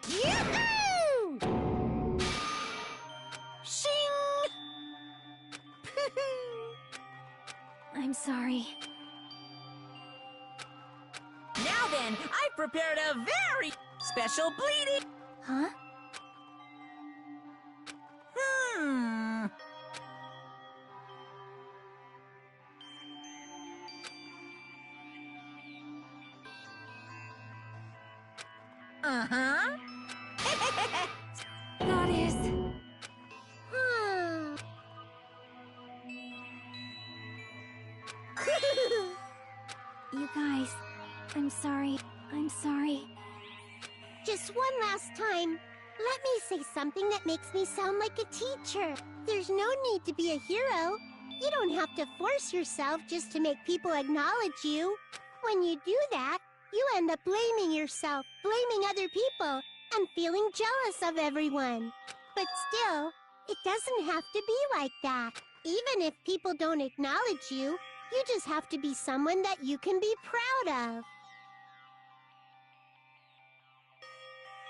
Yoo-hoo! Shing! I'm sorry. then, I prepared a very special bleeding. Huh? Uh-huh. That is... You guys, I'm sorry. I'm sorry. Just one last time. Let me say something that makes me sound like a teacher. There's no need to be a hero. You don't have to force yourself just to make people acknowledge you. When you do that, you end up blaming yourself, blaming other people, and feeling jealous of everyone. But still, it doesn't have to be like that. Even if people don't acknowledge you, you just have to be someone that you can be proud of.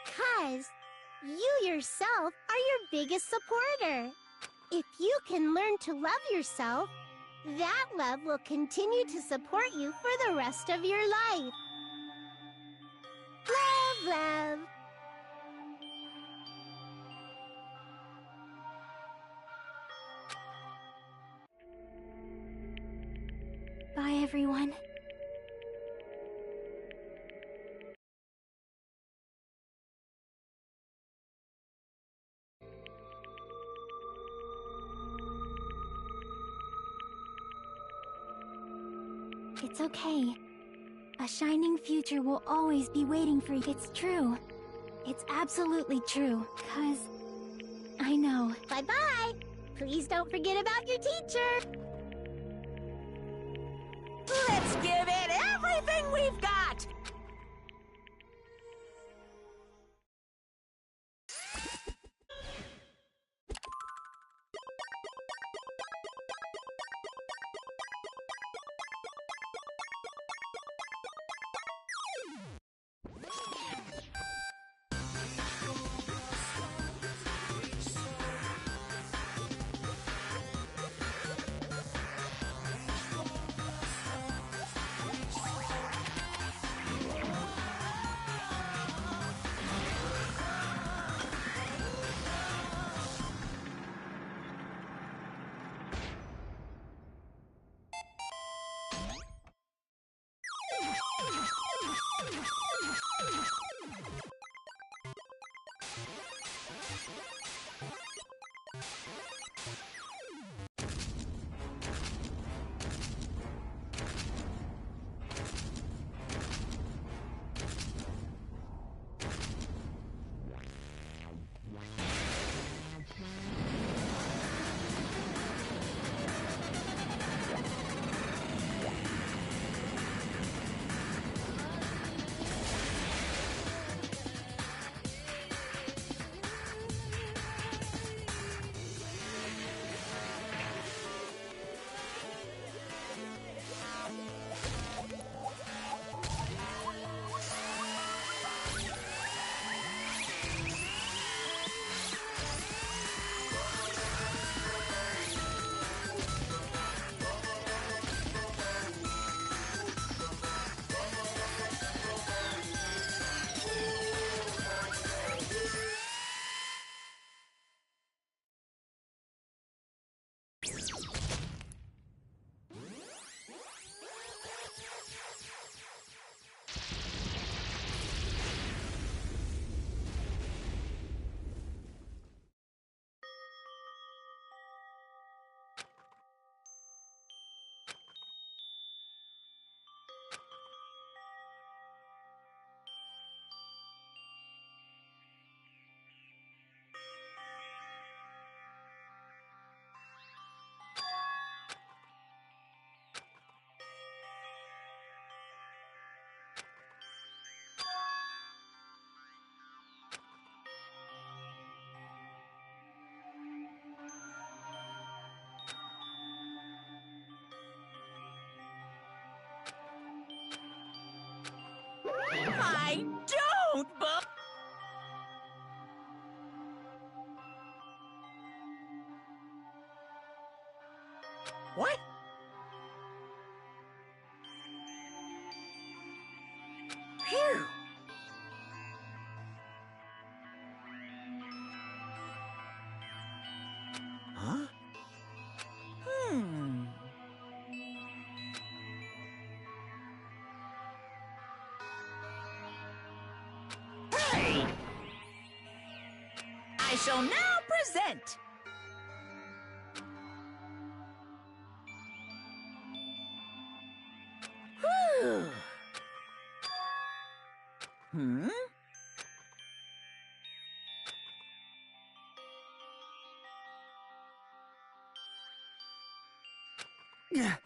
'Cause you yourself are your biggest supporter. If you can learn to love yourself, that love will continue to support you for the rest of your life. Love, love. Bye, everyone. It's okay. A shining future will always be waiting for you. It's true. It's absolutely true. 'Cause I know. Bye-bye. Please don't forget about your teacher. Let's give it everything we've got! I don't, but... What? Phew! Huh? Hey! I shall now present. Whew. Hmm? Yeah.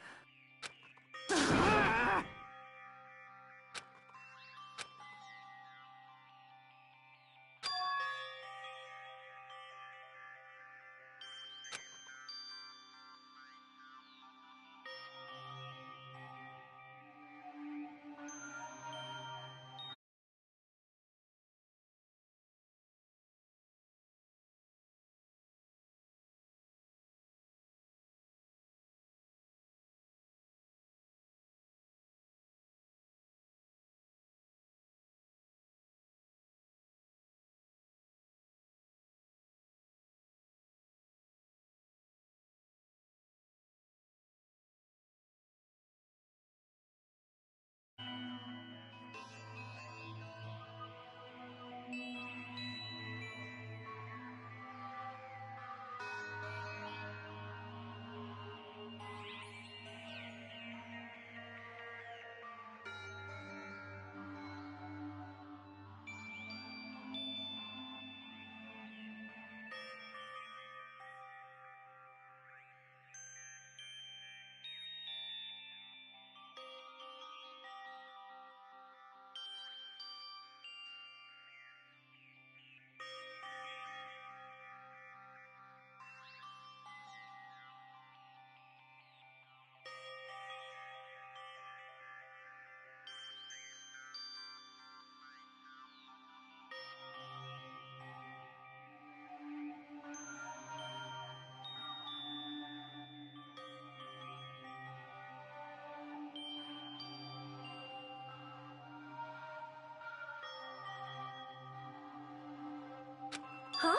Huh?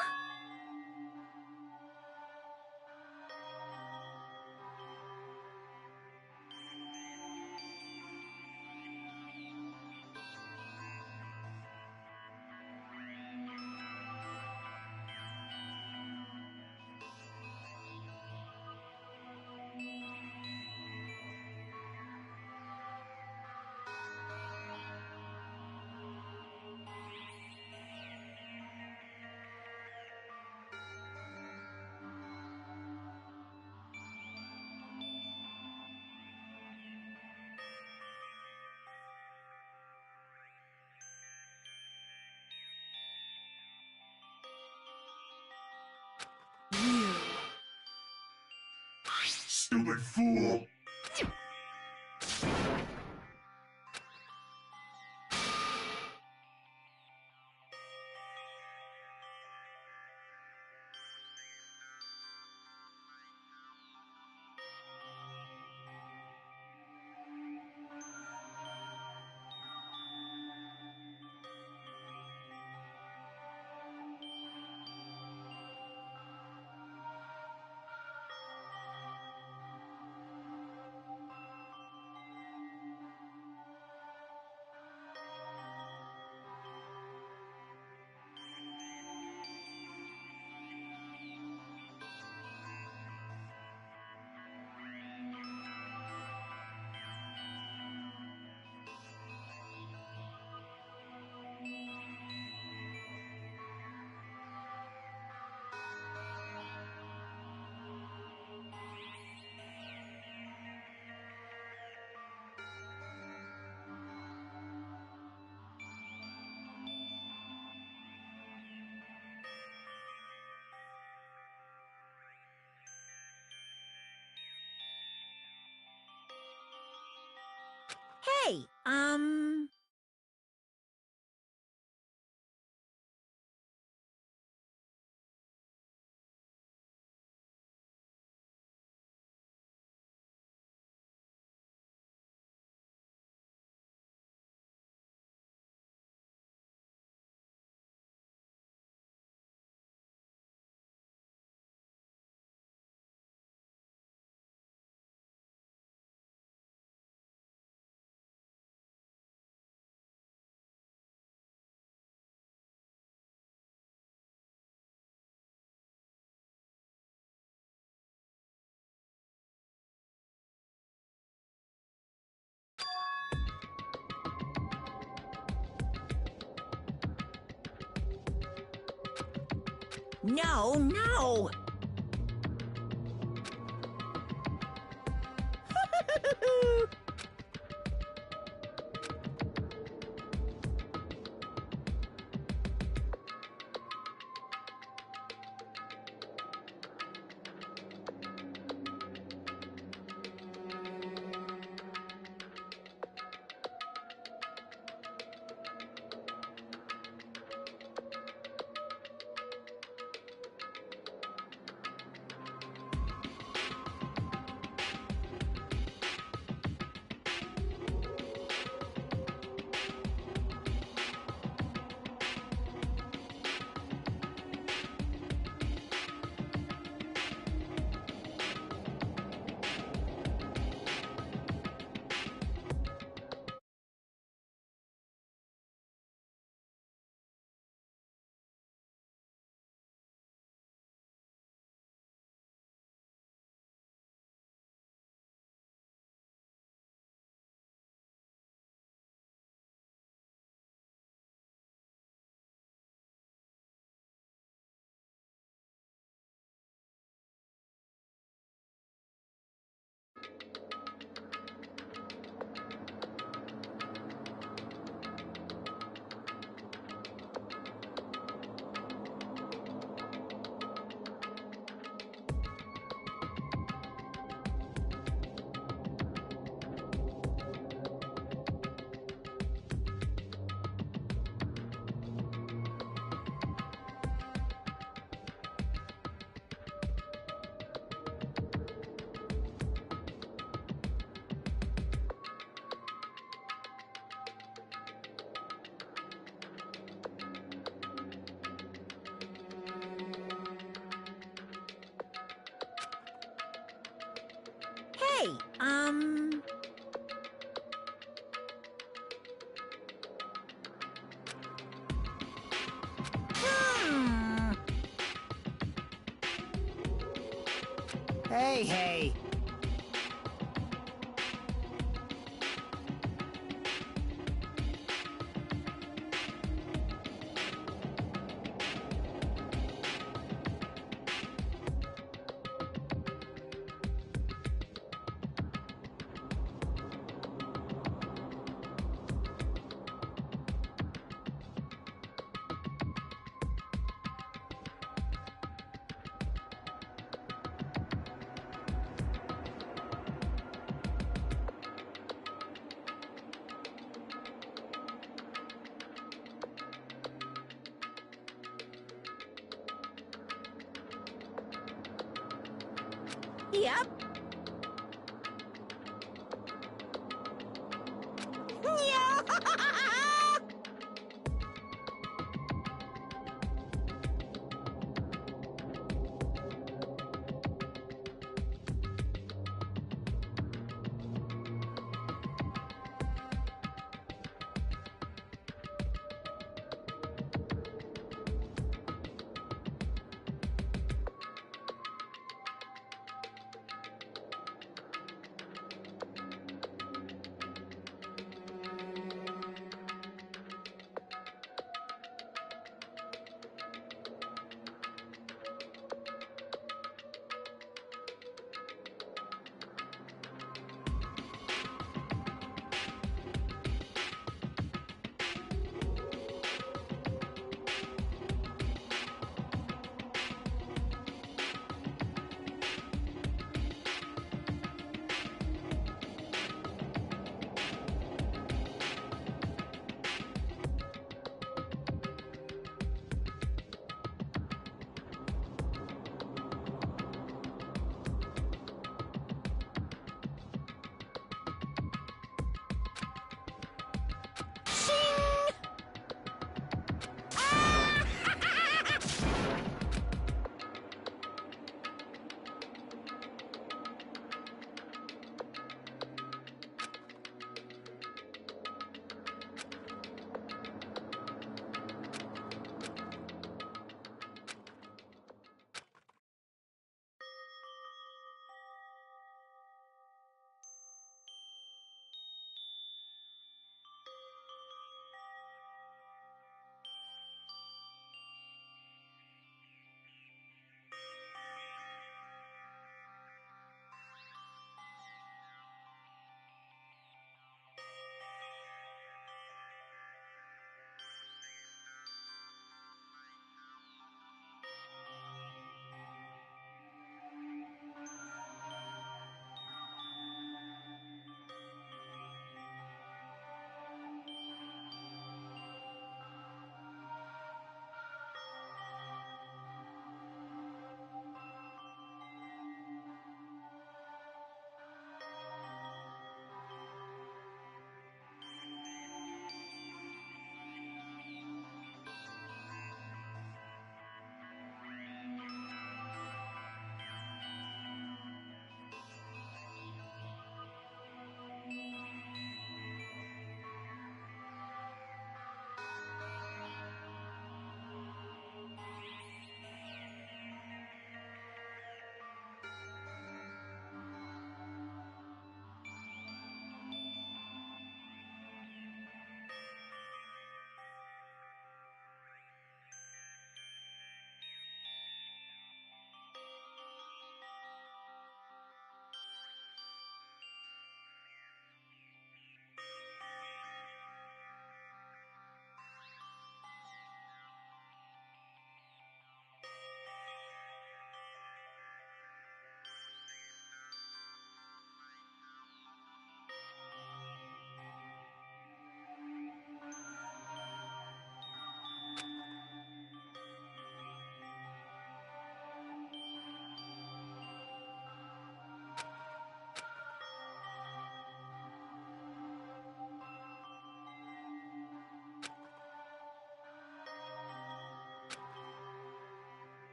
Stupid fool! Hey, No, no! Hey, Hey, hey. yep. Yeah.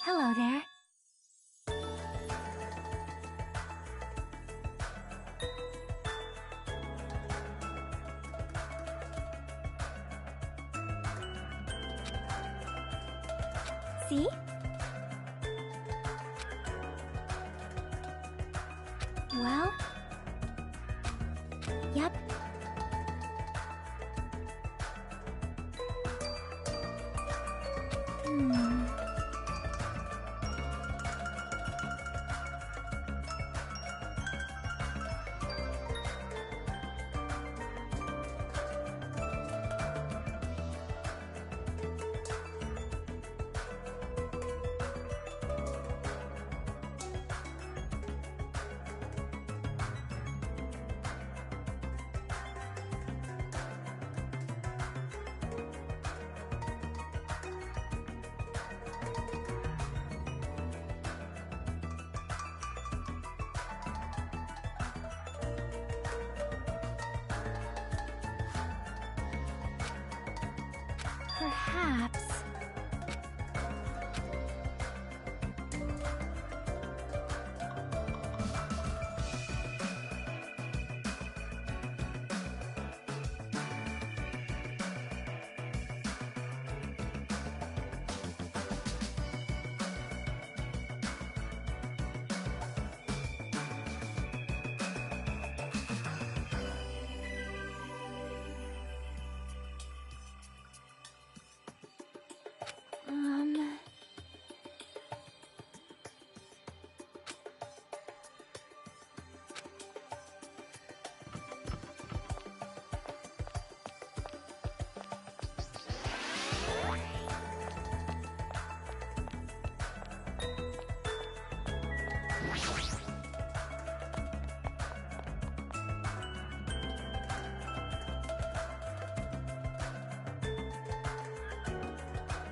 Hello there. See? Well? Yep. Perhaps...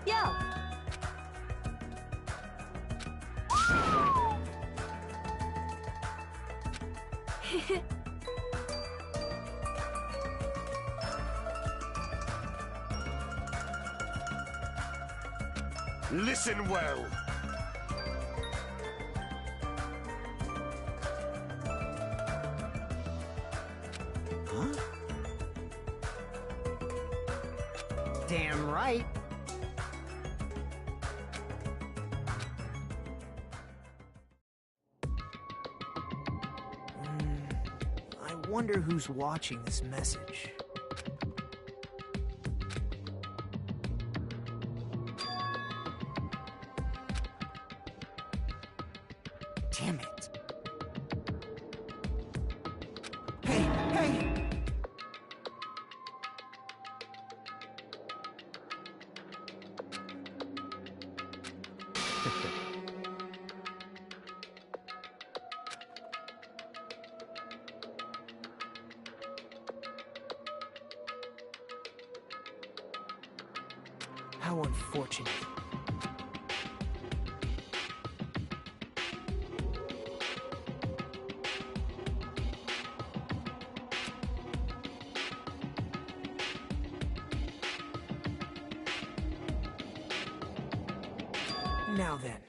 Yo! Listen well. Huh? Damn right. I wonder who's watching this message. Damn it. Hey, hey! How unfortunate. Now then.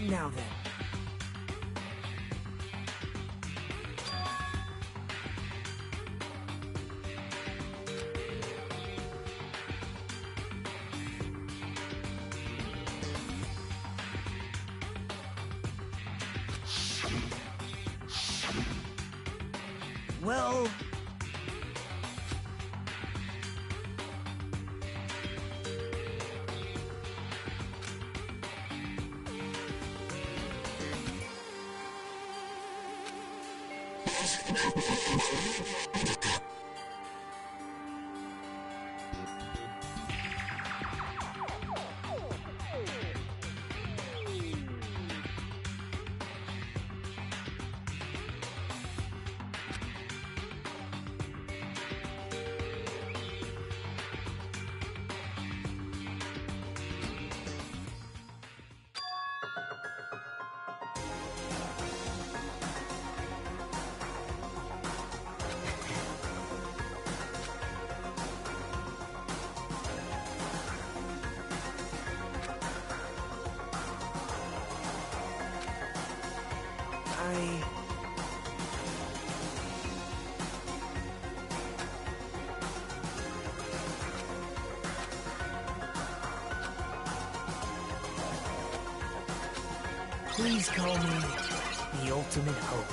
Now then. Well... Please call me the ultimate hope.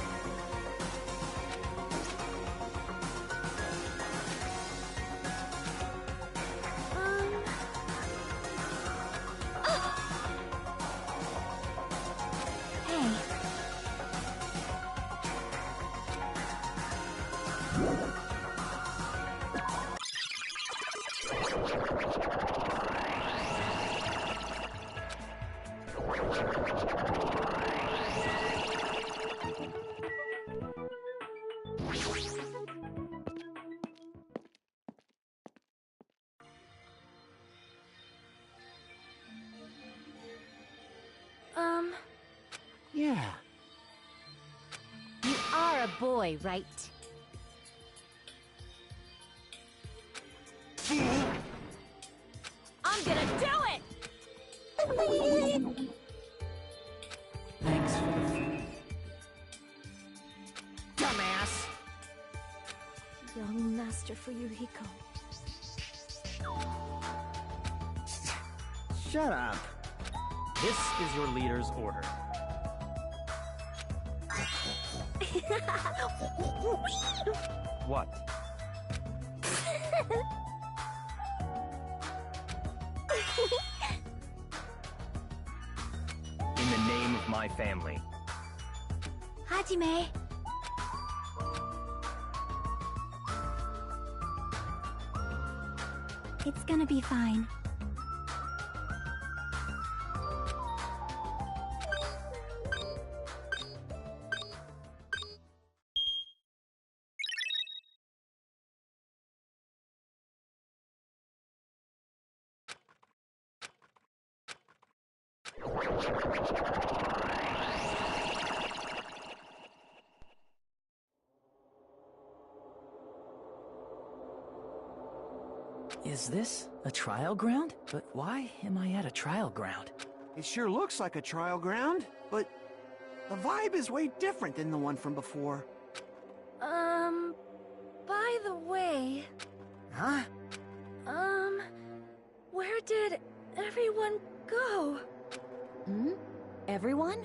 Yeah. You are a boy, right? I'm gonna do it! Thanks for the food. Dumbass! Young Master Fuyuhiko. Shut up. This is your leader's order. What? In the name of my family. Hajime. It's gonna be fine. Is this a trial ground? But why am I at a trial ground? It sure looks like a trial ground, but the vibe is way different than the one from before. By the way... Huh? Where did everyone go? Hmm? Everyone?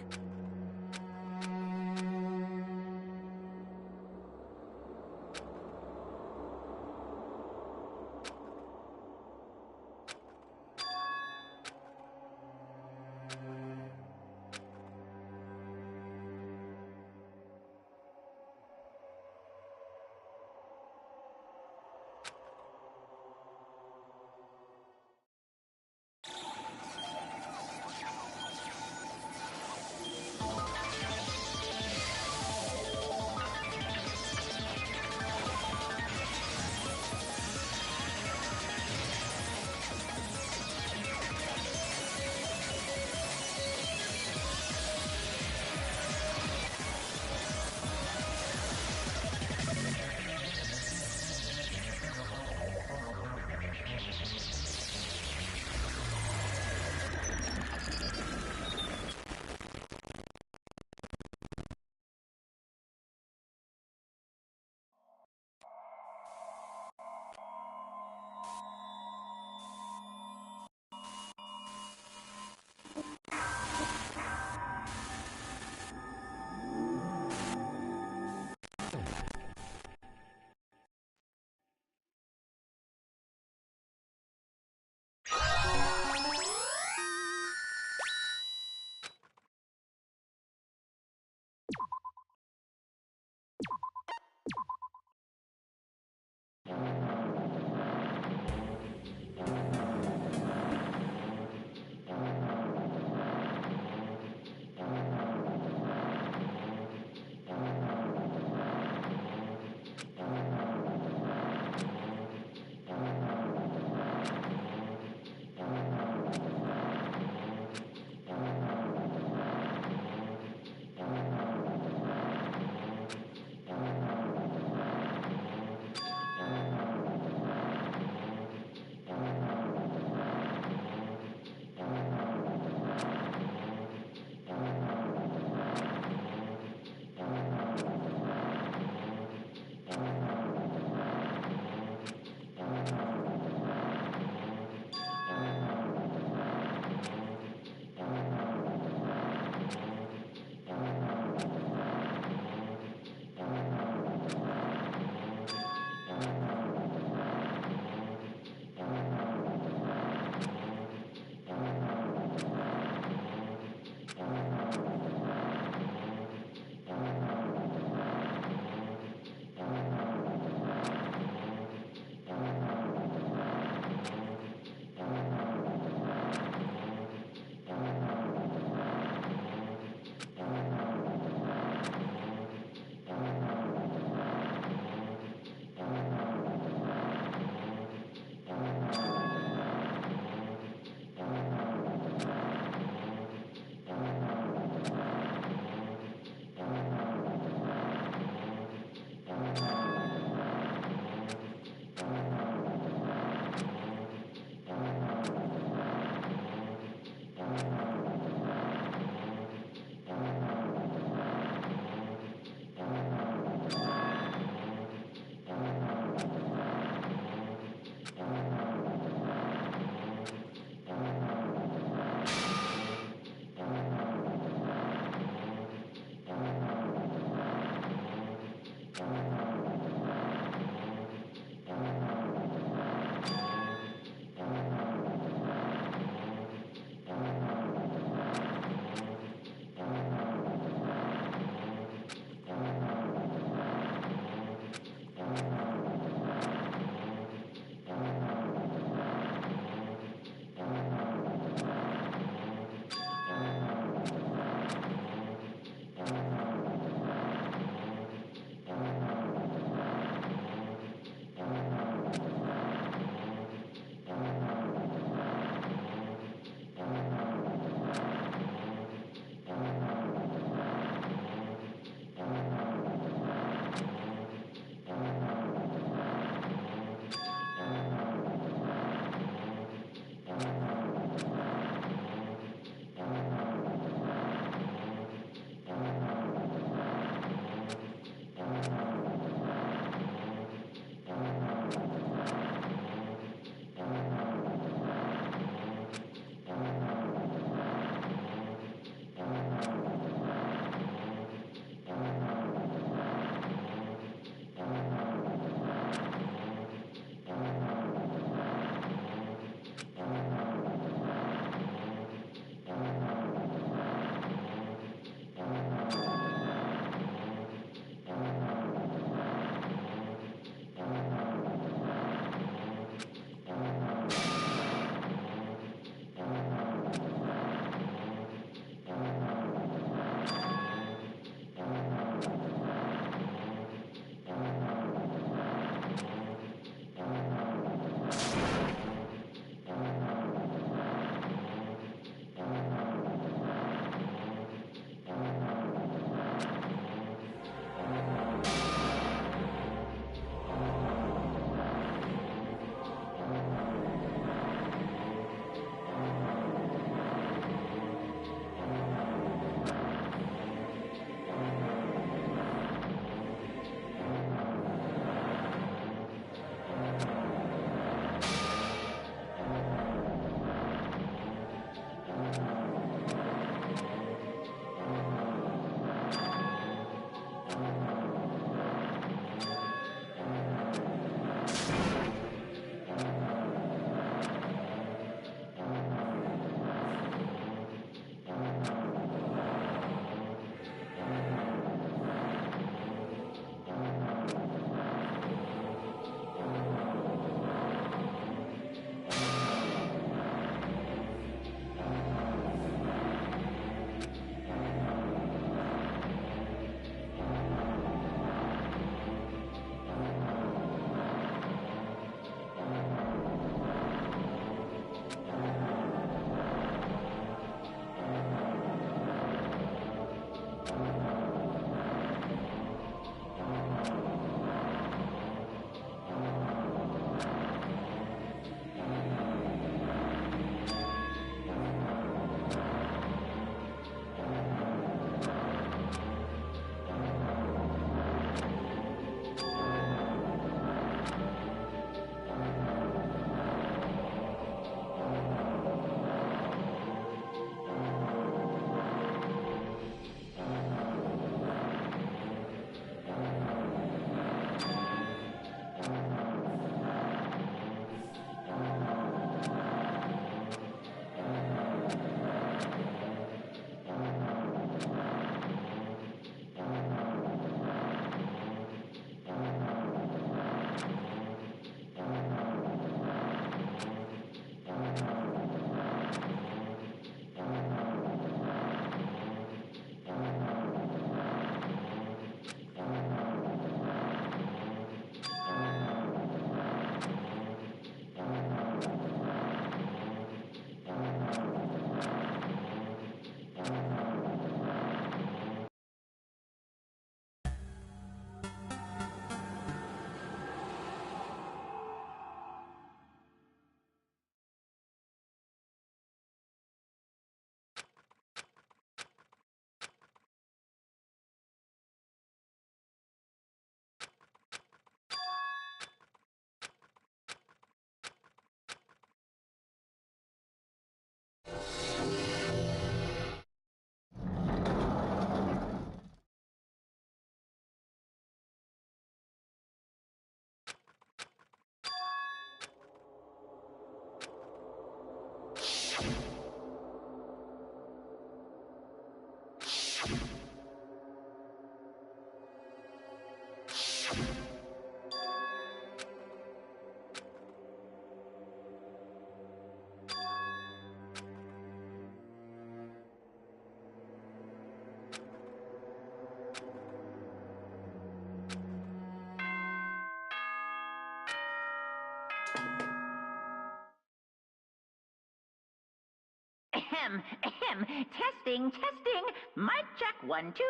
Ahem, ahem. Testing, testing. Mic check 1, 2.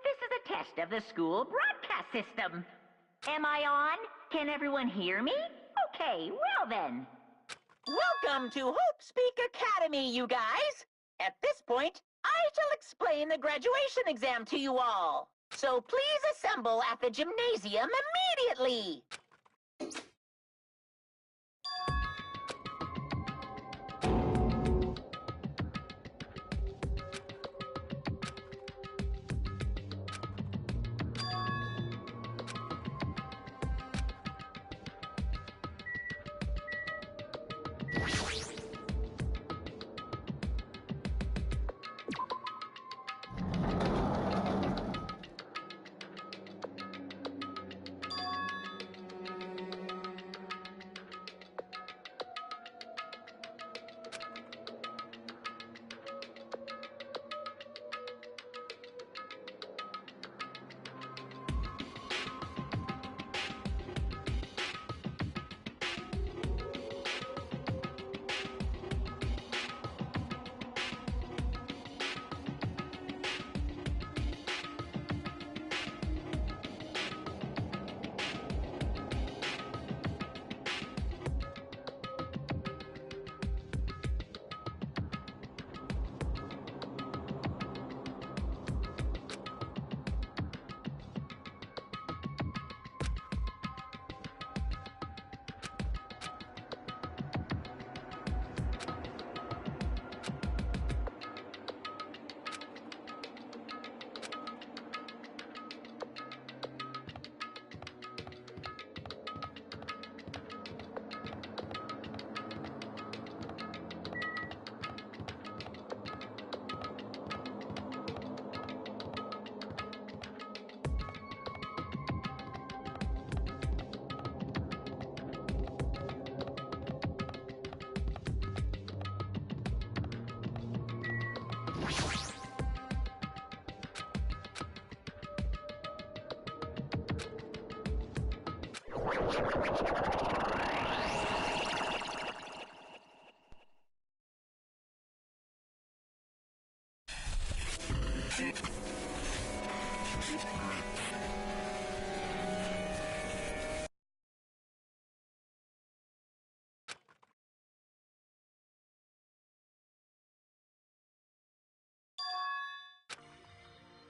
This is a test of the school broadcast system. Am I on? Can everyone hear me? Okay, well then. Welcome to Hope Speak Academy, you guys. At this point, I shall explain the graduation exam to you all. So please assemble at the gymnasium immediately.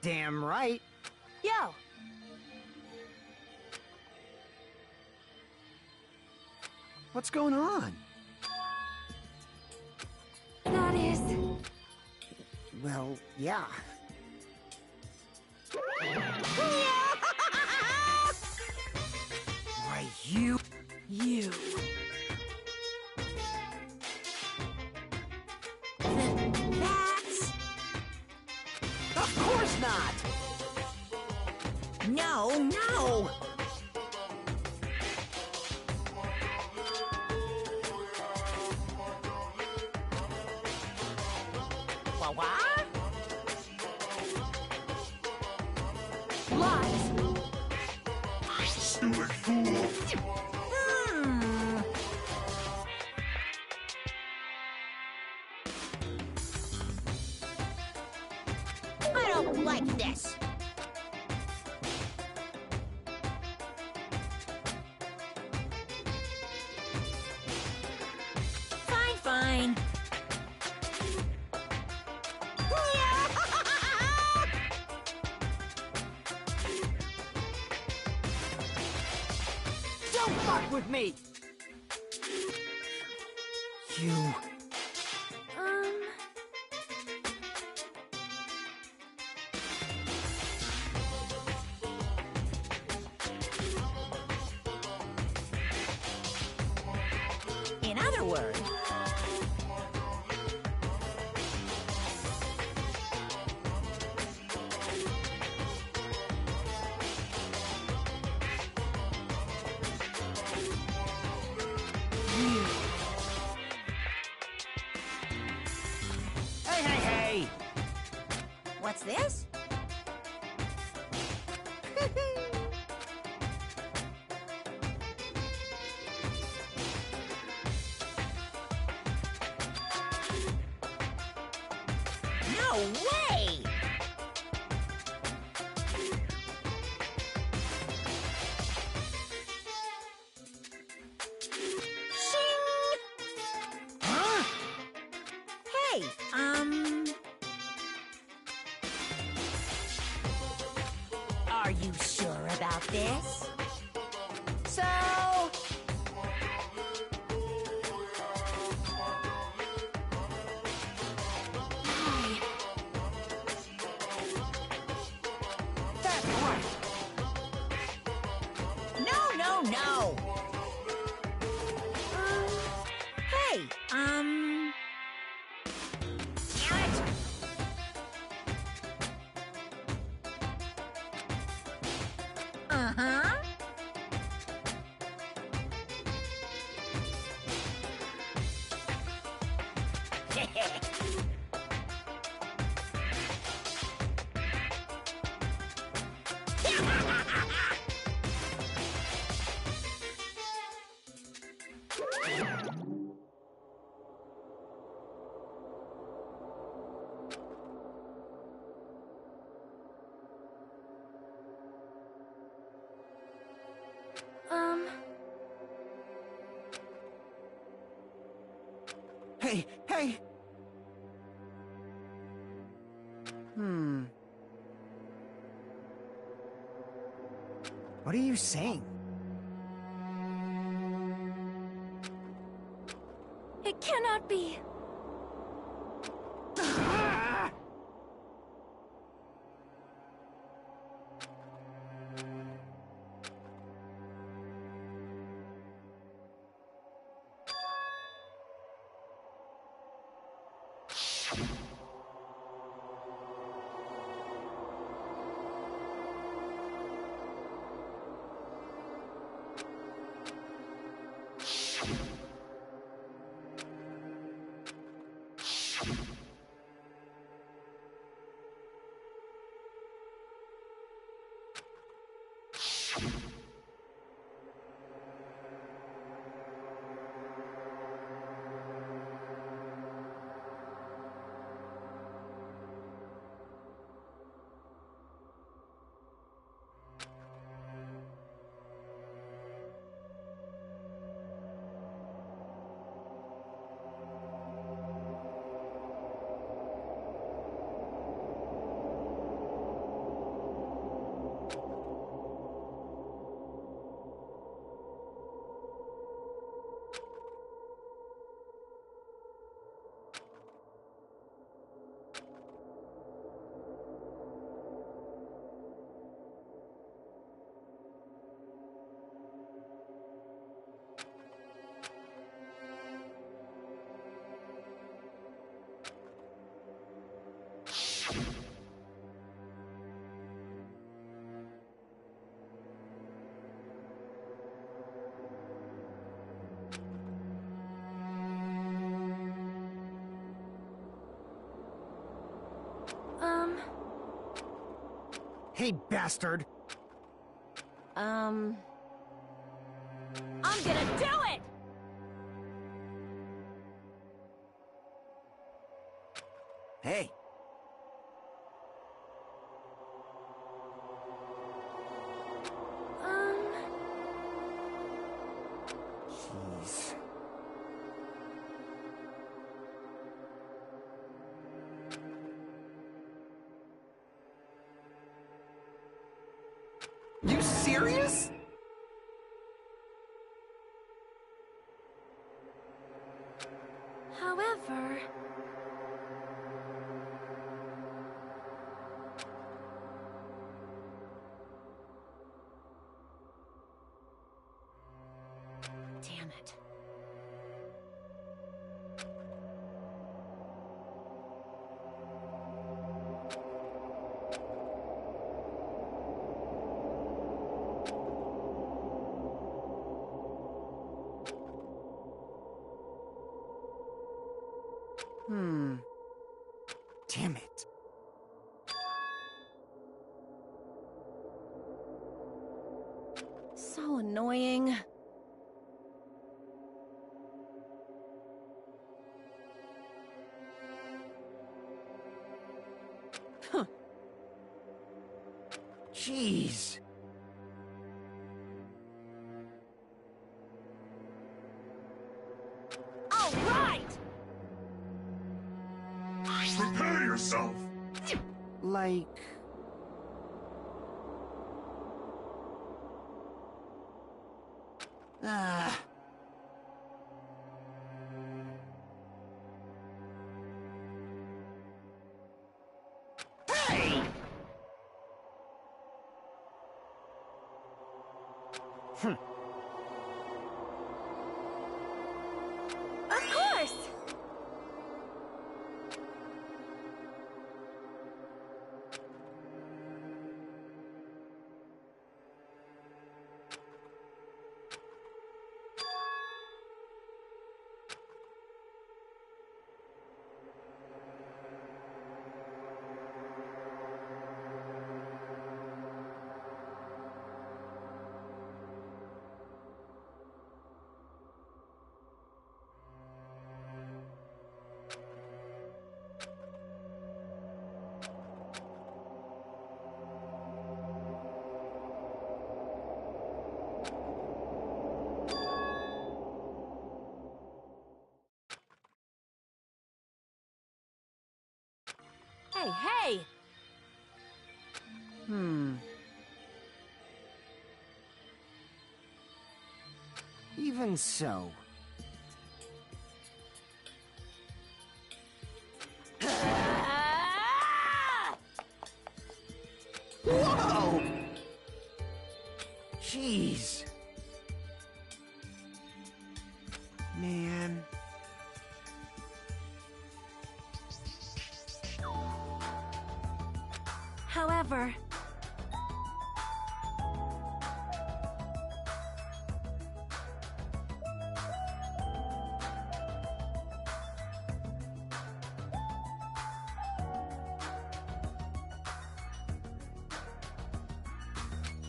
Damn right. Yo, What's going on? That is... Well, yeah. Why, you... you. That's... Of course not! No, no! What? Lies. Stupid fool! I don't like this. Fine, fine. Don't fuck with me! You... In other words, What's this? No way! Huh? Hey, are you sure about this? So... That's right. No. Hey, damn it! Uh-huh. Hey! What are you saying? It cannot be. Hey, bastard! I'm gonna do it! Hey! Jeez. You serious? However... Damn it. Damn it. annoying. Jeez. All right! Prepare yourself! Like... Ah... Hey! Of course! Hey, hey! Even so. Whoa! Jeez. Man. However...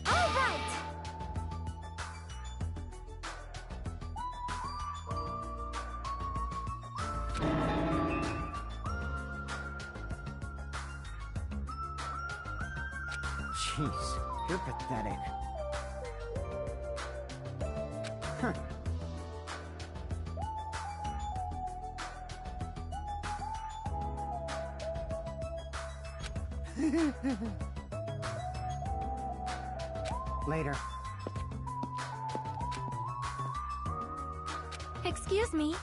All right! Jeez, you're pathetic. Huh. Later. Excuse me.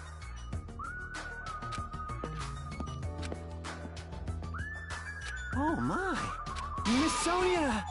Oh my! Miss Sonia!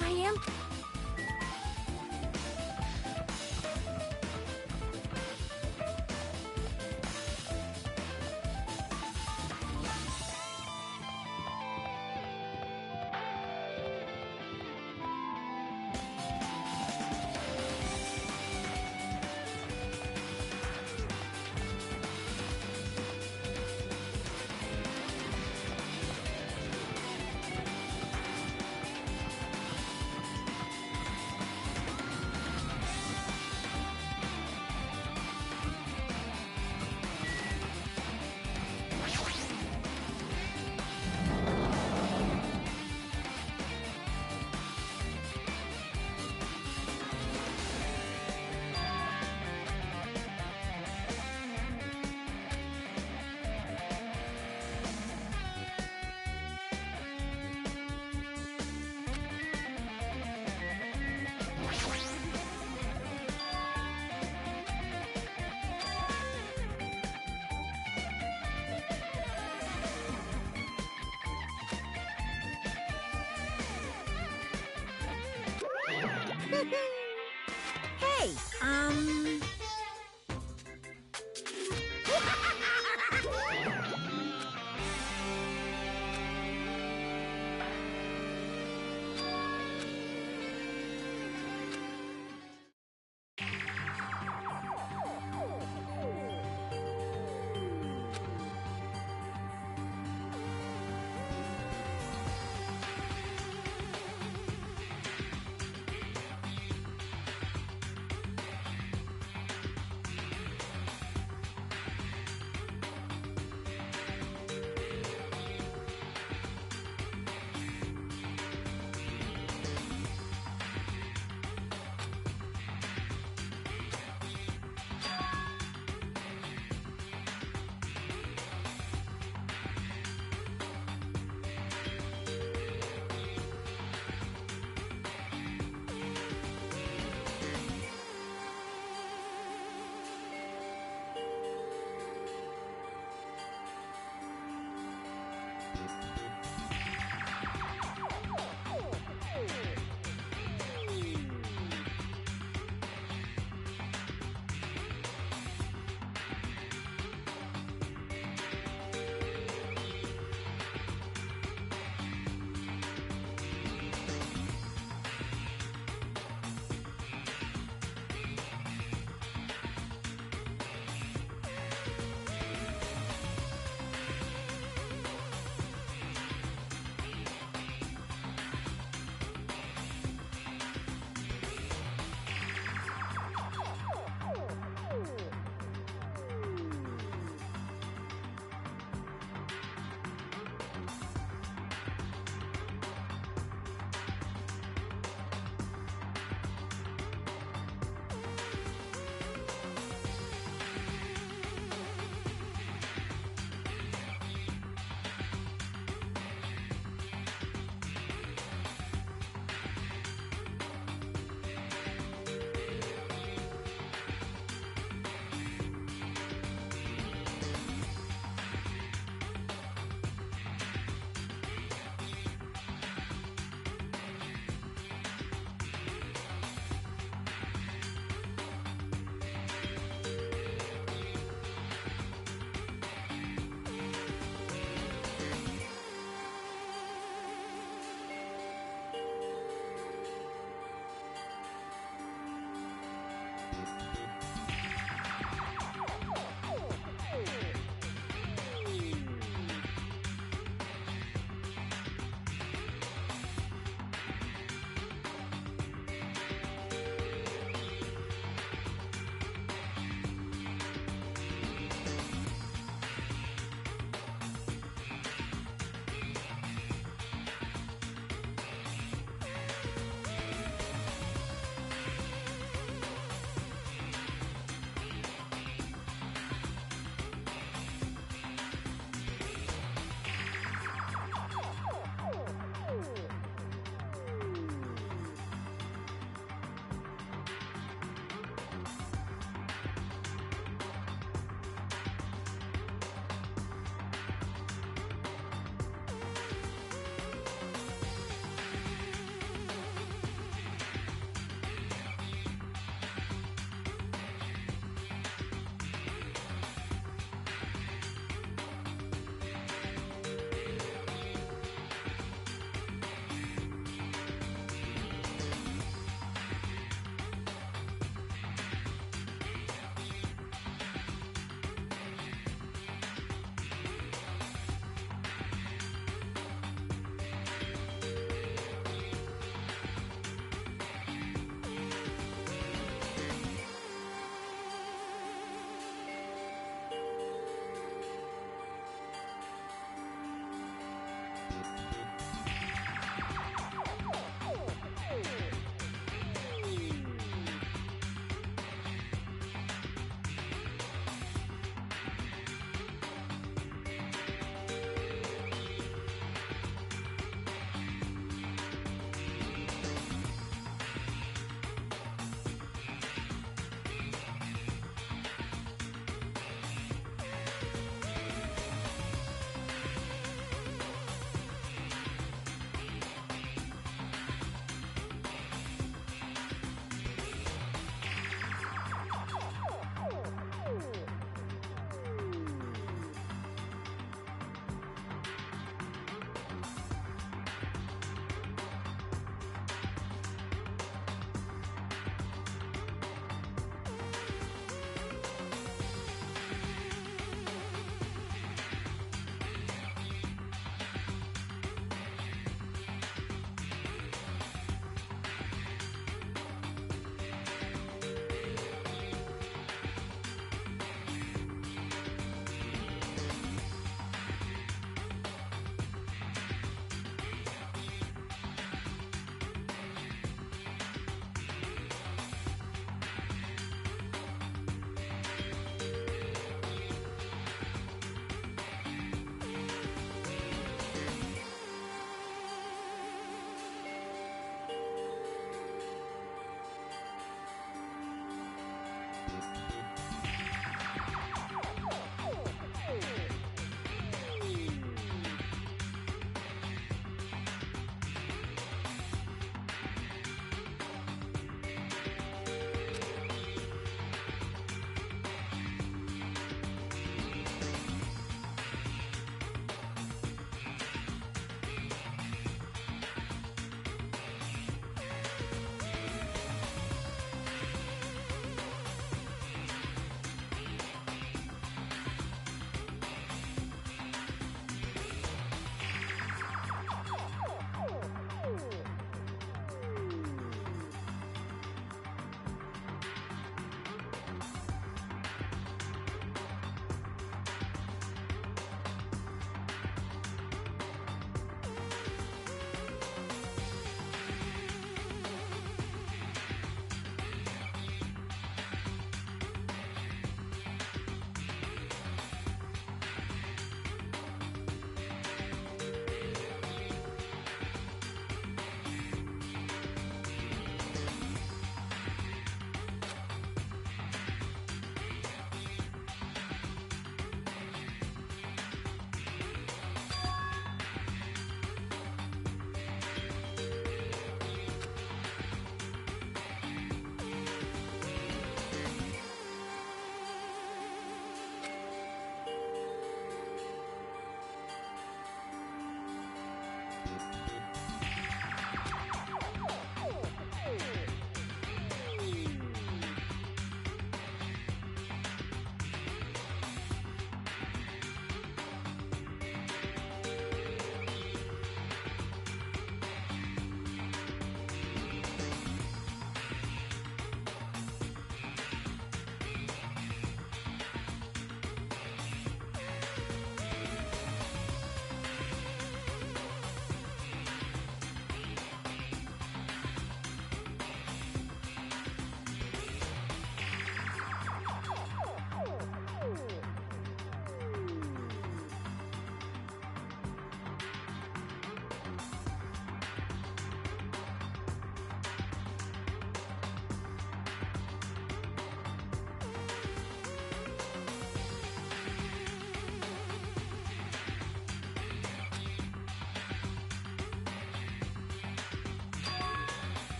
I am... Hey,